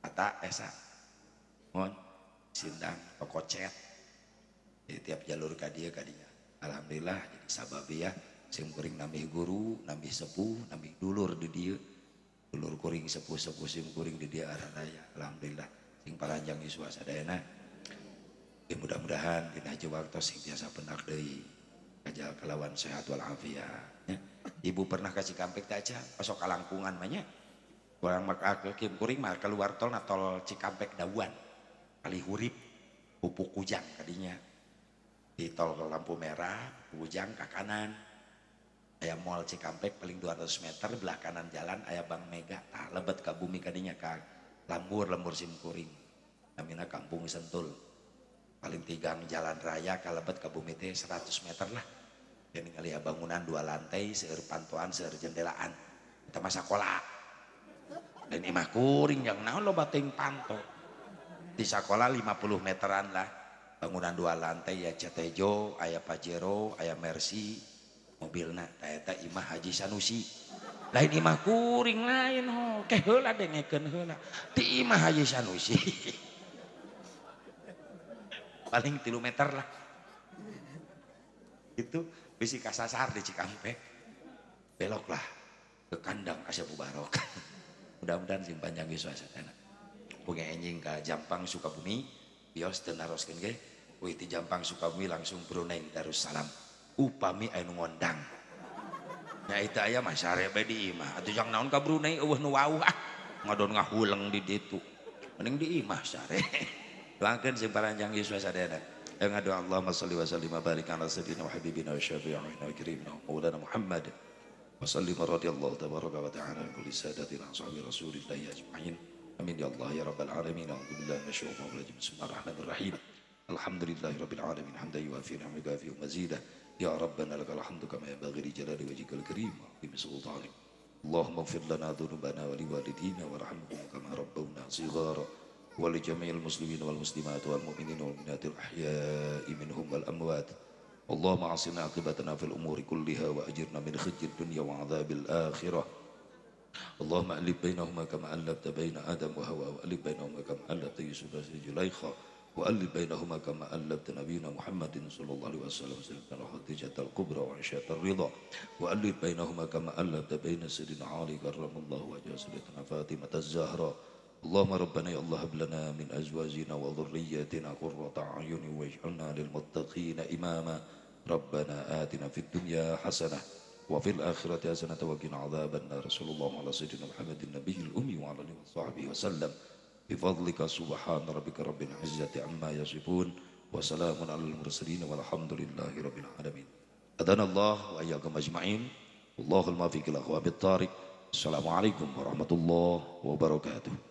Ata esa. Mohon Sindang toko cet. Di tiap jalur ka dieu ka dinya. Alhamdulillah jadi sababi ya sim kuring nambih guru, nambih sepuh, nambih dulur di dieu. Dulur kuring sepuh-sepuh sim kuring di dieu aranaya. Alhamdulillah sing paranjang ieu sadayana. Ya mudah-mudahan dina haji waktu sing tiasa pendak deui. Kajal kelawan sehat wal afiat ya. Ibu pernah kasih Cikampek teh aja pasok kalangkungan mah nya. Urang mah kim kuring mah keluar tol na tol Cikampek Dawuan. Kali hurip pupuk kujang kadinya. Di tol lampu merah, Ujang ke kanan. Aya mall Cikampek paling 200 meter belah kanan jalan aya Bank Mega. Tah lebet ka bumi kadinya ka lembur sim kuring. Namina Kampung Sentul. Paling tigang jalan raya ka lebet ka bumi teh 100 meter lah. Dan ningali bangunan 2 lantai, seueur pantoan, seueur jendelaan. Eta mah sakola. Dan imah kuring yang naon loba teuing panto. Di sakola 50 meteran lah. Bangunan 2 lantai ya Cetejo, aya Pajero, aya Mercy, mobilna eta imah Haji Sanusi. Lain imah kuring lain ho, ke heula dengekeun heula. Di imah Haji Sanusi. Paling 3 meter lah. Itu bisi kasasar di Cikampek. Belok lah ke kandang Asya Mubarok. Mudah-mudahan sing panjang geus suasana. Punya enjing ka Jampang Sukabumi, bios teu naroskeun ge. Wih ti Jampang Sukabumi langsung Brunei Darussalam. Upami anu ngondang. Nya eta aya mah sare bae di imah. Atuh jang naon ka Brunei eueuh nu wauh ah. Ngadon ngahuleng di ditu. Mending di imah sare. Doakeun sing paranjang ieu sadayana. Ngadu Allahumma shalli wa sallim wa barik ala sayyidina wa habibina wa syafi'ina wa karimina maulana Muhammad. Wa sallim radhiyallahu tabaraka wa ta'ala an kulli sadatina ashabi Rasulillah ajma'in. Amin ya Allah ya rabbal alamin. A'udzubillahi minasyaitonir rajim. Bismillahirrahmanirrahim. Alhamdulillahirabbil alamin hamdan yuwafi ni'amahu wa yukafi mazidah. Ya rabbana lakal hamdu kama yanbaghi li jalali wajhikal karim wa 'azimi sultanik. Allahumma ighfir lana dhunubana wa liwalidina warhamhum kama rabbawna shighara. ولجميع المسلمين والمسلمات والمؤمنين والمؤمنات الأحياء منهم والأموات اللهم أعصنا عاقبتنا في الأمور كلها وأجرنا من خزي الدنيا وعذاب الآخرة اللهم ألف بينهما كما ألفت بين آدم وحواء وألف بينهما كما ألفت يوسف وزليخا وألف بينهما كما ألفت نبينا محمد صلى الله عليه وسلم سيدنا خديجة الكبرى وعائشة الرضا وألف بينهما كما ألفت بين سيدنا علي كرم الله وجهه سيدنا فاطمة الزهراء اللهم ربنا يا الله هب لنا من أزواجنا وذرياتنا قرة أعين واجعلنا للمتقين إماما ربنا آتنا في الدنيا حسنة وفي الآخرة حسنة وقنا عذاب النار صلى الله على سيدنا محمد النبي الأمي وعلى آله وصحبه وسلم بفضلك سبحان ربك رب العزة عما يصفون وسلام على المرسلين والحمد لله رب العالمين أذن الله وإياكم أجمعين والله الموفق للأخوة بالطارق السلام عليكم ورحمة الله وبركاته